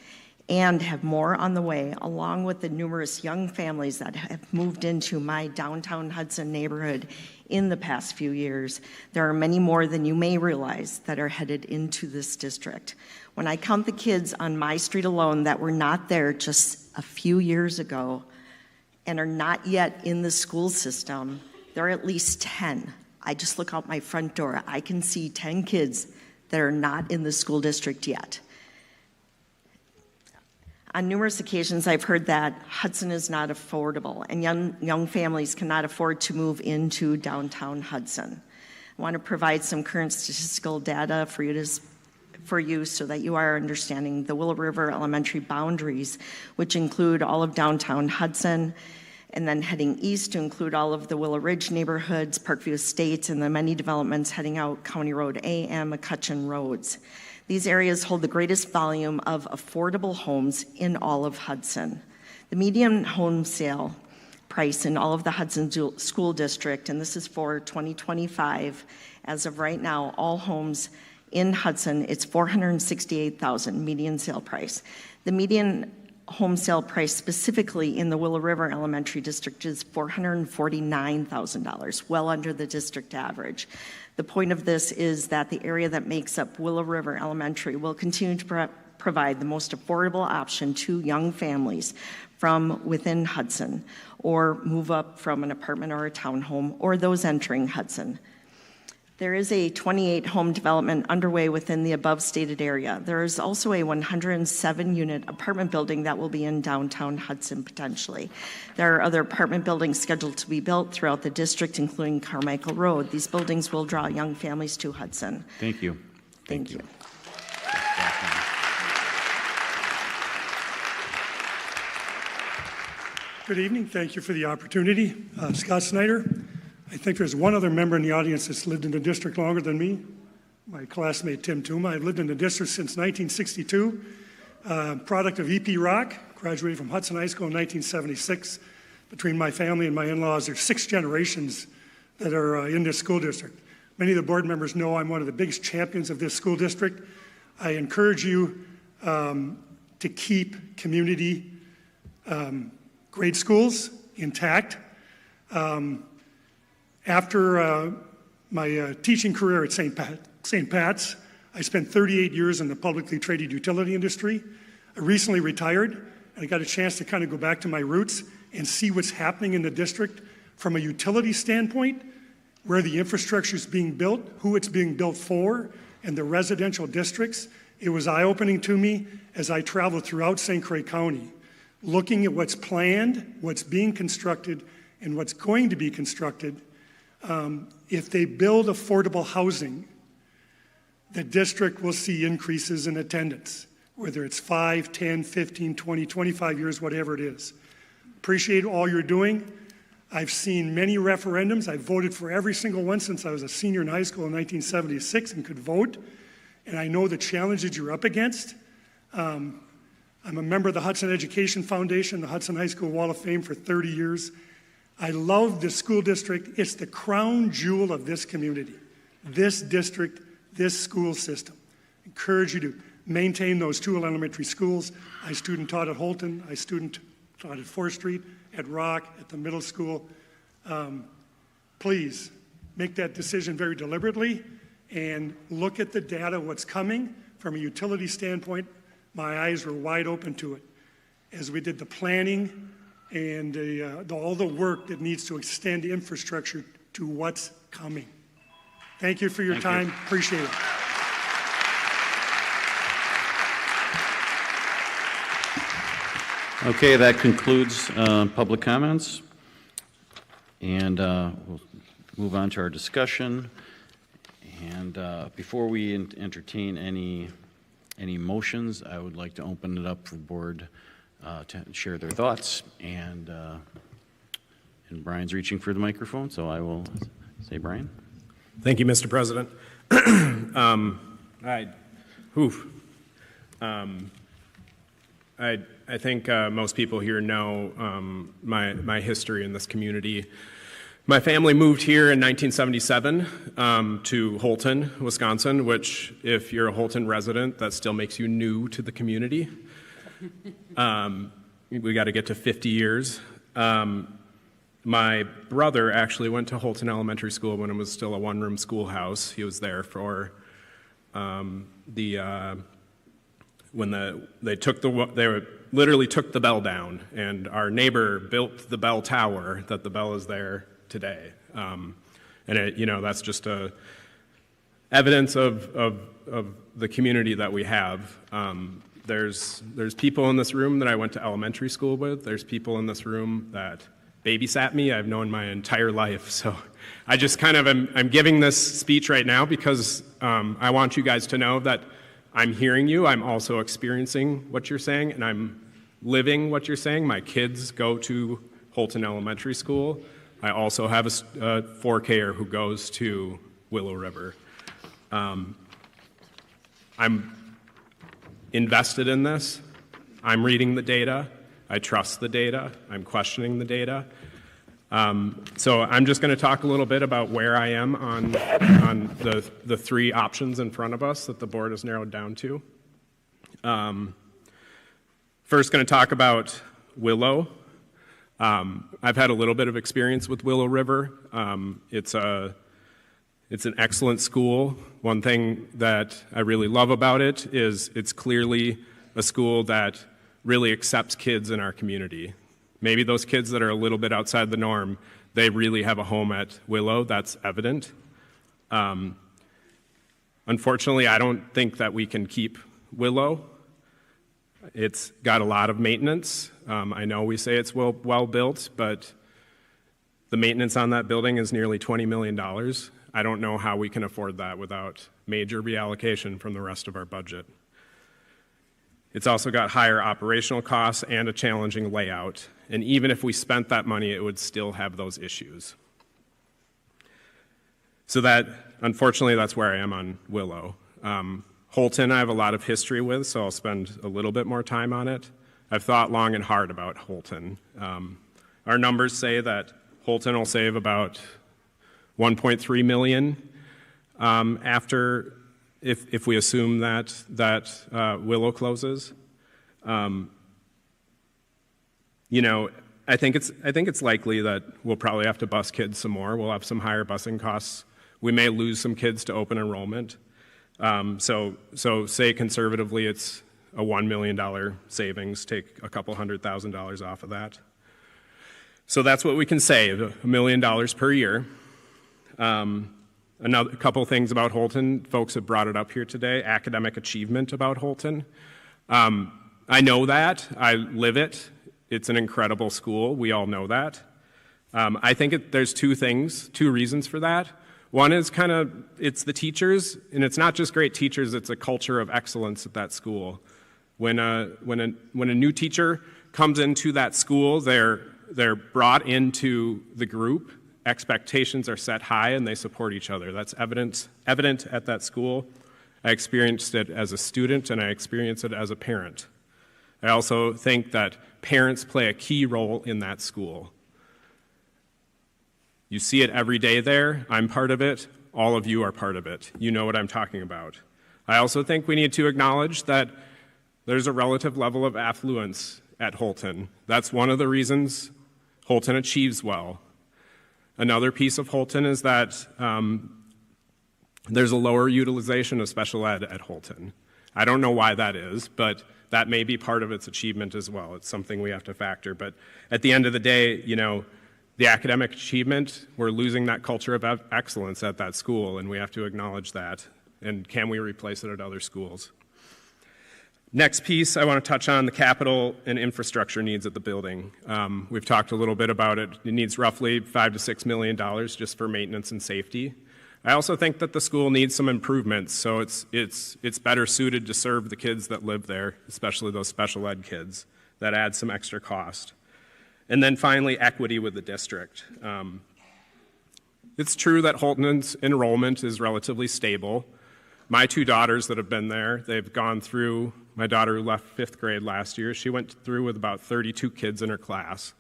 and have more on the way, along with the numerous young families that have moved into my downtown Hudson neighborhood in the past few years. There are many more than you may realize that are headed into this district. When I count the kids on my street alone that were not there just a few years ago and are not yet in the school system, there are at least 10. I just look out my front door. I can see 10 kids that are not in the school district yet. On numerous occasions, I've heard that Hudson is not affordable and young families cannot afford to move into downtown Hudson. I want to provide some current statistical data for you so that you are understanding the Willow River Elementary boundaries, which include all of downtown Hudson, and then heading east to include all of the Willow Ridge neighborhoods, Parkview Estates, and the many developments heading out County Road A and McCutcheon Roads. These areas hold the greatest volume of affordable homes in all of Hudson. The median home sale price in all of the Hudson School District, and this is for 2025, as of right now, all homes in Hudson, it's $468,000 median sale price. The median home sale price specifically in the Willow River Elementary District is $449,000, well under the district average. The point of this is that the area that makes up Willow River Elementary will continue to provide the most affordable option to young families from within Hudson, or move up from an apartment or a townhome, or those entering Hudson. There is a 28-home development underway within the above stated area. There is also a 107-unit apartment building that will be in downtown Hudson potentially. There are other apartment buildings scheduled to be built throughout the district, including Carmichael Road. These buildings will draw young families to Hudson. Thank you. Thank you. Good evening. Thank you for the opportunity. Scott Snyder. I think there's one other member in the audience that's lived in the district longer than me, my classmate Tim Tuma. I've lived in the district since 1962, product of EP Rock, graduated from Hudson High School in 1976. Between my family and my in-laws, there's 6 generations that are in this school district. Many of the board members know I'm one of the biggest champions of this school district. I encourage you to keep community grade schools intact. After my teaching career at St. Pat's, I spent 38 years in the publicly traded utility industry. I recently retired, and I got a chance to kind of go back to my roots and see what's happening in the district from a utility standpoint, where the infrastructure is being built, who it's being built for, and the residential districts. It was eye-opening to me as I traveled throughout St. Croix County, looking at what's planned, what's being constructed, and what's going to be constructed. If they build affordable housing, the district will see increases in attendance, whether it's 5, 10, 15, 20, 25 years, whatever it is. Appreciate all you're doing. I've seen many referendums. I've voted for every single one since I was a senior in high school in 1976 and could vote. And I know the challenges you're up against. I'm a member of the Hudson Education Foundation, the Hudson High School Wall of Fame for 30 years. I love the school district. It's the crown jewel of this community, this district, this school system. I encourage you to maintain those 2 elementary schools. I student taught at Holton. I student taught at 4th Street, at Rock, at the middle school. Please make that decision very deliberately and look at the data, what's coming from a utility standpoint. My eyes were wide open to it as we did the planning and all the work that needs to extend infrastructure to what's coming. Thank you for your time. Appreciate it. Okay, that concludes public comments. And we'll move on to our discussion. And before we entertain any motions, I would like to open it up for the board to share their thoughts. And Brian's reaching for the microphone, so I will say, Brian. Thank you, Mr. President. I think most people here know my history in this community. My family moved here in 1977 to Holton, Wisconsin, which, if you're a Holton resident, that still makes you new to the community. We got to get to 50 years. My brother actually went to Holton Elementary School when it was still a one-room schoolhouse. He was there for when they literally took the bell down, and our neighbor built the bell tower that the bell is there today. And that's just evidence of the community that we have. There's people in this room that I went to elementary school with. There's people in this room that babysat me. I've known my entire life. So I just kind of I'm giving this speech right now because I want you guys to know that I'm hearing you. I'm also experiencing what you're saying, and I'm living what you're saying. My kids go to Holton Elementary School. I also have a 4Ker who goes to Willow River. I'm invested in this. I'm reading the data. I trust the data. I'm questioning the data. So I'm just going to talk a little bit about where I am on the three options in front of us that the board has narrowed down to. First, going to talk about Willow. I've had a little bit of experience with Willow River. It's an excellent school. One thing that I really love about it is it's clearly a school that really accepts kids in our community. Maybe those kids that are a little bit outside the norm, they really have a home at Willow. That's evident. Unfortunately, I don't think that we can keep Willow. It's got a lot of maintenance. I know we say it's well built, but the maintenance on that building is nearly $20 million. I don't know how we can afford that without major reallocation from the rest of our budget. It's also got higher operational costs and a challenging layout. And even if we spent that money, it would still have those issues. So that, unfortunately, that's where I am on Willow. Holton, I have a lot of history with, so I'll spend a little bit more time on it. I've thought long and hard about Holton. Our numbers say that Holton will save about $1.3 million after, if we assume that Willow closes. You know, I think it's likely that we'll probably have to bus kids some more. We'll have some higher busing costs. We may lose some kids to open enrollment. So say conservatively it's a $1 million savings, take a couple $100,000 off of that. So that's what we can save, $1 million per year. A couple things about Holton, folks have brought it up here today, academic achievement about Holton. I know that, I live it. It's an incredible school, we all know that. I think there's two reasons for that. One is it's the teachers, and it's not just great teachers, it's a culture of excellence at that school. When a new teacher comes into that school, they're brought into the group, expectations are set high, and they support each other. That's evident at that school. I experienced it as a student, and I experienced it as a parent. I also think that parents play a key role in that school. You see it every day there. I'm part of it. All of you are part of it. You know what I'm talking about. I also think we need to acknowledge that there's a relative level of affluence at Holton. That's one of the reasons Holton achieves well. Another piece of Holton is that there's a lower utilization of special ed at Holton. I don't know why that is, but that may be part of its achievement as well. It's something we have to factor. But at the end of the day, you know, the academic achievement, we're losing that culture of excellence at that school, and we have to acknowledge that. And can we replace it at other schools? Next piece, I want to touch on the capital and infrastructure needs of the building. We've talked a little bit about it. It needs roughly $5 to $6 million just for maintenance and safety. I also think that the school needs some improvements, so it's better suited to serve the kids that live there, especially those special ed kids. That adds some extra cost. And then finally, equity with the district. It's true that Holton's enrollment is relatively stable. My two daughters that have been there, they've gone through, my daughter who left fifth grade last year, she went through with about 32 kids in her class.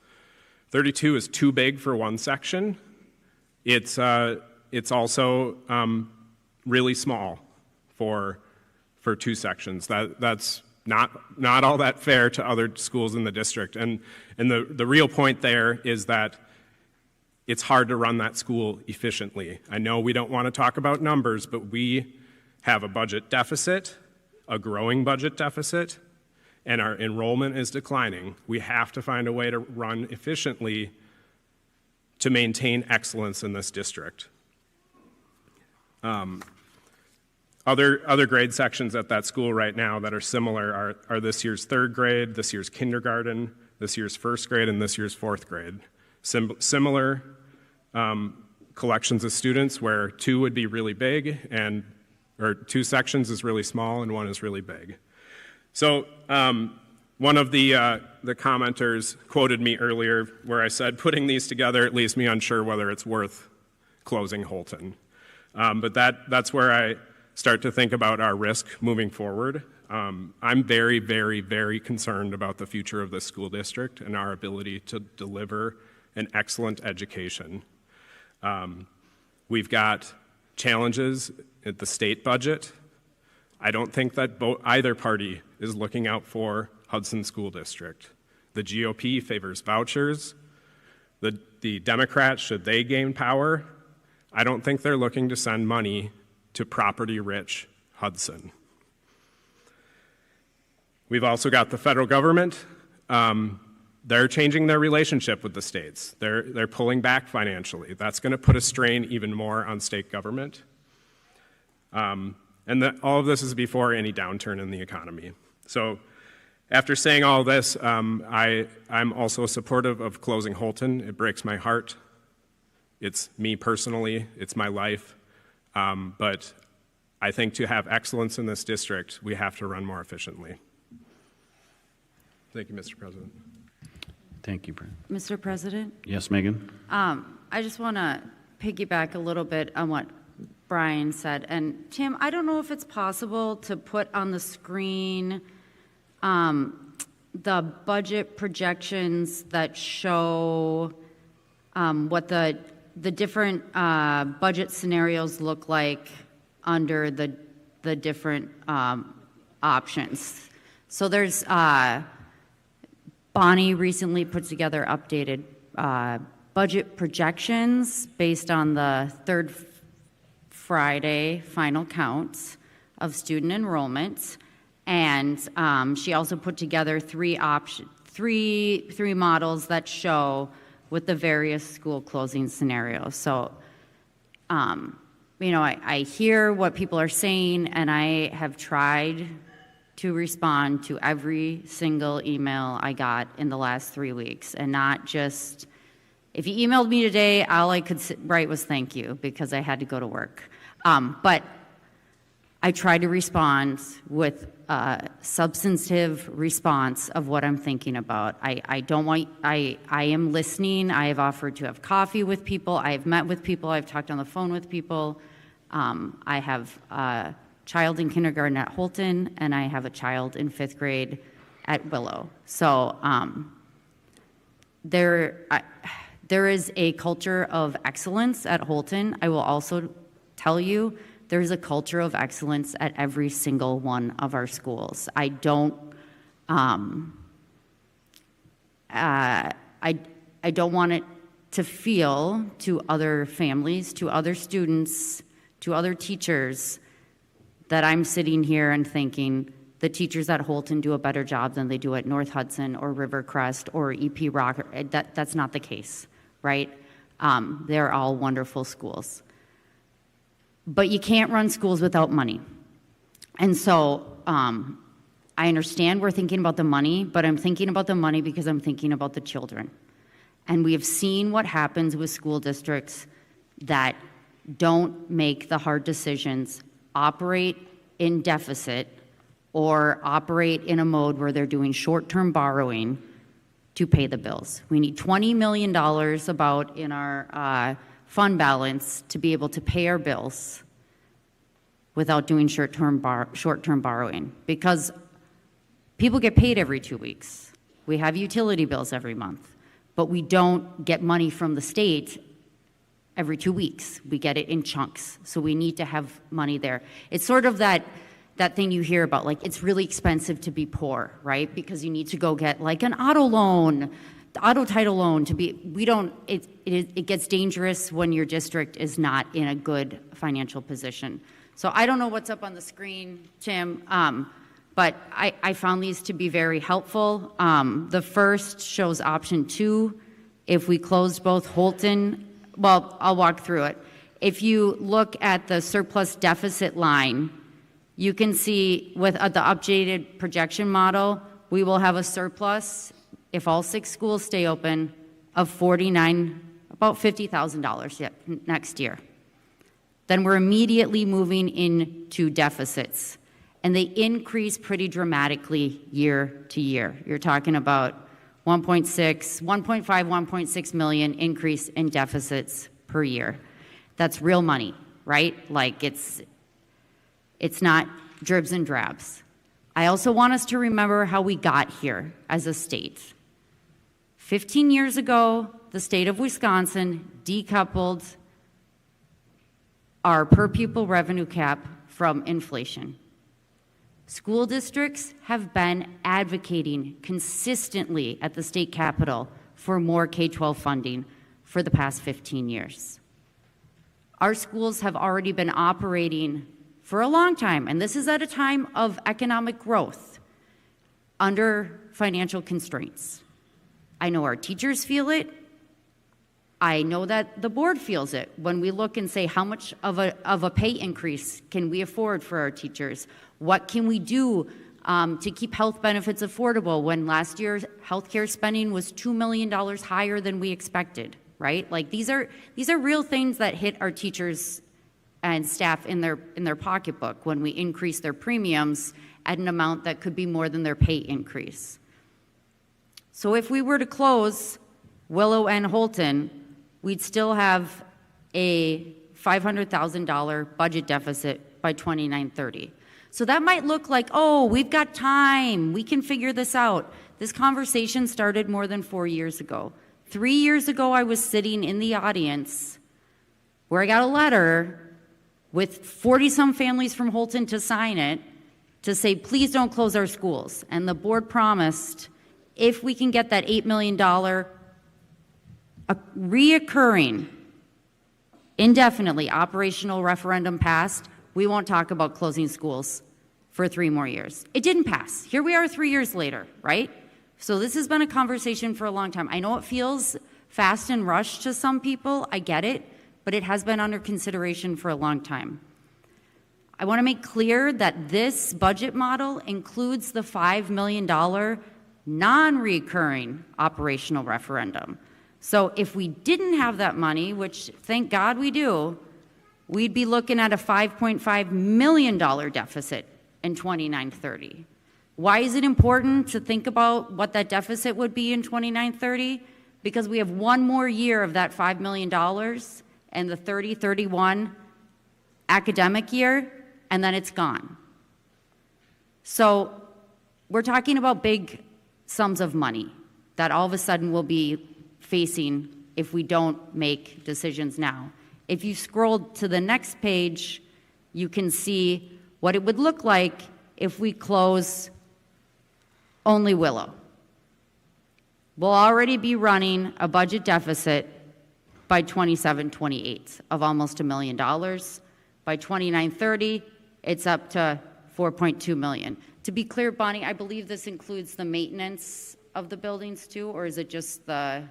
32 is too big for one section. It's also really small for two sections. That's not all that fair to other schools in the district. And the real point there is that it's hard to run that school efficiently. I know we don't want to talk about numbers, but we have a budget deficit, a growing budget deficit, and our enrollment is declining. We have to find a way to run efficiently to maintain excellence in this district. Other grade sections at that school right now that are similar are this year's third grade, this year's kindergarten, this year's first grade, and this year's fourth grade. similar collections of students where 2 would be really big or 2 sections is really small and 1 is really big. So one of the commenters quoted me earlier where I said, putting these together, it leaves me unsure whether it's worth closing Holton. But that's where I start to think about our risk moving forward. I'm very, very, very concerned about the future of this school district and our ability to deliver an excellent education. We've got challenges at the state budget. I don't think that either party is looking out for Hudson School District. The GOP favors vouchers. The Democrats, should they gain power, I don't think they're looking to send money to property-rich Hudson. We've also got the federal government. They're changing their relationship with the states. They're pulling back financially. That's going to put a strain even more on state government. All of this is before any downturn in the economy. So after saying all this, I'm also supportive of closing Holton. It breaks my heart. It's me personally. It's my life. But I think to have excellence in this district, we have to run more efficiently. Thank you, Mr. President. Thank you, Brent. Mr. President? Yes, Megan? I just want to piggyback a little bit on what Brian said. And Tim, I don't know if it's possible to put on the screen the budget projections that show what the different budget scenarios look like under the different options. So there's Bonnie recently put together updated budget projections based on the third Friday final counts of student enrollment, and she also put together three models that show with the various school closing scenarios. So, I hear what people are saying, and I have tried to respond to every single email I got in the last 3 weeks, and not just, if you emailed me today, all I could write was thank you because I had to go to work. But I try to respond with a substantive response of what I'm thinking about. I am listening. I have offered to have coffee with people. I have met with people. I've talked on the phone with people. I have a child in kindergarten at Holton, and I have a child in 5th grade at Willow. So there is a culture of excellence at Holton. I will also tell you, there's a culture of excellence at every single one of our schools. I don't want it to feel to other families, to other students, to other teachers, that I'm sitting here and thinking the teachers at Holton do a better job than they do at North Hudson or Rivercrest or EP Rock. That's not the case, right? They're all wonderful schools. But you can't run schools without money. And so I understand we're thinking about the money, but I'm thinking about the money because I'm thinking about the children. And we have seen what happens with school districts that don't make the hard decisions, operate in deficit, or operate in a mode where they're doing short-term borrowing to pay the bills. We need $20 million about in our fund balance to be able to pay our bills without doing short-term borrowing, because people get paid every 2 weeks. We have utility bills every month, but we don't get money from the state every 2 weeks. We get it in chunks, so we need to have money there. It's sort of that thing you hear about, like, it's really expensive to be poor, right? Because you need to go get like an auto loan, the auto title loan to be, it gets dangerous when your district is not in a good financial position. So I don't know what's up on the screen, Tim, but I found these to be very helpful. The first shows option 2. If we closed both Holton, well, I'll walk through it. If you look at the surplus deficit line, you can see with the updated projection model, we will have a surplus if all 6 schools stay open of about $50,000 next year. Then we're immediately moving into deficits, and they increase pretty dramatically year to year. You're talking about 1.6 million increase in deficits per year. That's real money, right? Like it's not dribs and drabs. I also want us to remember how we got here as a state. 15 years ago, the state of Wisconsin decoupled our per pupil revenue cap from inflation. School districts have been advocating consistently at the state capitol for more K-12 funding for the past 15 years. Our schools have already been operating for a long time, and this is at a time of economic growth under financial constraints. I know our teachers feel it. I know that the board feels it when we look and say, how much of a pay increase can we afford for our teachers? What can we do to keep health benefits affordable when last year's healthcare spending was $2 million higher than we expected, right? Like these are real things that hit our teachers and staff in their pocketbook when we increase their premiums at an amount that could be more than their pay increase. So if we were to close Willow and Holton, we'd still have a $500,000 budget deficit by 29-30. So that might look like, oh, we've got time, we can figure this out. This conversation started more than 4 years ago. 3 years ago, I was sitting in the audience where I got a letter with 40-some families from Holton to sign it to say, please don't close our schools. And the board promised, if we can get that $8 million reoccurring, indefinitely operational referendum passed, we won't talk about closing schools for 3 more years. It didn't pass. Here we are 3 years later, right? So this has been a conversation for a long time. I know it feels fast and rushed to some people. I get it, but it has been under consideration for a long time. I want to make clear that this budget model includes the $5 million non-recurring operational referendum. So if we didn't have that money, which thank God we do, we'd be looking at a $5.5 million deficit in 29-30. Why is it important to think about what that deficit would be in 29-30? Because we have one more year of that $5 million and the 30-31 academic year, and then it's gone. So we're talking about big sums of money that all of a sudden we'll be facing if we don't make decisions now. If you scroll to the next page, you can see what it would look like if we close only Willow. We'll already be running a budget deficit by 27-28 of almost $1 million. By 29-30, it's up to $4.2 million. To be clear, Bonnie, I believe this includes the maintenance of the buildings too, or is it just the...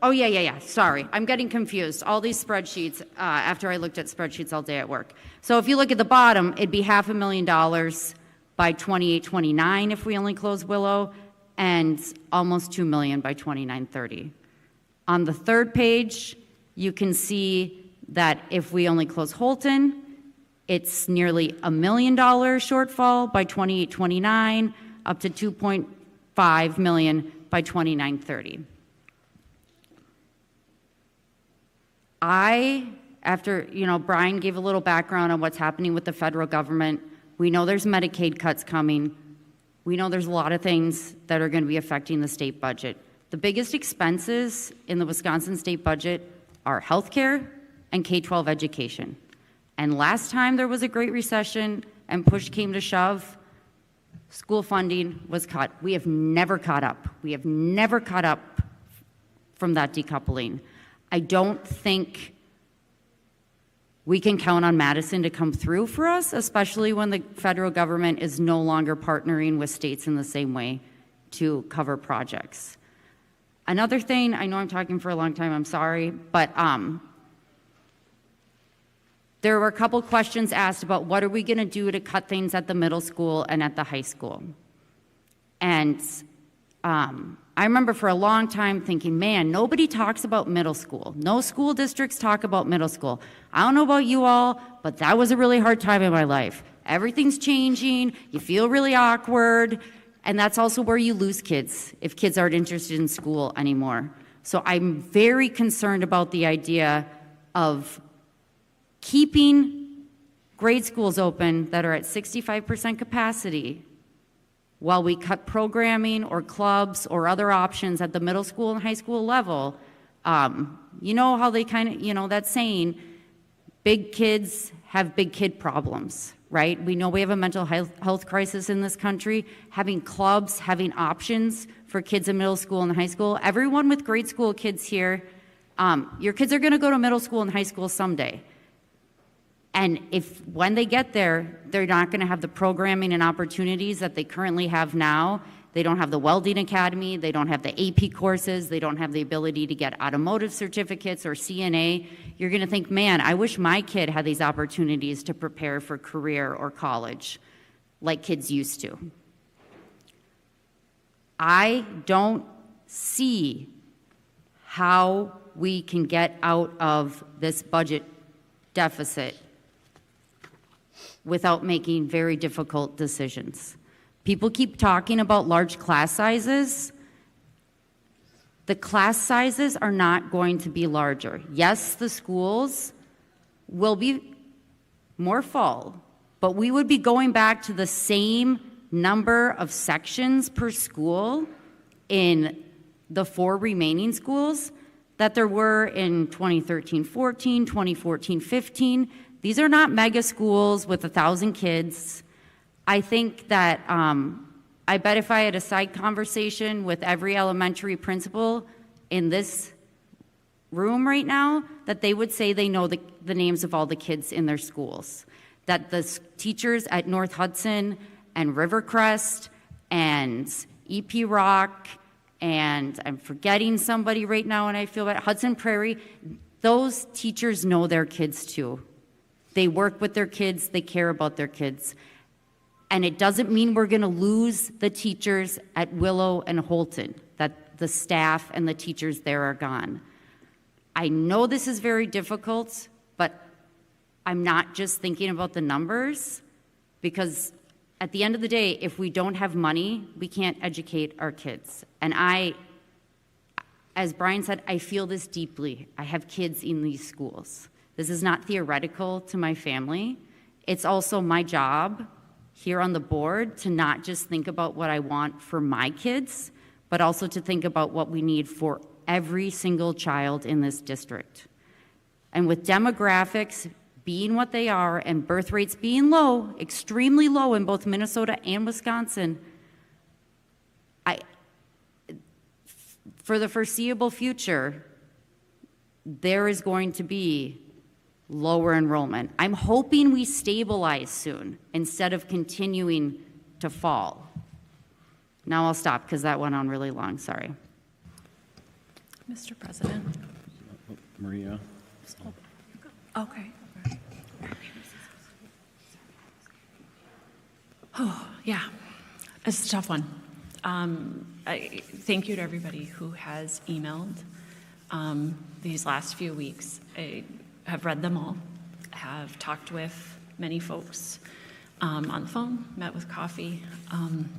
Oh, yeah. Sorry. I'm getting confused. All these spreadsheets, after I looked at spreadsheets all day at work. So if you look at the bottom, it'd be $500,000 by 28-29 if we only close Willow, and almost $2 million by 29-30. On the third page, you can see that if we only close Holton, it's nearly $1 million shortfall by 28-29, up to $2.5 million by 29-30. After Brian gave a little background on what's happening with the federal government, we know there's Medicaid cuts coming. We know there's a lot of things that are going to be affecting the state budget. The biggest expenses in the Wisconsin state budget are healthcare and K-12 education. And last time there was a Great Recession and push came to shove, school funding was cut. We have never caught up. We have never caught up from that decoupling. I don't think we can count on Madison to come through for us, especially when the federal government is no longer partnering with states in the same way to cover projects. Another thing, I know I'm talking for a long time, I'm sorry, but there were a couple questions asked about what are we going to do to cut things at the middle school and at the high school. And I remember for a long time thinking, man, nobody talks about middle school. No school districts talk about middle school. I don't know about you all, but that was a really hard time in my life. Everything's changing, you feel really awkward, and that's also where you lose kids, if kids aren't interested in school anymore. So I'm very concerned about the idea of keeping grade schools open that are at 65% capacity while we cut programming or clubs or other options at the middle school and high school level. You know how they kind of, you know, that saying, big kids have big kid problems, right? We know we have a mental health crisis in this country. Having clubs, having options for kids in middle school and high school. Everyone with grade school kids here, your kids are gonna go to middle school and high school someday. And if, when they get there, they're not gonna have the programming and opportunities that they currently have now. They don't have the welding academy, they don't have the AP courses, they don't have the ability to get automotive certificates or CNA. You're gonna think, man, I wish my kid had these opportunities to prepare for career or college like kids used to. I don't see how we can get out of this budget deficit without making very difficult decisions. People keep talking about large class sizes. The class sizes are not going to be larger. Yes, the schools will be more full, but we would be going back to the same number of sections per school in the 4 remaining schools that there were in 2013-14, 2014-15. These are not mega schools with 1,000 kids. I think that, I bet if I had a side conversation with every elementary principal in this room right now, that they would say they know the names of all the kids in their schools. That the teachers at North Hudson and Rivercrest and EP Rock, and I'm forgetting somebody right now and I feel bad, Hudson Prairie, those teachers know their kids too. They work with their kids, they care about their kids. And it doesn't mean we're gonna lose the teachers at Willow and Holton, that the staff and the teachers there are gone. I know this is very difficult, but I'm not just thinking about the numbers, because at the end of the day, if we don't have money, we can't educate our kids. And as Brian said, I feel this deeply. I have kids in these schools. This is not theoretical to my family. It's also my job here on the board to not just think about what I want for my kids, but also to think about what we need for every single child in this district. And with demographics being what they are and birth rates being low, extremely low in both Minnesota and Wisconsin, for the foreseeable future, there is going to be lower enrollment. I'm hoping we stabilize soon instead of continuing to fall. Now I'll stop because that went on really long, sorry. Mr. President. Maria. Okay. Oh, yeah, it's a tough one. Thank you to everybody who has emailed these last few weeks. I have read them all, have talked with many folks on the phone, met with coffee, and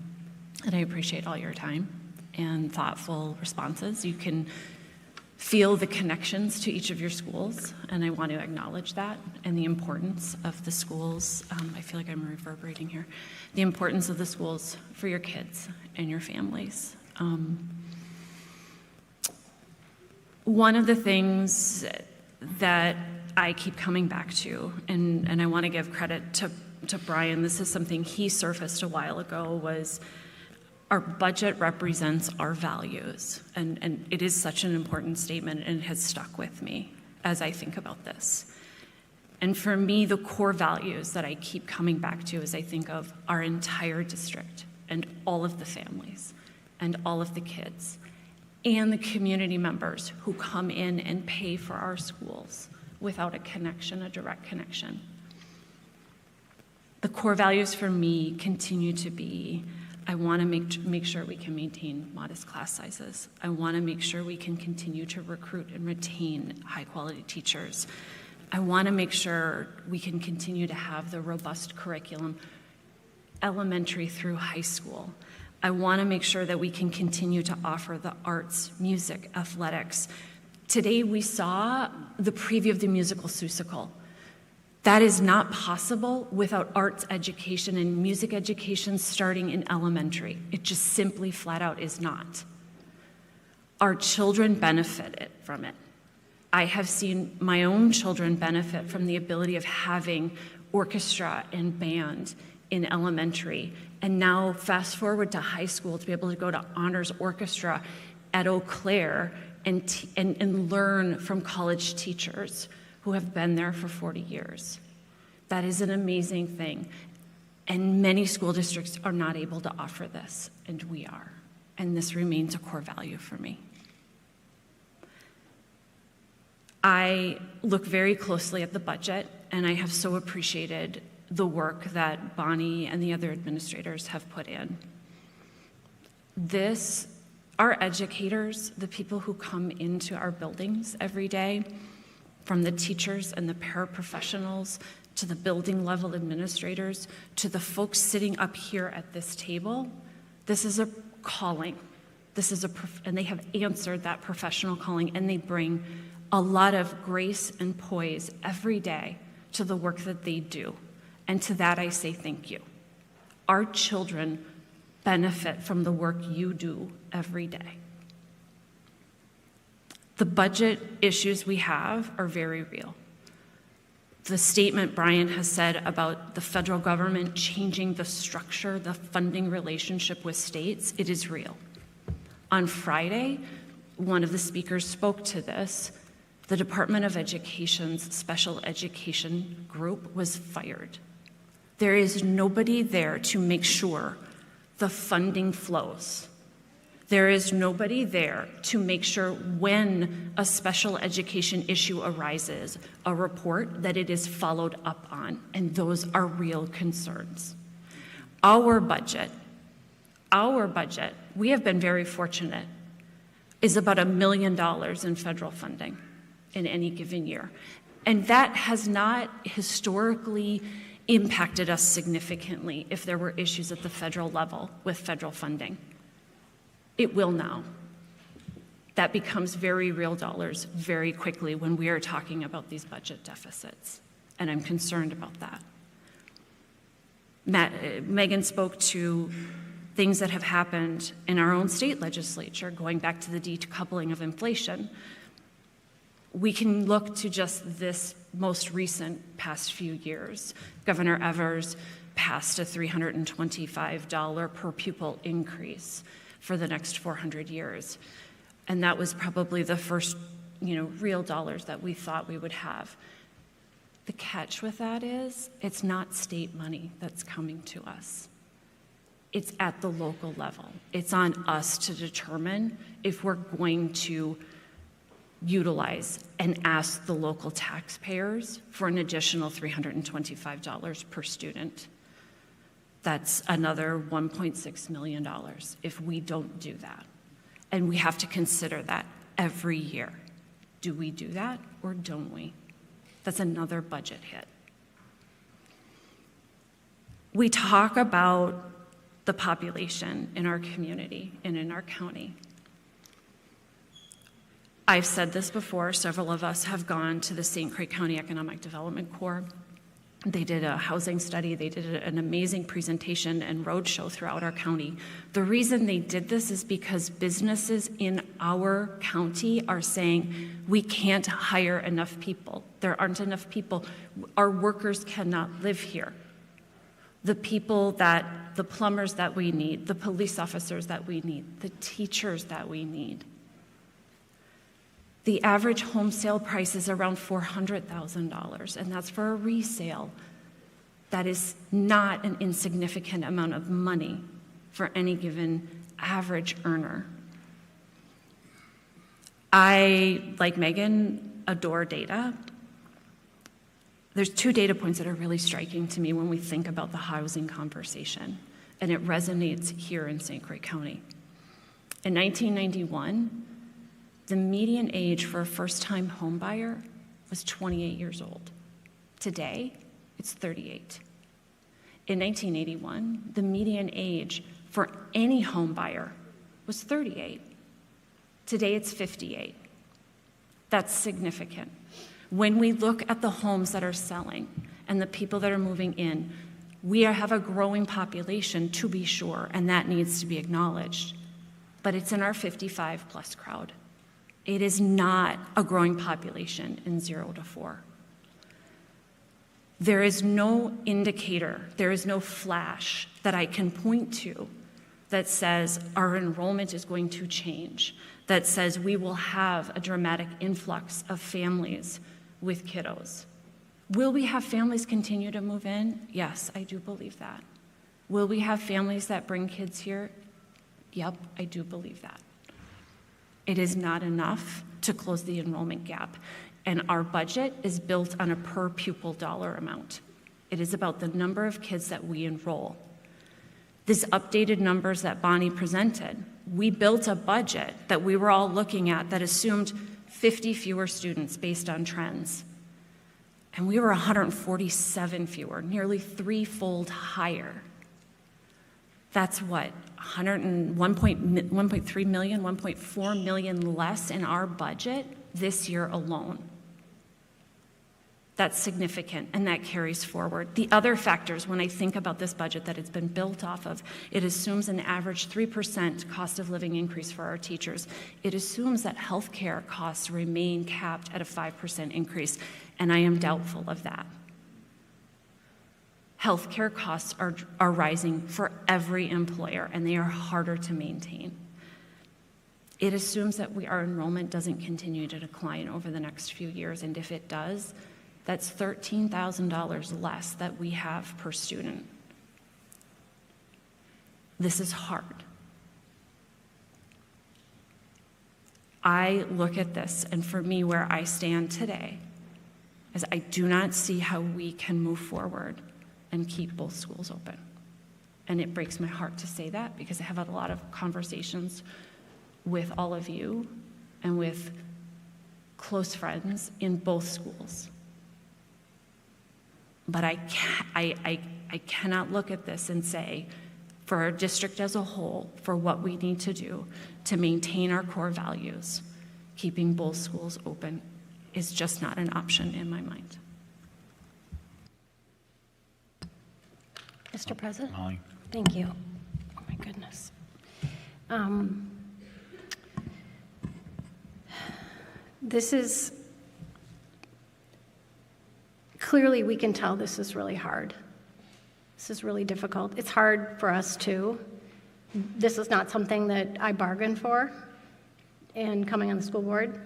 I appreciate all your time and thoughtful responses. You can feel the connections to each of your schools, and I want to acknowledge that and the importance of the schools. I feel like I'm reverberating here. The importance of the schools for your kids and your families. One of the things that I keep coming back to, and I want to give credit to Brian, this is something he surfaced a while ago, was our budget represents our values. And it is such an important statement, and it has stuck with me as I think about this. And for me, the core values that I keep coming back to as I think of our entire district and all of the families and all of the kids and the community members who come in and pay for our schools without a connection, a direct connection. The core values for me continue to be I want to make sure we can maintain modest class sizes. I want to make sure we can continue to recruit and retain high-quality teachers. I want to make sure we can continue to have the robust curriculum, elementary through high school. I want to make sure that we can continue to offer the arts, music, athletics. Today we saw the preview of the musical Seussical. That is not possible without arts education and music education starting in elementary. It just simply flat out is not. Our children benefited from it. I have seen my own children benefit from the ability of having orchestra and band in elementary, and now fast forward to high school to be able to go to honors orchestra at Eau Claire and learn from college teachers who have been there for 40 years. That is an amazing thing. And many school districts are not able to offer this, and we are. And this remains a core value for me. I look very closely at the budget, and I have so appreciated the work that Bonnie and the other administrators have put in. Our educators, the people who come into our buildings every day, from the teachers and the paraprofessionals to the building level administrators to the folks sitting up here at this table, this is a calling. And they have answered that professional calling, and they bring a lot of grace and poise every day to the work that they do. And to that I say thank you. Our children benefit from the work you do every day. The budget issues we have are very real. The statement Brian has said about the federal government changing the structure, the funding relationship with states, it is real. On Friday, one of the speakers spoke to this. The Department of Education's special education group was fired. There is nobody there to make sure the funding flows. There is nobody there to make sure when a special education issue arises, a report that it is followed up on, and those are real concerns. Our budget, we have been very fortunate, is about $1 million in federal funding in any given year. And that has not historically impacted us significantly if there were issues at the federal level with federal funding. It will now. That becomes very real dollars very quickly when we are talking about these budget deficits, and I'm concerned about that. Megan spoke to things that have happened in our own state legislature, going back to the decoupling of inflation. We can look to just this most recent past few years. Governor Evers passed a $325 per pupil increase for the next 400 years. And that was probably the first, real dollars that we thought we would have. The catch with that is it's not state money that's coming to us. It's at the local level. It's on us to determine if we're going to utilize and ask the local taxpayers for an additional $325 per student. That's another $1.6 million if we don't do that. And we have to consider that every year. Do we do that or don't we? That's another budget hit. We talk about the population in our community and in our county. I've said this before, several of us have gone to the St. Croix County Economic Development Corps. They did a housing study, they did an amazing presentation and roadshow throughout our county. The reason they did this is because businesses in our county are saying, we can't hire enough people. There aren't enough people. Our workers cannot live here. The plumbers that we need, the police officers that we need, the teachers that we need. The average home sale price is around $400,000, and that's for a resale. That is not an insignificant amount of money for any given average earner. I, like Megan, adore data. There's two data points that are really striking to me when we think about the housing conversation. and it resonates here in St. Croix County. In 1991, the median age for a first-time home buyer was 28 years old. Today, it's 38. In 1981, the median age for any home buyer was 38. Today, it's 58. That's significant. When we look at the homes that are selling and the people that are moving in, we have a growing population, to be sure, and that needs to be acknowledged. But it's in our 55-plus crowd. It is not a growing population in 0 to 4. There is no indicator, there is no flash that I can point to that says our enrollment is going to change, that says we will have a dramatic influx of families with kiddos. Will we have families continue to move in? Yes, I do believe that. Will we have families that bring kids here? Yep, I do believe that. It is not enough to close the enrollment gap, and our budget is built on a per pupil dollar amount. It is about the number of kids that we enroll. These updated numbers that Bonnie presented, we built a budget that we were all looking at that assumed 50 fewer students based on trends. And we were 147 fewer, nearly threefold higher. That's what, 1.3 million, 1.4 million less in our budget this year alone. That's significant, and that carries forward. The other factors, when I think about this budget that it's been built off of, it assumes an average 3% cost of living increase for our teachers. It assumes that healthcare costs remain capped at a 5% increase, and I am doubtful of that. Healthcare costs are rising for every employer, and they are harder to maintain. It assumes that our enrollment doesn't continue to decline over the next few years, and if it does, that's $13,000 less that we have per student. This is hard. I look at this, and for me, where I stand today, is I do not see how we can move forward and keep both schools open. And it breaks my heart to say that, because I have had a lot of conversations with all of you and with close friends in both schools. But I cannot look at this and say, for our district as a whole, for what we need to do to maintain our core values, keeping both schools open is just not an option in my mind. Mr. President? Molly. Thank you. Oh my goodness. This is, clearly we can tell this is really hard. This is really difficult. It's hard for us too. This is not something that I bargained for in coming on the school board.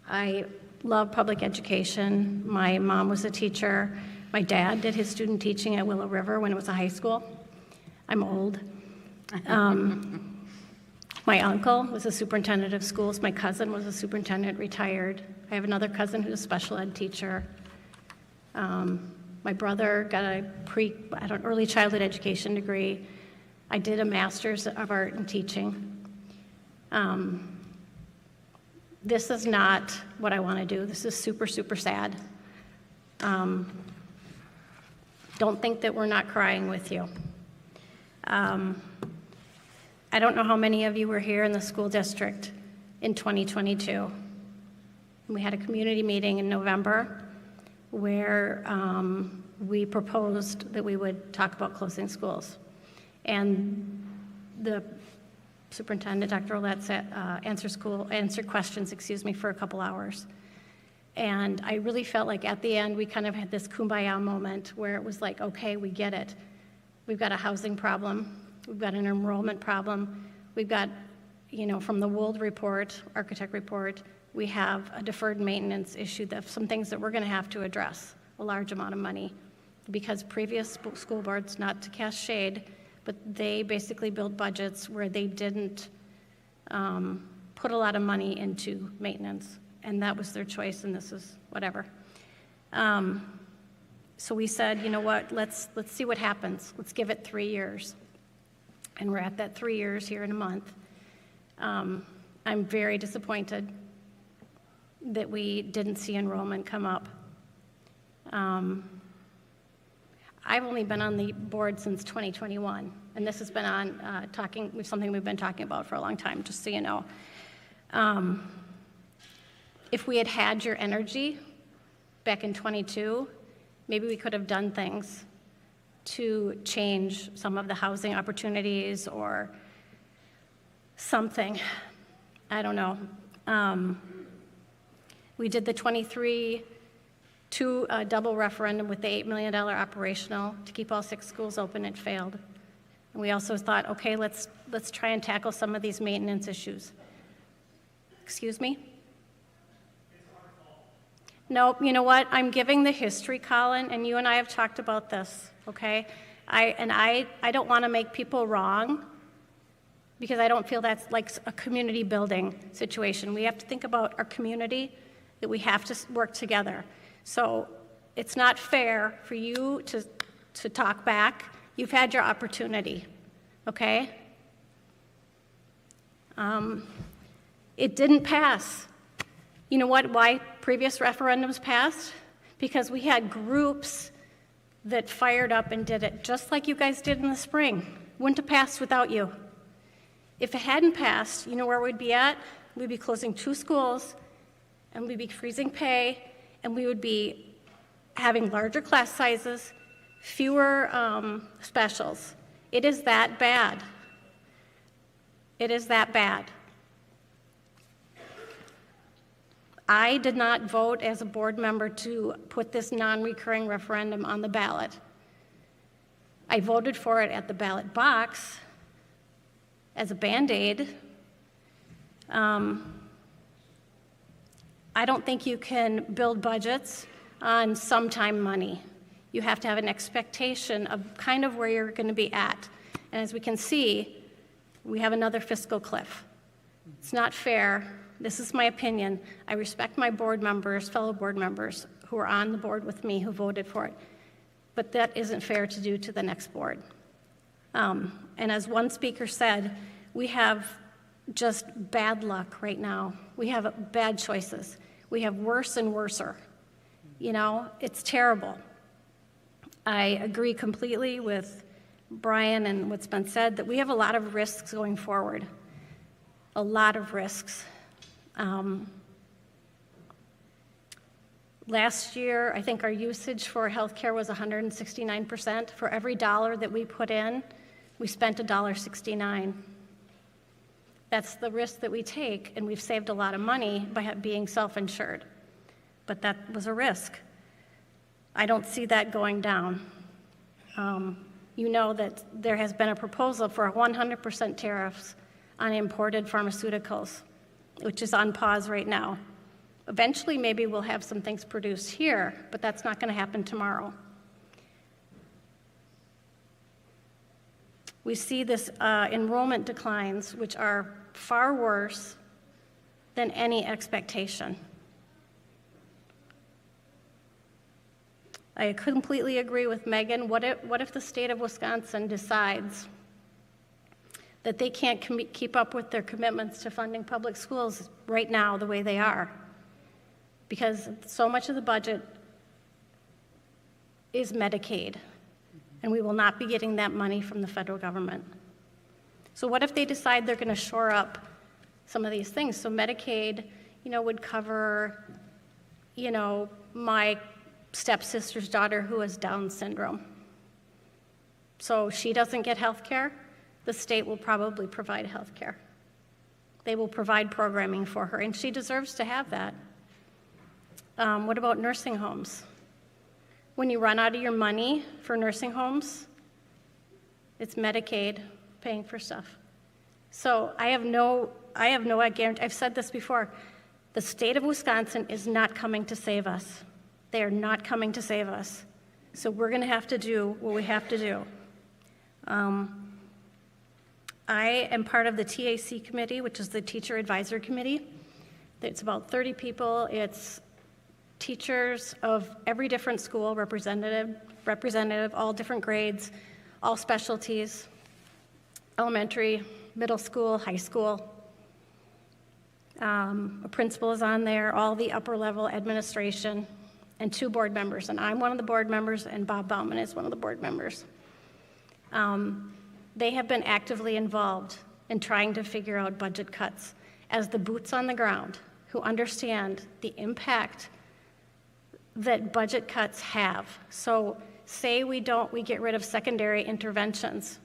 I love public education. My mom was a teacher. My dad did his student teaching at Willow River when it was a high school. I'm old. My uncle was a superintendent of schools. My cousin was a superintendent, retired. I have another cousin who's a special ed teacher. My brother got an early childhood education degree. I did a master's of art in teaching. This is not what I want to do. This is super, super sad. Don't think that we're not crying with you. I don't know how many of you were here in the school district in 2022. We had a community meeting in November where we proposed that we would talk about closing schools. And the superintendent, Dr. Oletz, answered questions, for a couple hours. And I really felt like at the end, we kind of had this kumbaya moment where it was like, okay, we get it. We've got a housing problem. We've got an enrollment problem. We've got, from the Wold report, architect report, we have a deferred maintenance issue, some things that we're going to have to address, a large amount of money. Because previous school boards, not to cast shade, but they basically built budgets where they didn't put a lot of money into maintenance. And that was their choice, and this is whatever. So we said, you know what, let's see what happens. Let's give it 3 years. and we're at that 3 years here in a month. I'm very disappointed that we didn't see enrollment come up. I've only been on the board since 2021, and this has been on something we've been talking about for a long time, just so you know. If we had had your energy back in '22, maybe we could have done things to change some of the housing opportunities or something. I don't know. We did the 23 double referendum with the $8 million operational to keep all 6 schools open. It failed. And we also thought, okay, let's try and tackle some of these maintenance issues. Excuse me? Nope, you know what? I'm giving the history, Colin, and you and I have talked about this, okay? I don't want to make people wrong because I don't feel that's like a community building situation. We have to think about our community, that we have to work together. So it's not fair for you to talk back. You've had your opportunity, okay? It didn't pass. You know what? Why previous referendums passed? Because we had groups that fired up and did it, just like you guys did in the spring. Wouldn't have passed without you. If it hadn't passed, you know where we'd be at? We'd be closing 2 schools, and we'd be freezing pay, and we would be having larger class sizes, fewer specials. It is that bad. It is that bad. I did not vote as a board member to put this non-recurring referendum on the ballot. I voted for it at the ballot box as a Band-Aid. I don't think you can build budgets on sometime money. You have to have an expectation of kind of where you're going to be at. And as we can see, we have another fiscal cliff. It's not fair. This is my opinion. I respect my board members, fellow board members who are on the board with me who voted for it. But that isn't fair to do to the next board. And as one speaker said, we have just bad luck right now. We have bad choices. We have worse and worser. You know, it's terrible. I agree completely with Brian and what's been said that we have a lot of risks going forward. A lot of risks. Last year, I think our usage for healthcare was 169%. For every dollar that we put in, we spent $1.69. That's the risk that we take, and we've saved a lot of money by being self-insured. But that was a risk. I don't see that going down. You know that there has been a proposal for 100% tariffs on imported pharmaceuticals, which is on pause right now. Eventually, maybe we'll have some things produced here, but that's not going to happen tomorrow. We see this enrollment declines, which are far worse than any expectation. I completely agree with Megan. What if the state of Wisconsin decides that they can't keep up with their commitments to funding public schools right now the way they are? Because so much of the budget is Medicaid, and we will not be getting that money from the federal government. So what if they decide they're going to shore up some of these things? So Medicaid, would cover, my stepsister's daughter who has Down syndrome. So she doesn't get health care. The state will probably provide health care. They will provide programming for her, and she deserves to have that. What about nursing homes? When you run out of your money for nursing homes, it's Medicaid paying for stuff. So I have no guarantee. I've said this before. The state of Wisconsin is not coming to save us. They are not coming to save us. So we're going to have to do what we have to do. I am part of the TAC committee, which is the Teacher Advisory Committee. It's about 30 people. It's teachers of every different school, representative, all different grades, all specialties. elementary, middle school, high school. A principal is on there, all the upper level administration, and 2 board members. And I'm one of the board members, and Bob Bauman is one of the board members. They have been actively involved in trying to figure out budget cuts as the boots on the ground who understand the impact that budget cuts have. So say we get rid of secondary interventions.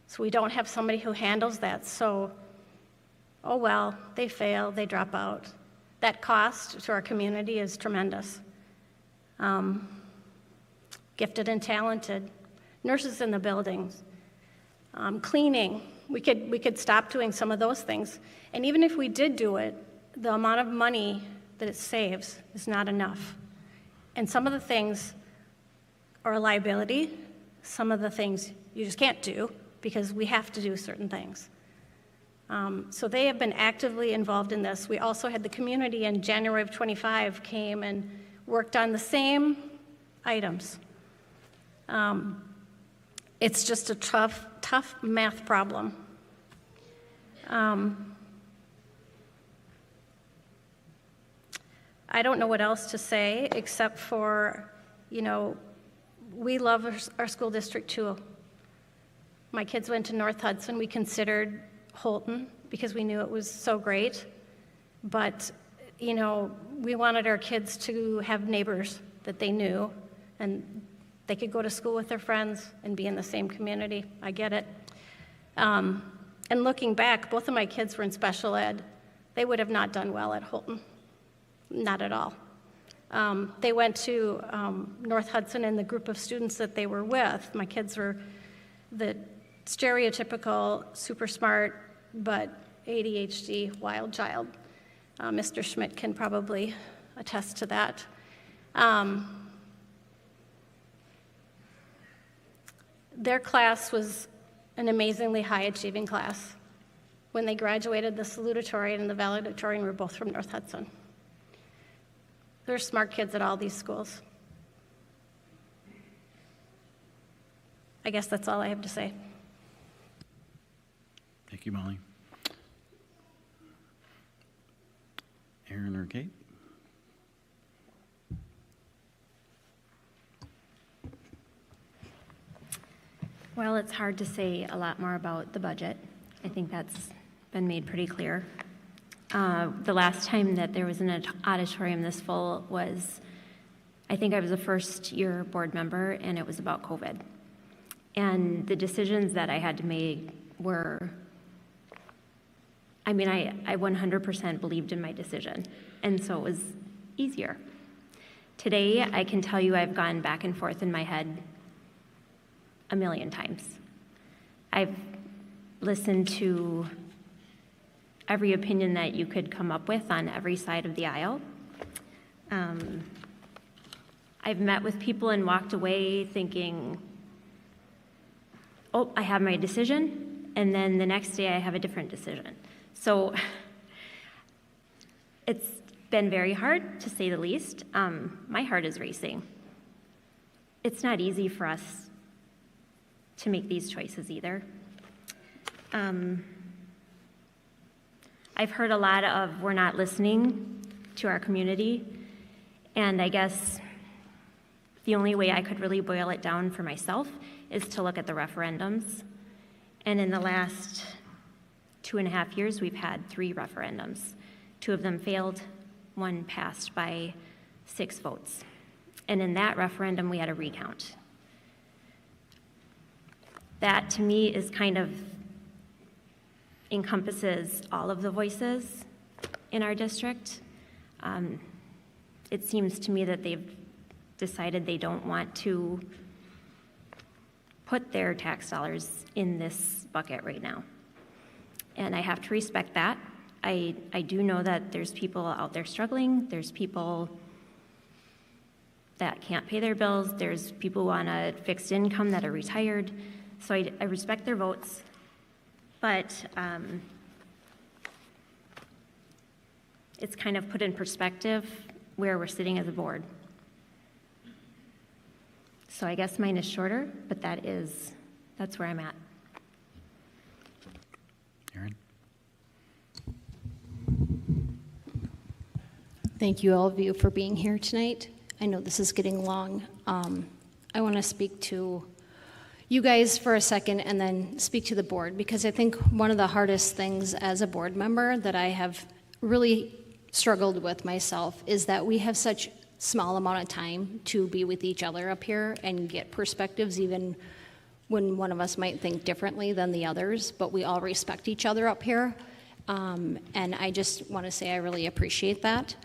So we don't have somebody who handles that. So, oh well, they fail, they drop out. That cost to our community is tremendous. Gifted and talented, nurses in the buildings, cleaning. We could stop doing some of those things. And even if we did do it, the amount of money that it saves is not enough. And some of the things are a liability. Some of the things you just can't do because we have to do certain things. So they have been actively involved in this. We also had the community in January of 25 came and worked on the same items. It's just a tough math problem. I don't know what else to say except for, we love our school district too. My kids went to North Hudson. We considered Holton because we knew it was so great. But, we wanted our kids to have neighbors that they knew and they could go to school with their friends and be in the same community. I get it. And looking back, both of my kids were in special ed. They would have not done well at Holton. Not at all. They went to North Hudson and the group of students that they were with. My kids were the stereotypical super smart but ADHD wild child. Mr. Schmidt can probably attest to that. Their class was an amazingly high-achieving class. When they graduated, the salutatorian and the valedictorian were both from North Hudson. There's smart kids at all these schools. I guess that's all I have to say. Thank you, Molly. Aaron or Kate? Well, it's hard to say a lot more about the budget. I think that's been made pretty clear. The last time that there was an auditorium this full was, I think I was a first-year board member, and it was about COVID. And the decisions that I had to make were, I 100% believed in my decision, and so it was easier. Today, I can tell you I've gone back and forth in my head a million times. I've listened to every opinion that you could come up with on every side of the aisle. I've met with people and walked away thinking, oh, I have my decision, and then the next day I have a different decision. So it's been very hard, to say the least. My heart is racing. It's not easy for us to make these choices either. I've heard a lot of we're not listening to our community, and I guess the only way I could really boil it down for myself is to look at the referendums. And in the last 2.5 years, we've had 3 referendums. 2 of them failed, 1 passed by 6 votes. And in that referendum, we had a recount. That, to me, is kind of encompasses all of the voices in our district. It seems to me that they've decided they don't want to put their tax dollars in this bucket right now. And I have to respect that. I do know that there's people out there struggling. There's people that can't pay their bills. There's people who want a fixed income that are retired. So I respect their votes. But it's kind of put in perspective where we're sitting as a board. So I guess mine is shorter, but that's where I'm at. Karen? Thank you, all of you, for being here tonight. I know this is getting long. I want to speak to you guys for a second and then speak to the board, because I think one of the hardest things as a board member that I have really struggled with myself is that we have such small amount of time to be with each other up here and get perspectives, even when one of us might think differently than the others, but we all respect each other up here. And I just want to say I really appreciate that.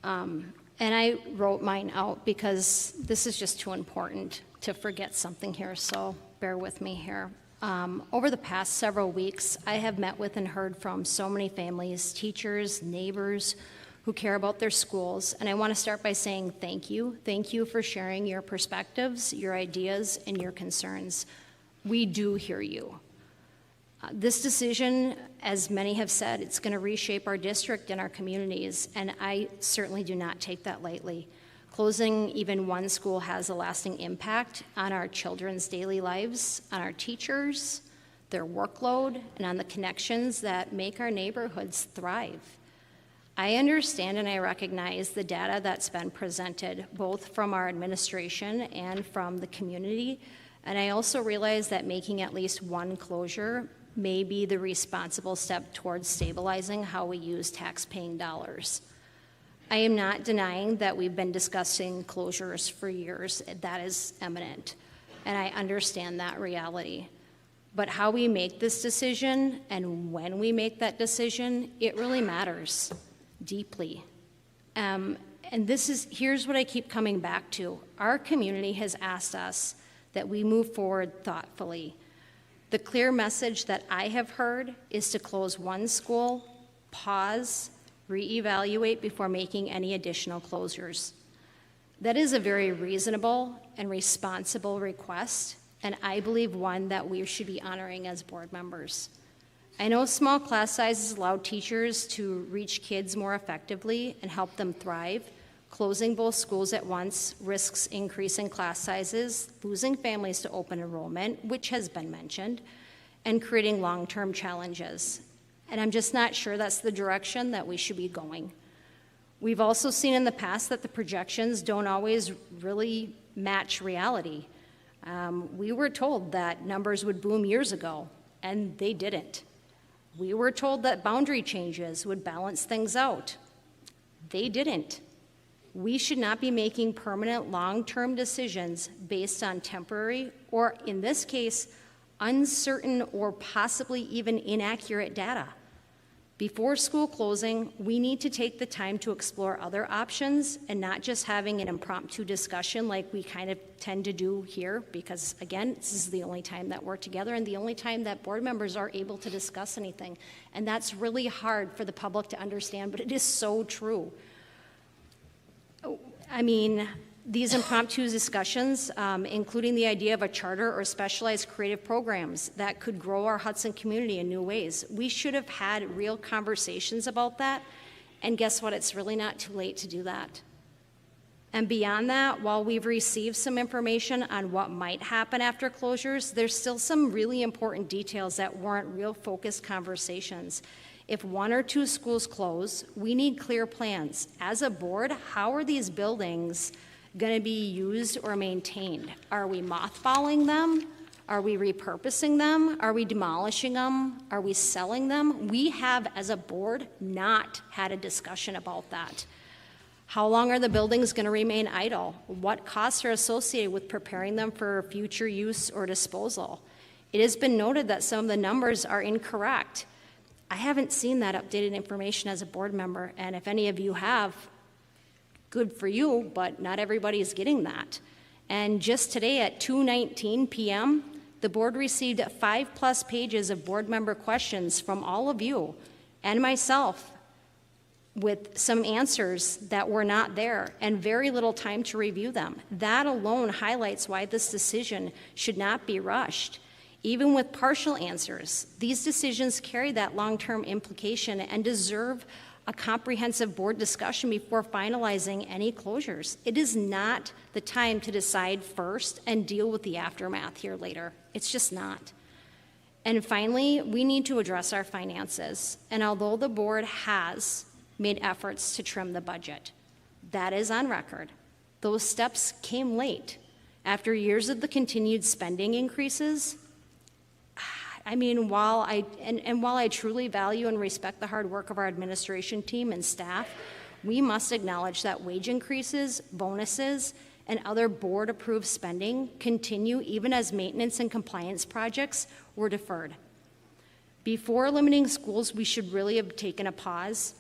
And I wrote mine out because this is just too important to forget something here, so bear with me here. Over the past several weeks, I have met with and heard from so many families, teachers, neighbors who care about their schools, and I want to start by saying thank you. Thank you for sharing your perspectives, your ideas, and your concerns. We do hear you. This decision, as many have said, it's going to reshape our district and our communities, and I certainly do not take that lightly. Closing even one school has a lasting impact on our children's daily lives, on our teachers, their workload, and on the connections that make our neighborhoods thrive. I understand and I recognize the data that's been presented, both from our administration and from the community, and I also realize that making at least one closure may be the responsible step towards stabilizing how we use tax-paying dollars. I am not denying that we've been discussing closures for years. That is eminent, and I understand that reality. But how we make this decision and when we make that decision, it really matters deeply. And here's what I keep coming back to. Our community has asked us that we move forward thoughtfully. The clear message that I have heard is to close one school, pause, reevaluate before making any additional closures. That is a very reasonable and responsible request, and I believe one that we should be honoring as board members. I know small class sizes allow teachers to reach kids more effectively and help them thrive. Closing both schools at once risks increasing class sizes, losing families to open enrollment, which has been mentioned, and creating long-term challenges. And I'm just not sure that's the direction that we should be going. We've also seen in the past that the projections don't always really match reality. We were told that numbers would boom years ago, and they didn't. We were told that boundary changes would balance things out. They didn't. We should not be making permanent long-term decisions based on temporary, or in this case, uncertain or possibly even inaccurate data. Before school closing, we need to take the time to explore other options and not just having an impromptu discussion like we kind of tend to do here, because again, this is the only time that we're together and the only time that board members are able to discuss anything. And that's really hard for the public to understand, but it is so true. I mean, these impromptu discussions, including the idea of a charter or specialized creative programs that could grow our Hudson community in new ways. We should have had real conversations about that, and guess what? It's really not too late to do that. And beyond that, while we've received some information on what might happen after closures, there's still some really important details that warrant real focused conversations. If one or two schools close, we need clear plans. As a board, how are these buildings going to be used or maintained? Are we mothballing them? Are we repurposing them? Are we demolishing them? Are we selling them? We have, as a board, not had a discussion about that. How long are the buildings going to remain idle? What costs are associated with preparing them for future use or disposal? It has been noted that some of the numbers are incorrect. I haven't seen that updated information as a board member, and if any of you have, good for you, but not everybody is getting that. And just today at 2:19 p.m., the board received 5+ pages of board member questions from all of you and myself with some answers that were not there and very little time to review them. That alone highlights why this decision should not be rushed. Even with partial answers, these decisions carry that long-term implication and deserve a comprehensive board discussion before finalizing any closures. It is not the time to decide first and deal with the aftermath here later. It's just not. And finally, we need to address our finances. And although the board has made efforts to trim the budget, that is on record. Those steps came late. After years of the continued spending increases, I mean, while I truly value and respect the hard work of our administration team and staff, we must acknowledge that wage increases, bonuses, and other board-approved spending continue even as maintenance and compliance projects were deferred. Before limiting schools, we should really have taken a pause,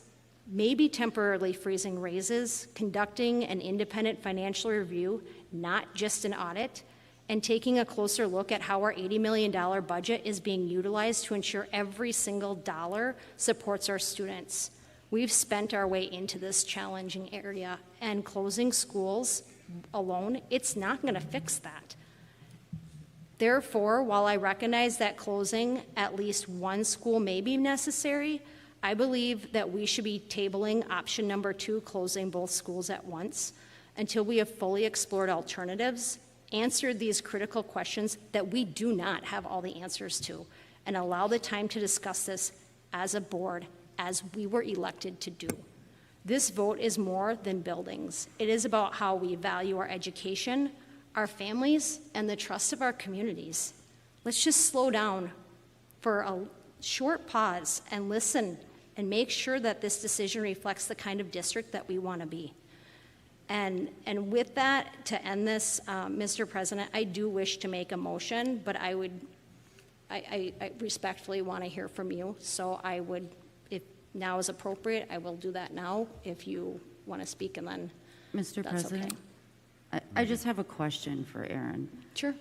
maybe temporarily freezing raises, conducting an independent financial review, not just an audit, and taking a closer look at how our $80 million budget is being utilized to ensure every single dollar supports our students. We've spent our way into this challenging area, and closing schools alone, it's not going to fix that. Therefore, while I recognize that closing at least one school may be necessary, I believe that we should be tabling option number 2, closing both schools at once, until we have fully explored alternatives, answered these critical questions that we do not have all the answers to, and allow the time to discuss this as a board, as we were elected to do. This vote is more than buildings. It is about how we value our education, our families, and the trust of our communities. Let's just slow down for a short pause and listen and make sure that this decision reflects the kind of district that we want to be. And with that, to end this, Mr. President, I do wish to make a motion, but I respectfully want to hear from you. So I would, if now is appropriate, I will do that now. If you want to speak, and then Mr. that's President, okay. I just have a question for Aaron. Sure.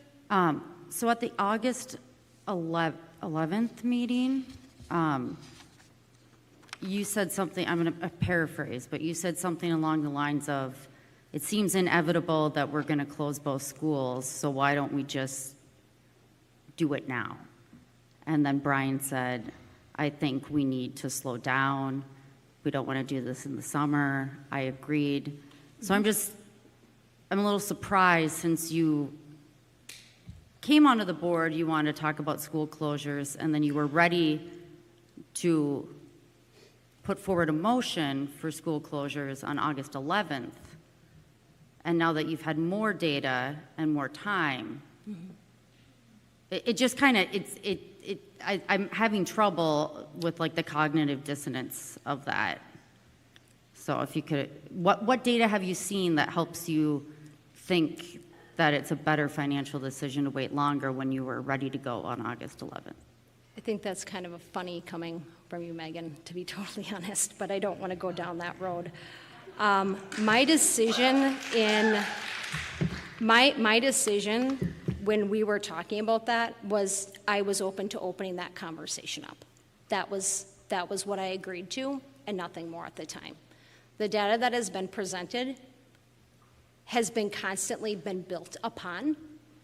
So at the August 11th meeting, you said something, I'm going to paraphrase, but you said something along the lines of, it seems inevitable that we're going to close both schools, so why don't we just do it now? And then Brian said, I think we need to slow down. We don't want to do this in the summer. I agreed. So I'm a little surprised, since you came onto the board, you wanted to talk about school closures, and then you were ready to put forward a motion for school closures on August 11th. And now that you've had more data and more time, it just kind of, I'm having trouble with like the cognitive dissonance of that. So if you could, what data have you seen that helps you think that it's a better financial decision to wait longer when you were ready to go on August 11th? I think that's kind of a funny coming from you, Megan, to be totally honest, but I don't want to go down that road. My decision when we were talking about that was I was open to opening that conversation up. That was what I agreed to, and nothing more at the time. The data that has been presented has been constantly been built upon.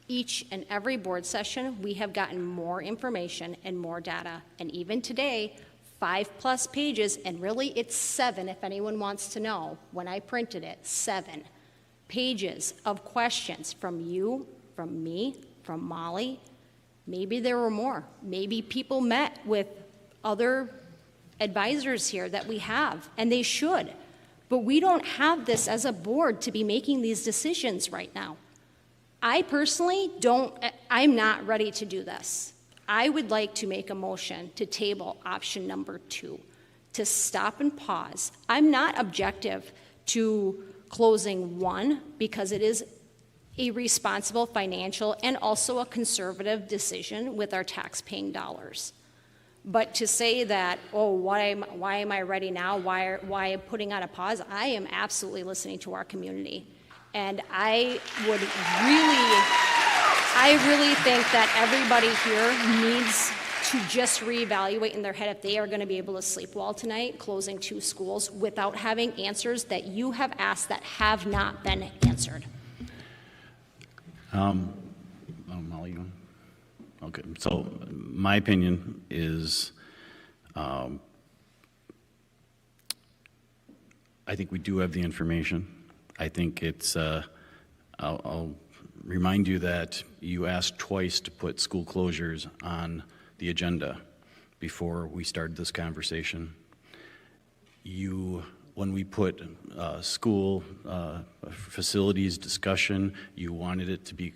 Each and every board session, we have gotten more information and more data. And even today, 5+ pages, and really it's 7 if anyone wants to know. When I printed it, 7 pages of questions from you, from me, from Molly. Maybe there were more. Maybe people met with other advisors here that we have, and they should. But we don't have this as a board to be making these decisions right now. I personally I'm not ready to do this. I would like to make a motion to table option number 2, to stop and pause. I'm not objective to closing 1 because it is a responsible financial and also a conservative decision with our tax-paying dollars. But to say that, oh, why am I ready now? Why am I putting on a pause? I am absolutely listening to our community. And I really think that everybody here needs to just reevaluate in their head if they are going to be able to sleep well tonight, closing 2 schools without having answers that you have asked that have not been answered. Molly, you want? Okay, so my opinion is I think we do have the information. I think it's, I'll remind you that you asked twice to put school closures on the agenda before we started this conversation. When we put school facilities discussion, you wanted it to be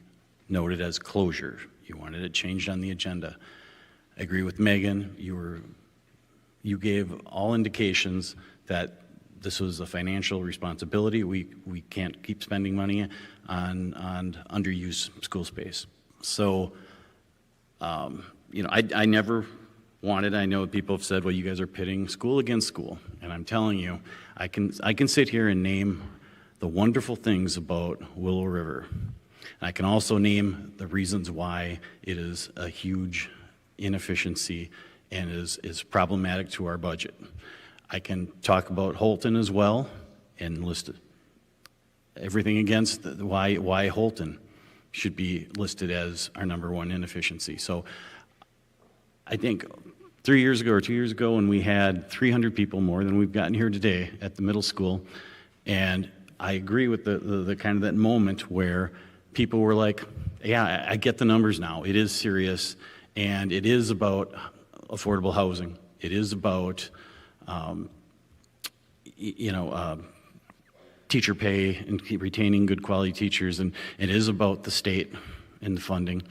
noted as closure. You wanted it changed on the agenda. I agree with Megan. You gave all indications that this was a financial responsibility. We can't keep spending money on underused school space. So, I never wanted, I know people have said, well, you guys are pitting school against school. And I'm telling you, I can sit here and name the wonderful things about Willow River. And I can also name the reasons why it is a huge inefficiency and is problematic to our budget. I can talk about Holton as well and list everything against why Holton should be listed as our #1 inefficiency. So I think 3 years ago or 2 years ago when we had 300 people more than we've gotten here today at the middle school, and I agree with the kind of that moment where people were like, yeah, I get the numbers now. It is serious, and it is about affordable housing. It is about, teacher pay and keep retaining good quality teachers, and it is about the state and the funding.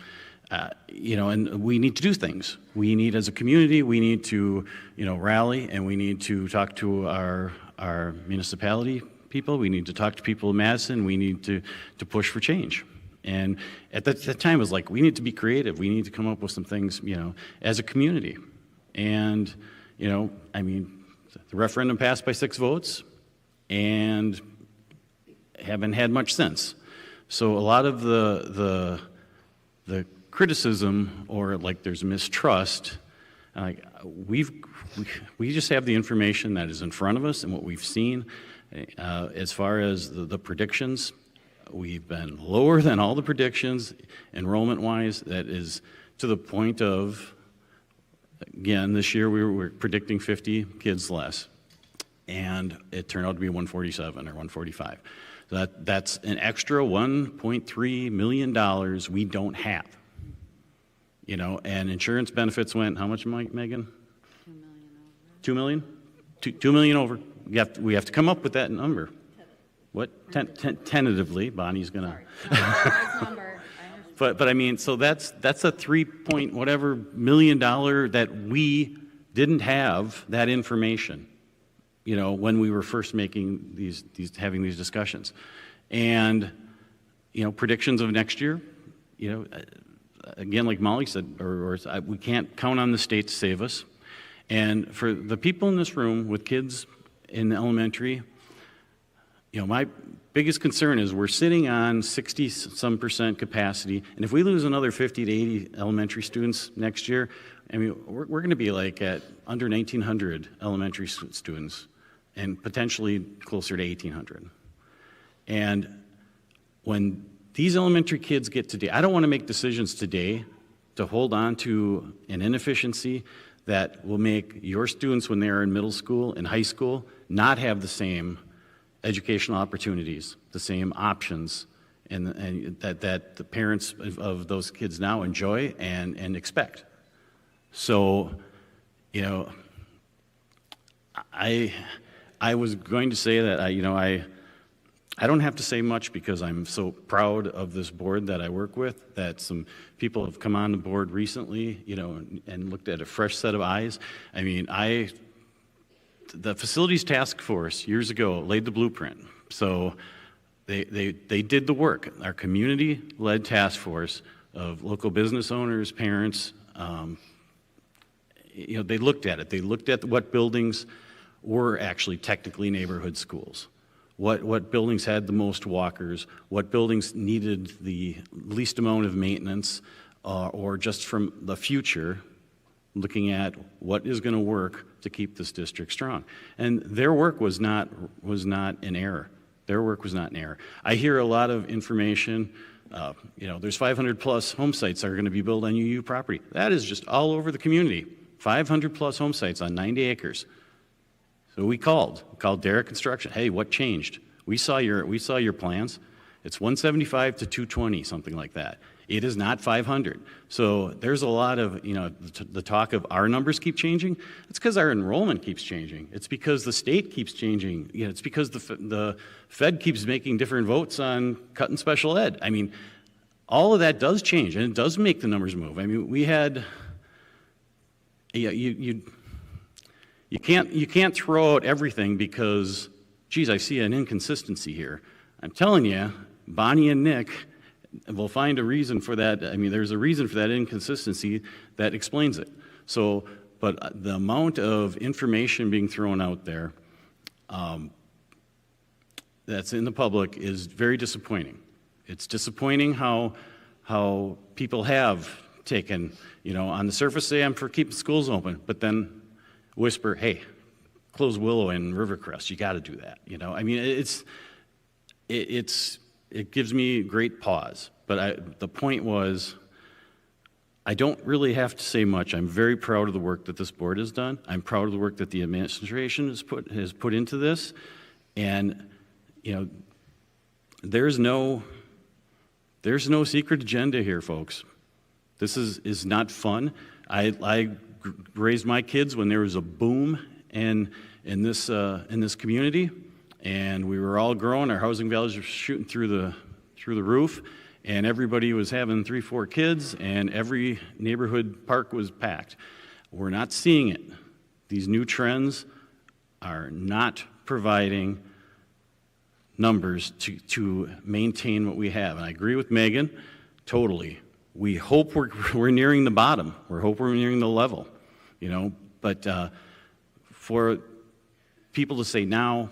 And we need to do things. We need, as a community, we need to, rally, and we need to talk to our municipality people. We need to talk to people in Madison. We need to push for change. And at that time, it was like, we need to be creative. We need to come up with some things, as a community. And, the referendum passed by 6 votes and haven't had much since. So a lot of the criticism or like there's mistrust, we just have the information that is in front of us and what we've seen. As far as the predictions, we've been lower than all the predictions enrollment-wise. That is to the point of, again, this year we were predicting 50 kids less, and it turned out to be 147 or 145. That's an extra $1.3 million we don't have. And insurance benefits went, how much, Megan? 2 million over. 2 million over. We have to come up with that number. What? Tentatively, Bonnie's gonna. But so that's a 3 point whatever million dollar that we didn't have that information, when we were first making having these discussions, and predictions of next year, again, like Molly said, we can't count on the state to save us, and for the people in this room with kids in elementary, my biggest concern is we're sitting on 60-some% capacity, and if we lose another 50 to 80 elementary students next year, we're going to be like at under 1,900 elementary students, and potentially closer to 1,800. And when these elementary kids get today, I don't want to make decisions today to hold on to an inefficiency that will make your students, when they are in middle school and high school, not have the same educational opportunities, the same options, and that the parents of those kids now enjoy and expect. So, I was going to say that I don't have to say much because I'm so proud of this board that I work with, that some people have come on the board recently, and looked at a fresh set of eyes. The facilities task force years ago laid the blueprint. So they did the work. Our community-led task force of local business owners, parents, they looked at it. They looked at what buildings were actually technically neighborhood schools. What buildings had the most walkers, what buildings needed the least amount of maintenance, or just from the future, looking at what is going to work to keep this district strong. And their work was not an error. Their work was not an error. I hear a lot of information, there's 500 plus home sites that are going to be built on UU property. That is just all over the community. 500 plus home sites on 90 acres. So we called Derrick Construction. Hey, what changed? We saw your plans. It's 175 to 220, something like that. It is not 500. So there's a lot of, the talk of our numbers keep changing. It's because our enrollment keeps changing. It's because the state keeps changing. It's because the Fed keeps making different votes on cutting special ed. I mean, all of that does change, and it does make the numbers move. I mean, we had, you can't throw out everything because, geez, I see an inconsistency here. I'm telling you, Bonnie and Nick will find a reason for that. I mean, there's a reason for that inconsistency that explains it. So, but the amount of information being thrown out there that's in the public is very disappointing. It's disappointing how people have taken, on the surface say I'm for keeping schools open, but then whisper, hey, close Willow and Rivercrest, you got to do that. I mean, it gives me great pause. But the point was, I don't really have to say much. I'm very proud of the work that this board has done. I'm proud of the work that the administration has put into this, and there's no secret agenda here, folks. This is not fun. I raised my kids when there was a boom in this community, and we were all growing. Our housing values were shooting through the roof, and everybody was having 3-4 kids, and every neighborhood park was packed. We're not seeing it. These new trends are not providing numbers to maintain what we have. And I agree with Megan, totally. We hope we're nearing the bottom. We hope we're nearing the level, But for people to say now,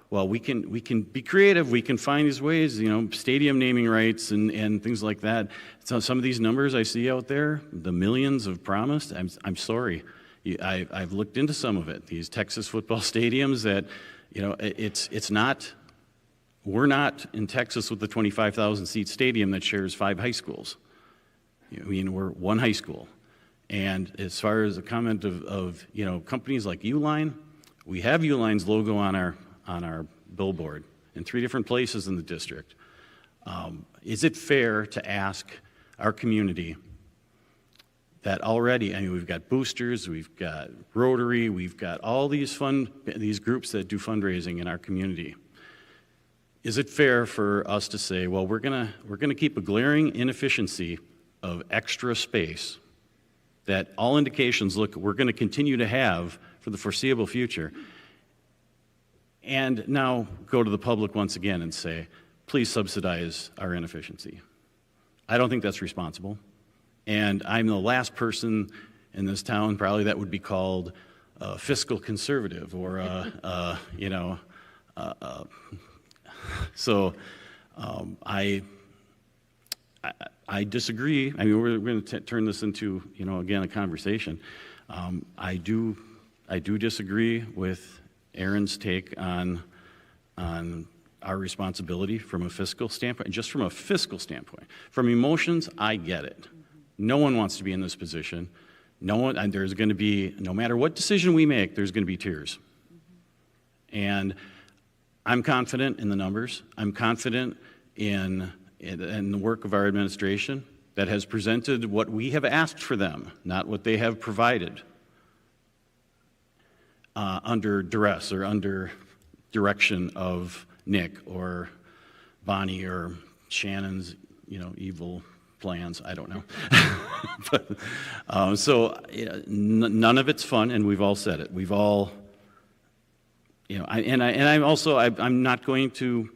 well, we can be creative. We can find these ways, stadium naming rights and things like that. So some of these numbers I see out there, the millions of promised. I'm sorry, I've looked into some of it. These Texas football stadiums that, it's not. We're not in Texas with the 25,000 seat stadium that shares 5 high schools. We're one high school. And as far as the comment of companies like Uline, we have Uline's logo on our billboard in 3 different places in the district. Is it fair to ask our community that already, we've got boosters, we've got Rotary, we've got all these groups that do fundraising in our community. Is it fair for us to say, well, we're gonna keep a glaring inefficiency of extra space that all indications look we're going to continue to have for the foreseeable future, and now go to the public once again and say, please subsidize our inefficiency? I don't think that's responsible, and I'm the last person in this town probably that would be called a fiscal conservative or So I disagree. We're going to turn this into, again, a conversation. I do disagree with Aaron's take on our responsibility from a fiscal standpoint, just from a fiscal standpoint. From emotions, I get it. No one wants to be in this position. There's going to be, no matter what decision we make, there's going to be tears. And I'm confident in the numbers. I'm confident in the work of our administration that has presented what we have asked for them, not what they have provided, under duress or under direction of Nick or Bonnie or Shannon's, evil plans. I don't know. But, none of it's fun, and we've all said it. We've all. I'm not going to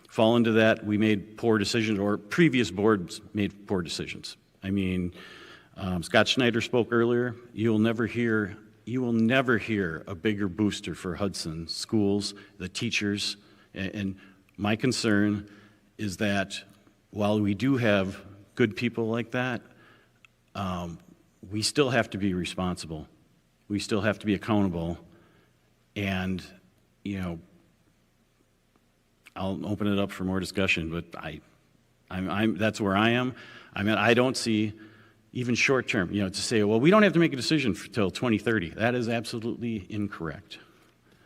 fall into that. We made poor decisions, or previous boards made poor decisions. Scott Schneider spoke earlier. You will never hear a bigger booster for Hudson schools, the teachers. And my concern is that while we do have good people like that, we still have to be responsible. We still have to be accountable. And I'll open it up for more discussion, but that's where I am. I don't see, even short term, to say, well, we don't have to make a decision until 2030. That is absolutely incorrect.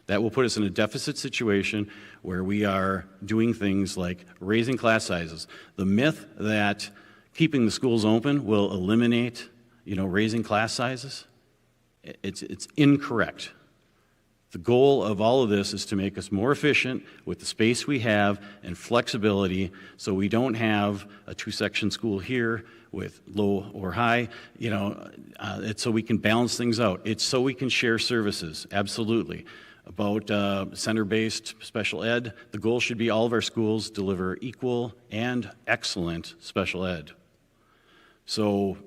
That will put us in a deficit situation where we are doing things like raising class sizes. The myth that keeping the schools open will eliminate, raising class sizes. It's incorrect. The goal of all of this is to make us more efficient with the space we have and flexibility, so we don't have a two-section school here with low or high. It's so we can balance things out. It's so we can share services, absolutely. About center-based special ed, the goal should be all of our schools deliver equal and excellent special ed. So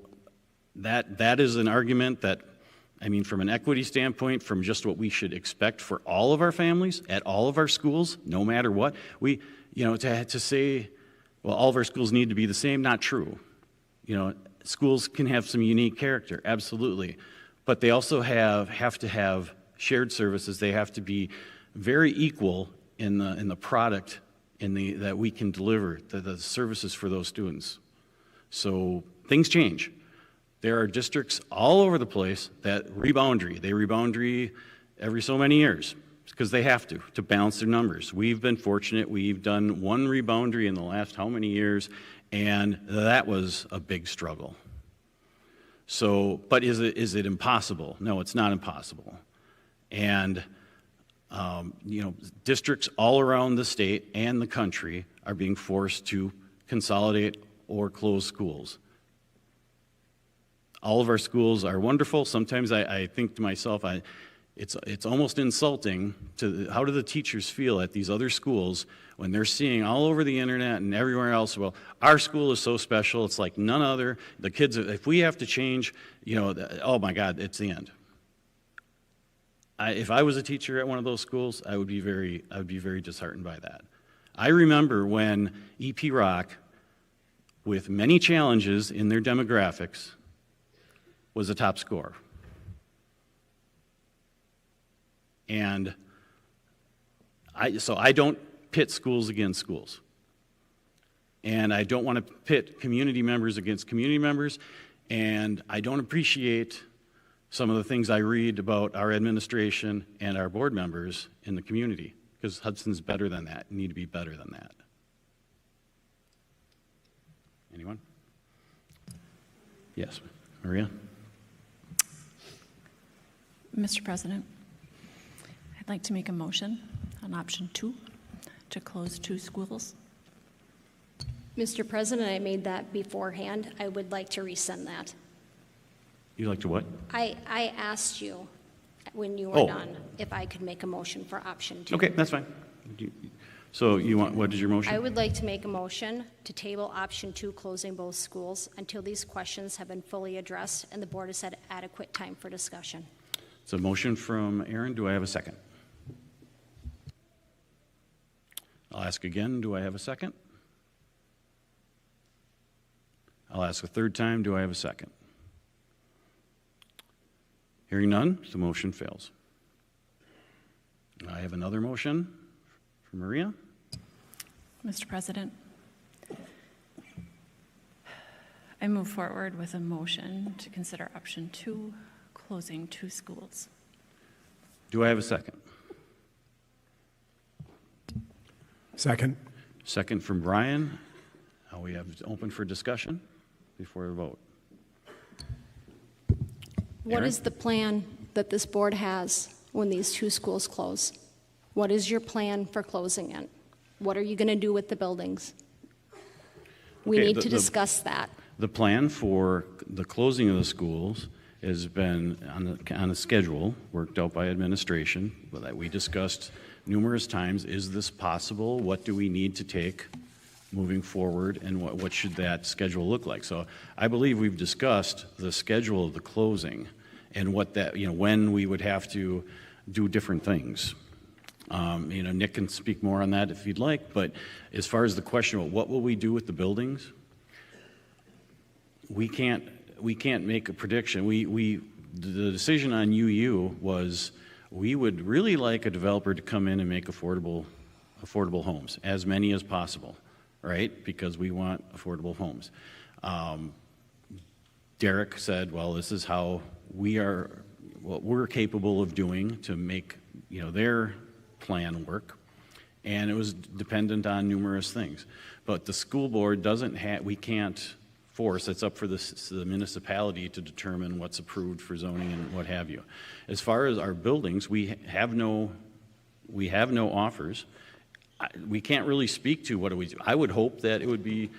that is an argument that, from an equity standpoint, from just what we should expect for all of our families at all of our schools, no matter what, to say, well, all of our schools need to be the same, not true. Schools can have some unique character, absolutely, but they also have to have shared services. They have to be very equal in the product that we can deliver, the services for those students. So things change. There are districts all over the place that reboundary. They reboundary every so many years because they have to balance their numbers. We've been fortunate. We've done one reboundary in the last how many years, and that was a big struggle. So, but is it impossible? No, it's not impossible. And, districts all around the state and the country are being forced to consolidate or close schools. All of our schools are wonderful. Sometimes I think to myself, it's almost insulting how do the teachers feel at these other schools when they're seeing all over the internet and everywhere else, well, our school is so special, it's like none other. The kids, if we have to change, oh my God, it's the end. If I was a teacher at one of those schools, I would be very disheartened by that. I remember when EP Rock, with many challenges in their demographics, was a top scorer. And I don't pit schools against schools. And I don't want to pit community members against community members. And I don't appreciate some of the things I read about our administration and our board members in the community, because Hudson's better than that, need to be better than that. Anyone? Yes, Maria? Mr. President, I'd like to make a motion on option 2 to close 2 schools. Mr. President, I made that beforehand. I would like to rescind that. You'd like to what? I asked you when you were done if I could make a motion for option 2. Okay, that's fine. So what is your motion? I would like to make a motion to table option 2, closing both schools, until these questions have been fully addressed and the board has had adequate time for discussion. It's a motion from Aaron. Do I have a second? I'll ask again. Do I have a second? I'll ask a third time. Do I have a second? Hearing none, the motion fails. I have another motion from Maria. Mr. President, I move forward with a motion to consider option 2, closing 2 schools. Do I have a second? Second. Second from Brian. We have open for discussion before we vote. What is the plan that this board has when these 2 schools close? What is your plan for closing it? What are you going to do with the buildings? We need to discuss that. The plan for the closing of the schools has been on a schedule worked out by administration that we discussed numerous times. Is this possible? What do we need to take moving forward, and what should that schedule look like? So I believe we've discussed the schedule of the closing and what that, when we would have to do different things. Nick can speak more on that if he'd like, but as far as the question of what will we do with the buildings, we can't make a prediction. The decision on UU was we would really like a developer to come in and make affordable homes, as many as possible, right? Because we want affordable homes. Derek said, well, this is how what we're capable of doing to make, their plan work. And it was dependent on numerous things. But the school board we can't force. It's up for the municipality to determine what's approved for zoning and what have you. As far as our buildings, we have no offers. We can't really speak to what do we do. I would hope that it would be,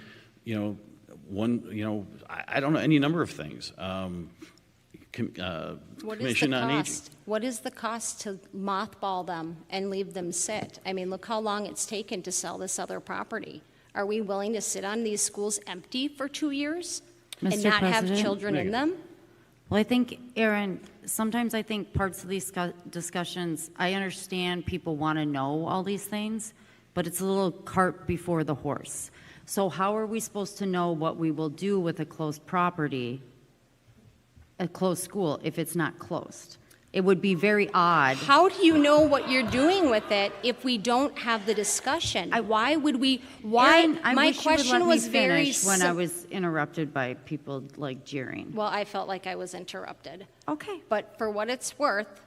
I don't know, any number of things. What is Commission the on Aging. cost? What is the cost to mothball them and leave them sit? I mean, look how long it's taken to sell this other property. Are we willing to sit on these schools empty for 2 years and Mr. not have President? children in them? Well, I think, Aaron, sometimes I think parts of these discussions, I understand people want to know all these things, but it's a little cart before the horse. So how are we supposed to know what we will do with a closed property, a closed school, if it's not closed? It would be very odd. How do you know what you're doing with it if we don't have the discussion? Why would we? Why? Aaron, I my wish you would question let was me very finish when I was interrupted by people like jeering. Well, I felt like I was interrupted. Okay. But for what it's worth,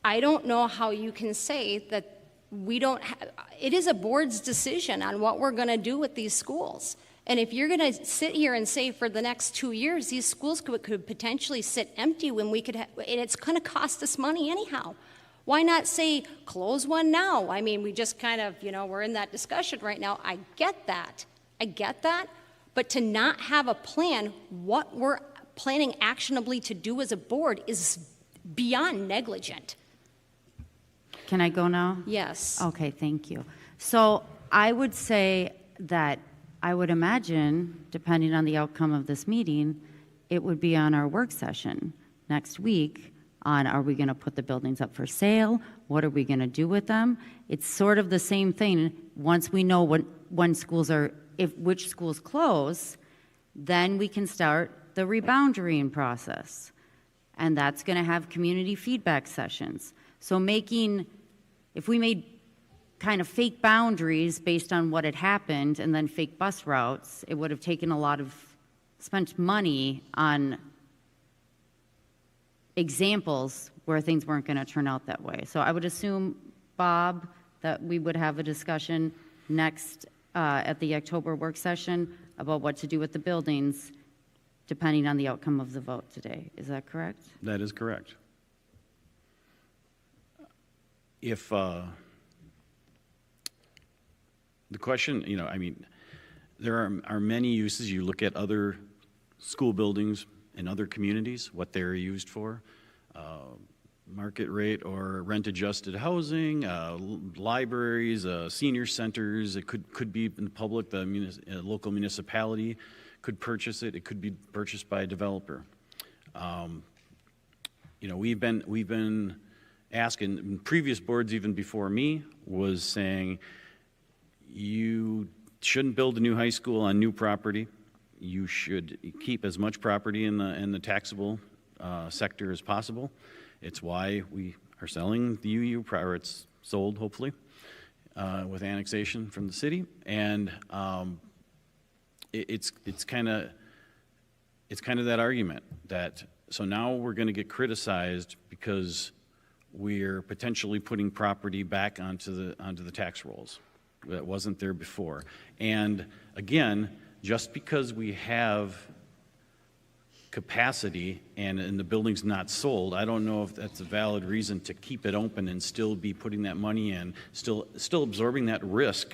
I don't know how you can say that we don't have, it is a board's decision on what we're going to do with these schools. And if you're going to sit here and say for the next 2 years, these schools could potentially sit empty when we could have, and it's going to cost us money anyhow. Why not say, close one now? I mean, we just kind of, we're in that discussion right now. I get that. But to not have a plan, what we're planning actionably to do as a board is beyond negligent. Can I go now? Yes. Okay, thank you. So I would say that I would imagine, depending on the outcome of this meeting, it would be on our work session next week on, are we going to put the buildings up for sale? What are we going to do with them? It's sort of the same thing. Once we know when schools are, which schools close, then we can start the reboundarying process. And that's going to have community feedback sessions. So if we made kind of fake boundaries based on what had happened and then fake bus routes, it would have taken spent money on examples where things weren't going to turn out that way. So I would assume, Bob, that we would have a discussion next at the October work session about what to do with the buildings, depending on the outcome of the vote today. Is that correct? That is correct. If the question, there are many uses. You look at other school buildings in other communities, what they're used for, market rate or rent-adjusted housing, libraries, senior centers. It could be in the public. The local municipality could purchase it. It could be purchased by a developer. We've been asking, previous boards even before me was saying, you shouldn't build a new high school on new property. You should keep as much property in the taxable sector as possible. It's why we are selling the UU prior it's sold, hopefully, with annexation from the city. And it's kind of that argument that, so now we're going to get criticized because we're potentially putting property back onto the tax rolls that wasn't there before. And again, just because we have capacity and the building's not sold, I don't know if that's a valid reason to keep it open and still be putting that money in, still absorbing that risk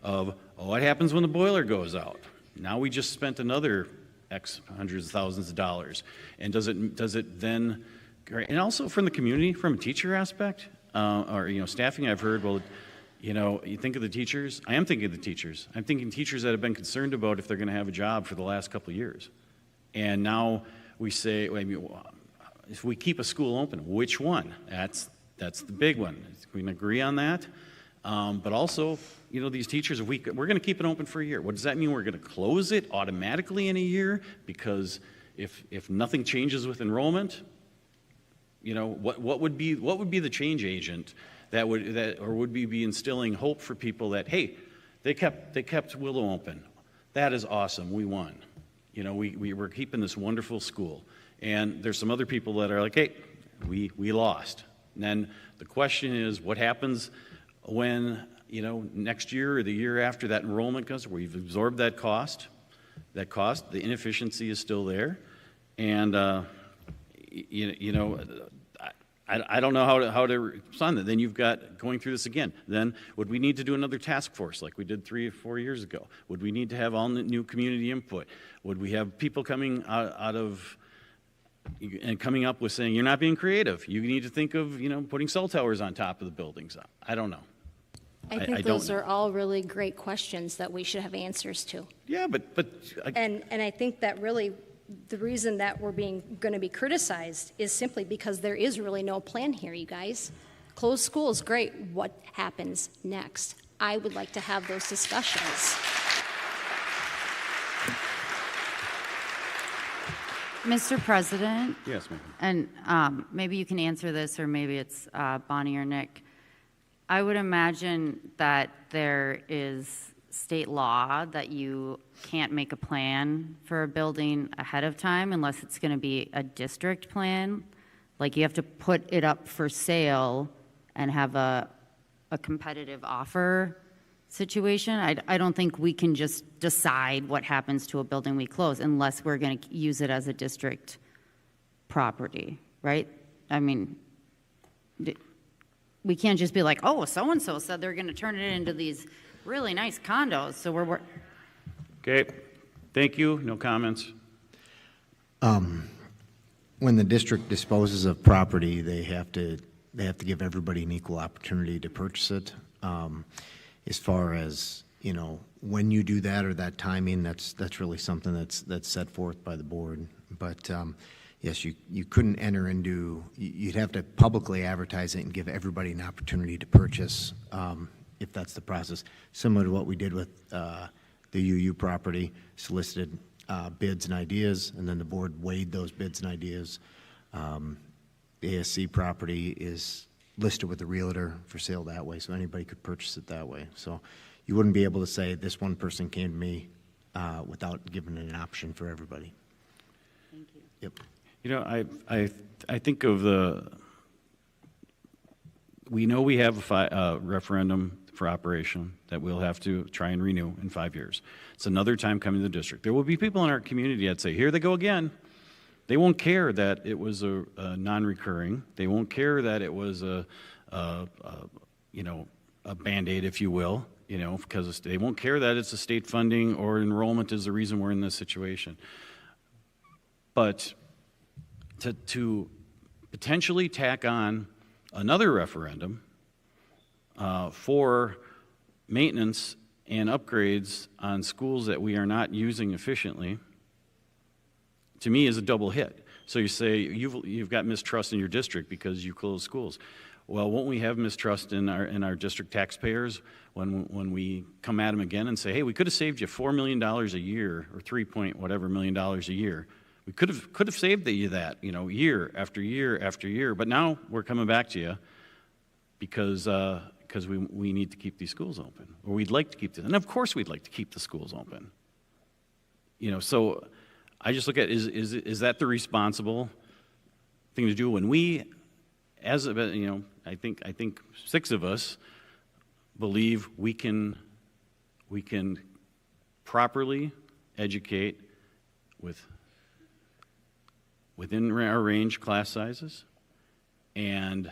of, what happens when the boiler goes out? Now we just spent another X hundreds of thousands of dollars. And does it then, and also from the community, from a teacher aspect, or staffing, I've heard, well, you think of the teachers. I am thinking of the teachers. I'm thinking teachers that have been concerned about if they're going to have a job for the last couple of years. And now we say, if we keep a school open, which one? That's the big one. We can agree on that. But also, these teachers, we're going to keep it open for a year. What does that mean? We're going to close it automatically in a year? Because if nothing changes with enrollment, what would be the change agent that would be instilling hope for people that, hey, they kept Willow open. That is awesome. We won. We're keeping this wonderful school. And there's some other people that are like, hey, we lost. And then the question is, what happens when next year or the year after that enrollment goes, where you've absorbed that cost? that cost, the inefficiency is still there, and I don't know how to respond to that. Then you've got going through this again. Then would we need to do another task force like we did 3 or 4 years ago? Would we need to have all new community input? Would we have people coming out of and coming up with saying, you're not being creative. You need to think of, putting cell towers on top of the buildings. I don't know. I think those are all really great questions that we should have answers to. Yeah, but and I think that really the reason that we're going to be criticized is simply because there is really no plan here, you guys. Closed schools, great. What happens next? I would like to have those discussions. Mr. President? Yes, ma'am. And maybe you can answer this, or maybe it's Bonnie or Nick. I would imagine that there is state law that you can't make a plan for a building ahead of time unless it's going to be a district plan. Like you have to put it up for sale and have a competitive offer situation. I don't think we can just decide what happens to a building we close unless we're going to use it as a district property, right? I mean, we can't just be like, oh, so-and-so said they're going to turn it into these really nice condos, so we're Okay, thank you. No comments. When the district disposes of property, they have to give everybody an equal opportunity to purchase it. As far as when you do that or that timing, that's really something that's set forth by the board. But yes, you couldn't enter into. You'd have to publicly advertise it and give everybody an opportunity to purchase. If that's the process, similar to what we did with the UU property, solicited bids and ideas, and then the board weighed those bids and ideas. The ASC property is listed with the realtor for sale that way, so anybody could purchase it that way. So you wouldn't be able to say this one person came to me without giving it an option for everybody. Thank you. Yep. I think of we know we have a referendum for operation that we'll have to try and renew in 5 years. It's another time coming to the district. There will be people in our community that say, here they go again. They won't care that it was a non-recurring. They won't care that it was a Band-Aid, if you will, because they won't care that it's a state funding or enrollment is the reason we're in this situation. But to potentially tack on another referendum for maintenance and upgrades on schools that we are not using efficiently, to me, is a double hit. So you say you've got mistrust in your district because you close schools. Well, won't we have mistrust in our district taxpayers when we come at them again and say, hey, we could have saved you $4 million a year or $3 million a year. We could have saved you that, year after year after year. But now we're coming back to you because we need to keep these schools open, or we'd like to keep them. And of course we'd like to keep the schools open. So I just look at, is that the responsible thing to do when we, I think 6 of us believe we can properly educate within our range class sizes and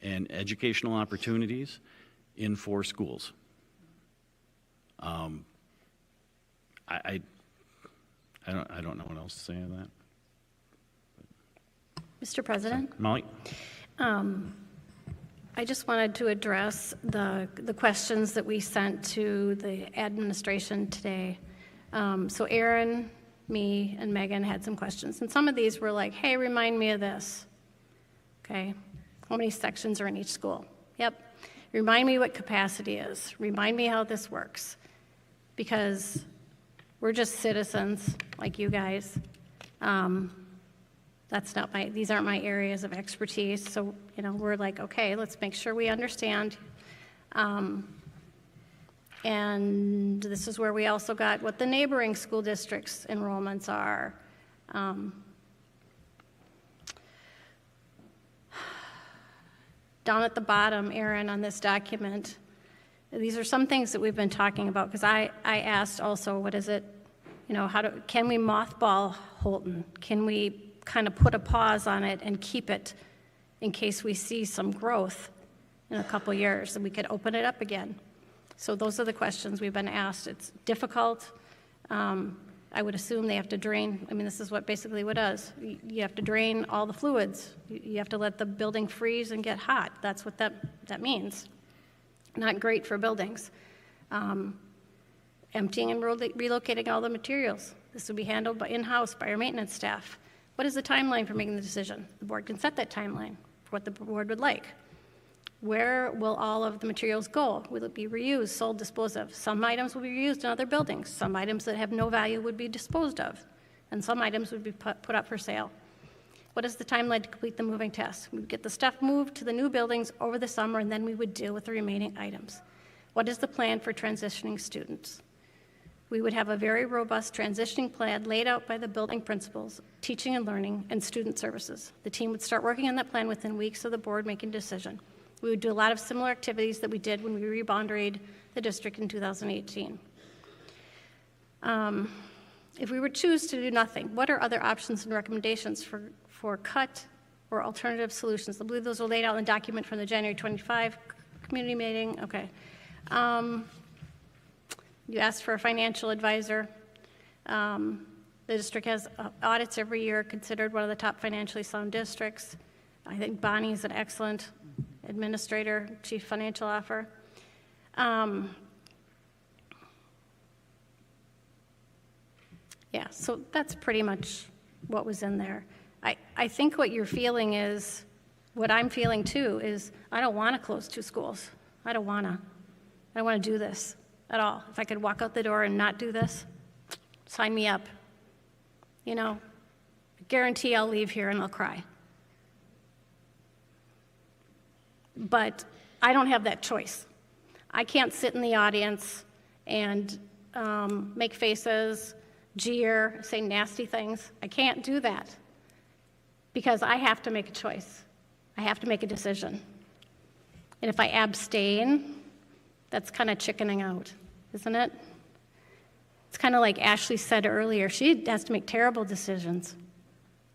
educational opportunities in 4 schools. I don't know what else to say on that. Mr. President? Molly? I just wanted to address the questions that we sent to the administration today. So Aaron, me, and Megan had some questions, and some of these were like, hey, remind me of this. Okay, how many sections are in each school? Yep. Remind me what capacity is. Remind me how this works. Because we're just citizens like you guys. These aren't my areas of expertise. So, we're like, okay, let's make sure we understand. And this is where we also got what the neighboring school districts' enrollments are. Down at the bottom, Aaron, on this document, these are some things that we've been talking about, because I asked also, what is it, You know, can we mothball Holton? Can we kind of put a pause on it and keep it in case we see some growth in a couple years and we could open it up again? So those are the questions we've been asked. It's difficult. I would assume they have to drain. I mean, this is what basically what it does. You have to drain all the fluids. You have to let the building freeze and get hot. That's what that means. Not great for buildings. Emptying and relocating all the materials. This would be handled in-house by our maintenance staff. What is the timeline for making the decision? The board can set that timeline for what the board would like. Where will all of the materials go? Will it be reused, sold, disposed of? Some items will be reused in other buildings. Some items that have no value would be disposed of. And some items would be put up for sale. What is the timeline to complete the moving test? We would get the stuff moved to the new buildings over the summer, and then we would deal with the remaining items. What is the plan for transitioning students? We would have a very robust transitioning plan laid out by the building principals, teaching and learning, and student services. The team would start working on that plan within weeks of the board making a decision. We would do a lot of similar activities that we did when we reboundaried the district in 2018. If we were to choose to do nothing, what are other options and recommendations for cut or alternative solutions? I believe those are laid out in the document from the January 25 community meeting. Okay. You asked for a financial advisor. The district has audits every year, considered one of the top financially sound districts. I think Bonnie is an excellent administrator, chief financial officer. Yeah, so that's pretty much what was in there. I think what you're feeling is, what I'm feeling too, is I don't want to close 2 schools. I don't want to do this at all. If I could walk out the door and not do this, sign me up. You know, I guarantee I'll leave here and I'll cry. But I don't have that choice. I can't sit in the audience and make faces, jeer, say nasty things. I can't do that because I have to make a choice. I have to make a decision. And if I abstain, that's kind of chickening out, isn't it? It's kind of like Ashley said earlier. She has to make terrible decisions.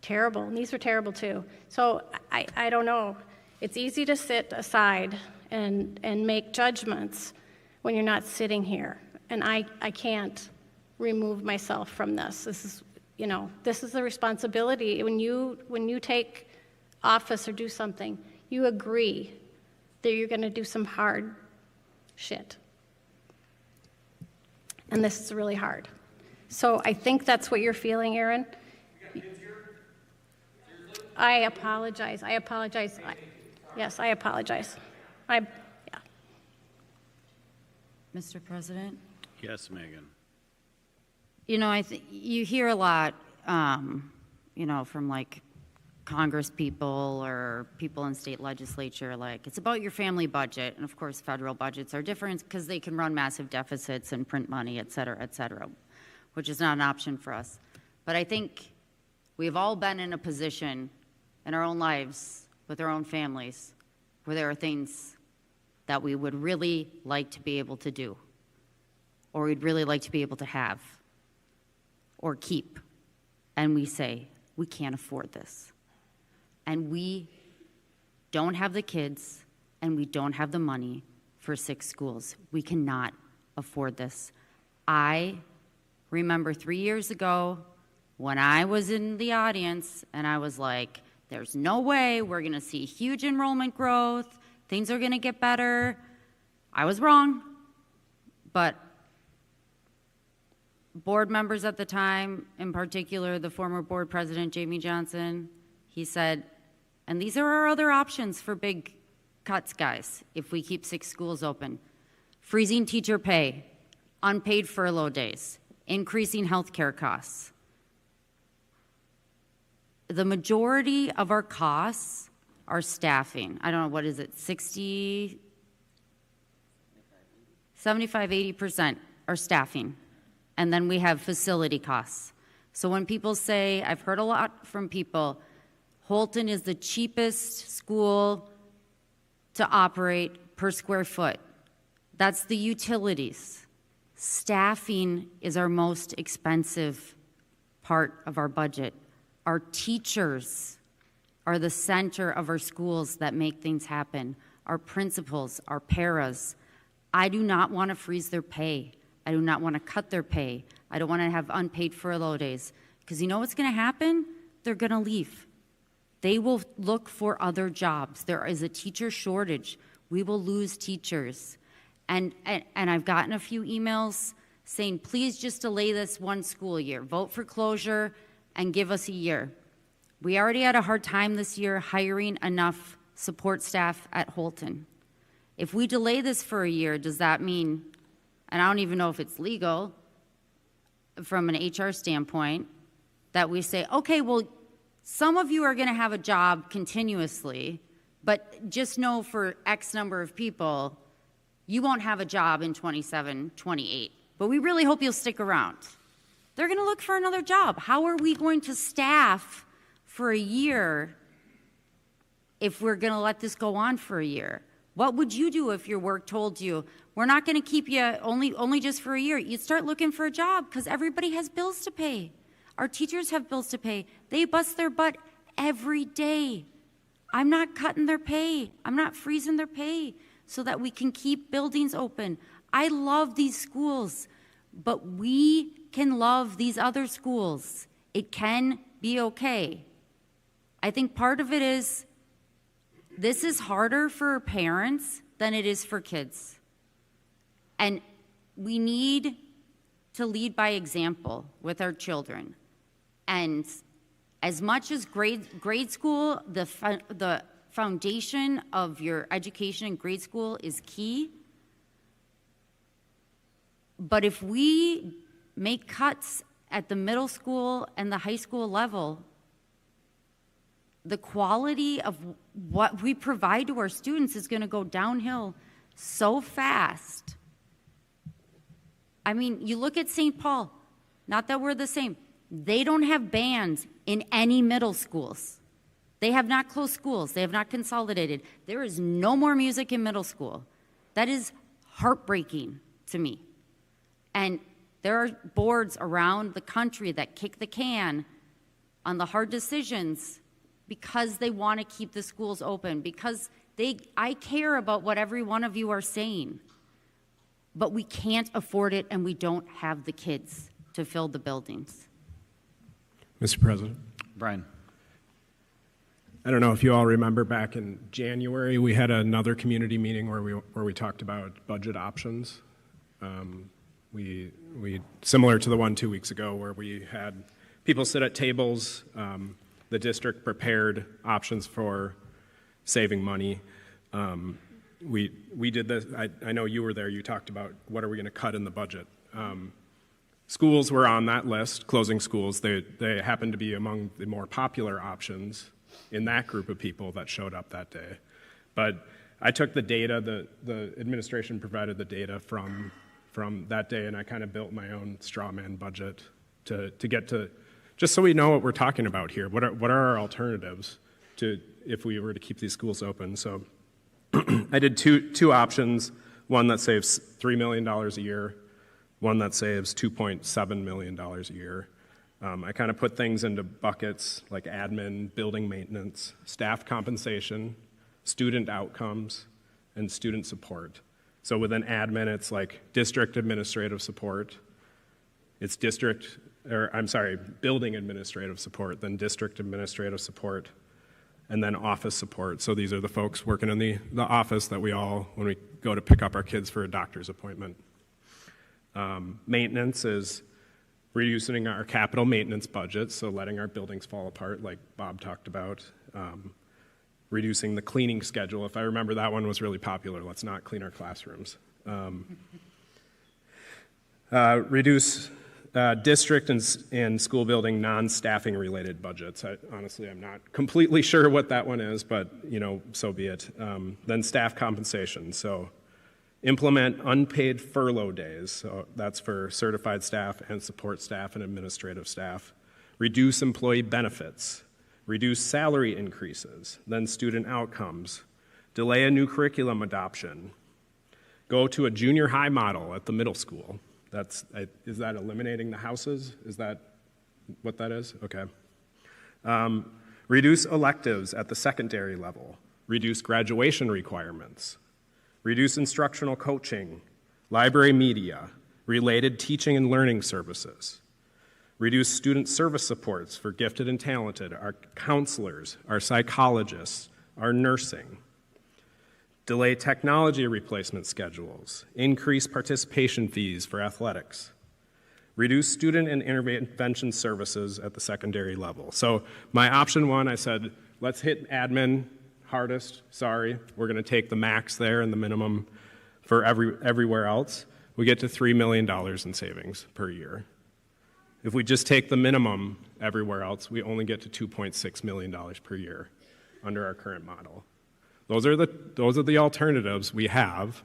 Terrible. And these are terrible too. So I don't know. It's easy to sit aside and make judgments when you're not sitting here. And I can't remove myself from this. This is, you know, this is the responsibility. When you take office or do something, you agree that you're going to do some hard shit. And this is really hard. So I think that's what you're feeling, Aaron. I apologize. Yes, I apologize. Yeah. Mr. President? Yes, Megan. You know, you hear a lot, you know, from like Congress people or people in state legislature, like, it's about your family budget. And of course, federal budgets are different because they can run massive deficits and print money, et cetera, which is not an option for us. But I think we've all been in a position in our own lives with our own families where there are things that we would really like to be able to do, or we'd really like to be able to have or keep. And we say, we can't afford this. And we don't have the kids and we don't have the money for 6 schools. We cannot afford this. I remember 3 years ago when I was in the audience and I was like, there's no way we're going to see huge enrollment growth. Things are going to get better. I was wrong. But board members at the time, in particular the former board president, Jamie Johnson, he said, and these are our other options for big cuts, guys, if we keep 6 schools open. Freezing teacher pay, unpaid furlough days, increasing healthcare costs. The majority of our costs are staffing. I don't know, what is it, 75, 80% are staffing. And then we have facility costs. So when people say, I've heard a lot from people, Holton is the cheapest school to operate per square foot. That's the utilities. Staffing is our most expensive part of our budget. Our teachers are the center of our schools that make things happen. Our principals, our paras. I do not want to freeze their pay. I do not want to cut their pay. I don't want to have unpaid furlough days. Because you know what's going to happen? They're going to leave. They will look for other jobs. There is a teacher shortage. We will lose teachers. And I've gotten a few emails saying, please just delay this one school year. Vote for closure and give us a year. We already had a hard time this year hiring enough support staff at Holton. If we delay this for a year, does that mean, and I don't even know if it's legal from an HR standpoint, that we say, okay, well, some of you are going to have a job continuously, but just know for X number of people, you won't have a job in 27, 28. But we really hope you'll stick around. They're going to look for another job. How are we going to staff for a year if we're going to let this go on for a year? What would you do if your work told you, we're not going to keep you only just for a year? You'd start looking for a job because everybody has bills to pay. Our teachers have bills to pay. They bust their butt every day. I'm not cutting their pay. I'm not freezing their pay so that we can keep buildings open. I love these schools, but we can love these other schools. It can be okay. I think part of it is this is harder for parents than it is for kids. And we need to lead by example with our children. And as much as grade school, the foundation of your education in grade school is key. But if we make cuts at the middle school and the high school level, the quality of what we provide to our students is going to go downhill so fast. I mean, you look at St. Paul, not that we're the same. They don't have bands in any middle schools. They have not closed schools. They have not consolidated. There is no more music in middle school. That is heartbreaking to me. And there are boards around the country that kick the can on the hard decisions because they want to keep the schools open, because I care about what every one of you are saying. But we can't afford it, and we don't have the kids to fill the buildings. Mr. President. Brian. I don't know if you all remember back in January, we had another community meeting where we talked about budget options. We similar to the one 2 weeks ago where we had people sit at tables. The district prepared options for saving money. We did this. I know you were there. You talked about what are we going to cut in the budget. Schools were on that list, closing schools. They happened to be among the more popular options in that group of people that showed up that day. But I took the data, the administration provided the data from that day, and I kind of built my own straw man budget to get to, just so we know what we're talking about here. What are our alternatives to if we were to keep these schools open? So I did two options, one that saves $3 million a year, one that saves $2.7 million a year. I kind of put things into buckets like admin, building maintenance, staff compensation, student outcomes, and student support. So within admin, it's like district administrative support. It's building administrative support, then district administrative support, and then office support. So these are the folks working in the office that we all, when we go to pick up our kids for a doctor's appointment. Maintenance is reducing our capital maintenance budget, so letting our buildings fall apart like Bob talked about. Reducing the cleaning schedule. If I remember, that one was really popular. Let's not clean our classrooms. Reduce district and school building non-staffing related budgets. Honestly, I'm not completely sure what that one is, but so be it. Then staff compensation. So implement unpaid furlough days. So that's for certified staff and support staff and administrative staff. Reduce employee benefits. Reduce salary increases. Then student outcomes. Delay a new curriculum adoption. Go to a junior high model at the middle school. Is that eliminating the houses? Is that what that is? Okay. Reduce electives at the secondary level. Reduce graduation requirements. Reduce instructional coaching, library media, related teaching and learning services. Reduce student service supports for gifted and talented, our counselors, our psychologists, our nursing. Delay technology replacement schedules. Increase participation fees for athletics. Reduce student and intervention services at the secondary level. So my option one, I said, let's hit admin hardest. Sorry, we're going to take the max there and the minimum for everywhere else. We get to $3 million in savings per year. If we just take the minimum everywhere else, we only get to $2.6 million per year under our current model. Those are the alternatives we have.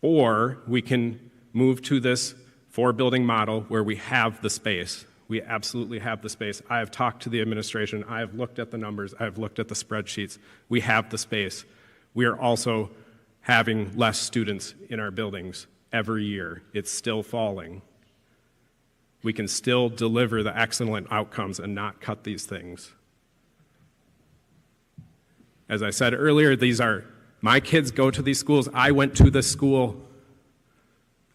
Or we can move to this 4-building model where we have the space. We absolutely have the space. I have talked to the administration. I have looked at the numbers. I have looked at the spreadsheets. We have the space. We are also having less students in our buildings every year. It's still falling. We can still deliver the excellent outcomes and not cut these things. As I said earlier, my kids go to these schools. I went to this school.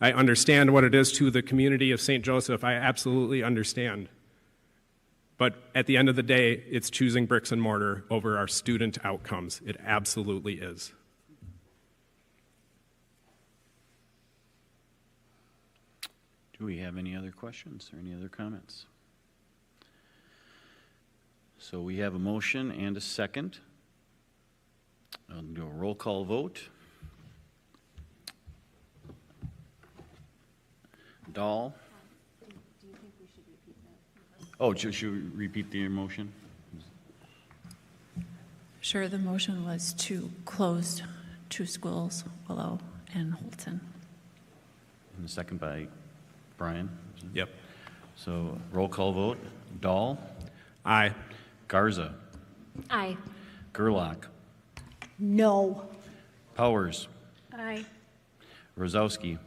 I understand what it is to the community of St. Joseph. I absolutely understand. But at the end of the day, it's choosing bricks and mortar over our student outcomes. It absolutely is. Do we have any other questions or any other comments? So we have a motion and a second. I'll do a roll call vote. Dahl? Oh, should we repeat the motion? Sure, the motion was to close 2 schools, Willow and Holton. And the second by Brian? Yep. So roll call vote. Dahl? Aye. Garza? Aye. Gerlach? No. Powers? Aye. Rosowski?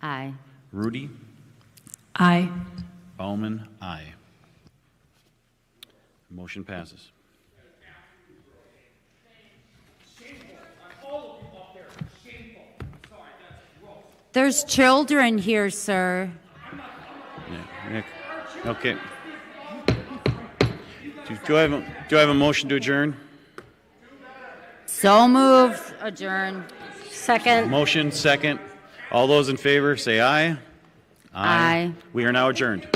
Aye. Rudy? Aye. Bauman? Aye. Motion passes. There's children here, sir. Yeah, Nick. Okay. Do I have a motion to adjourn? So moved. Adjourn. Second. Motion, second. All those in favor, say aye. Aye. We are now adjourned.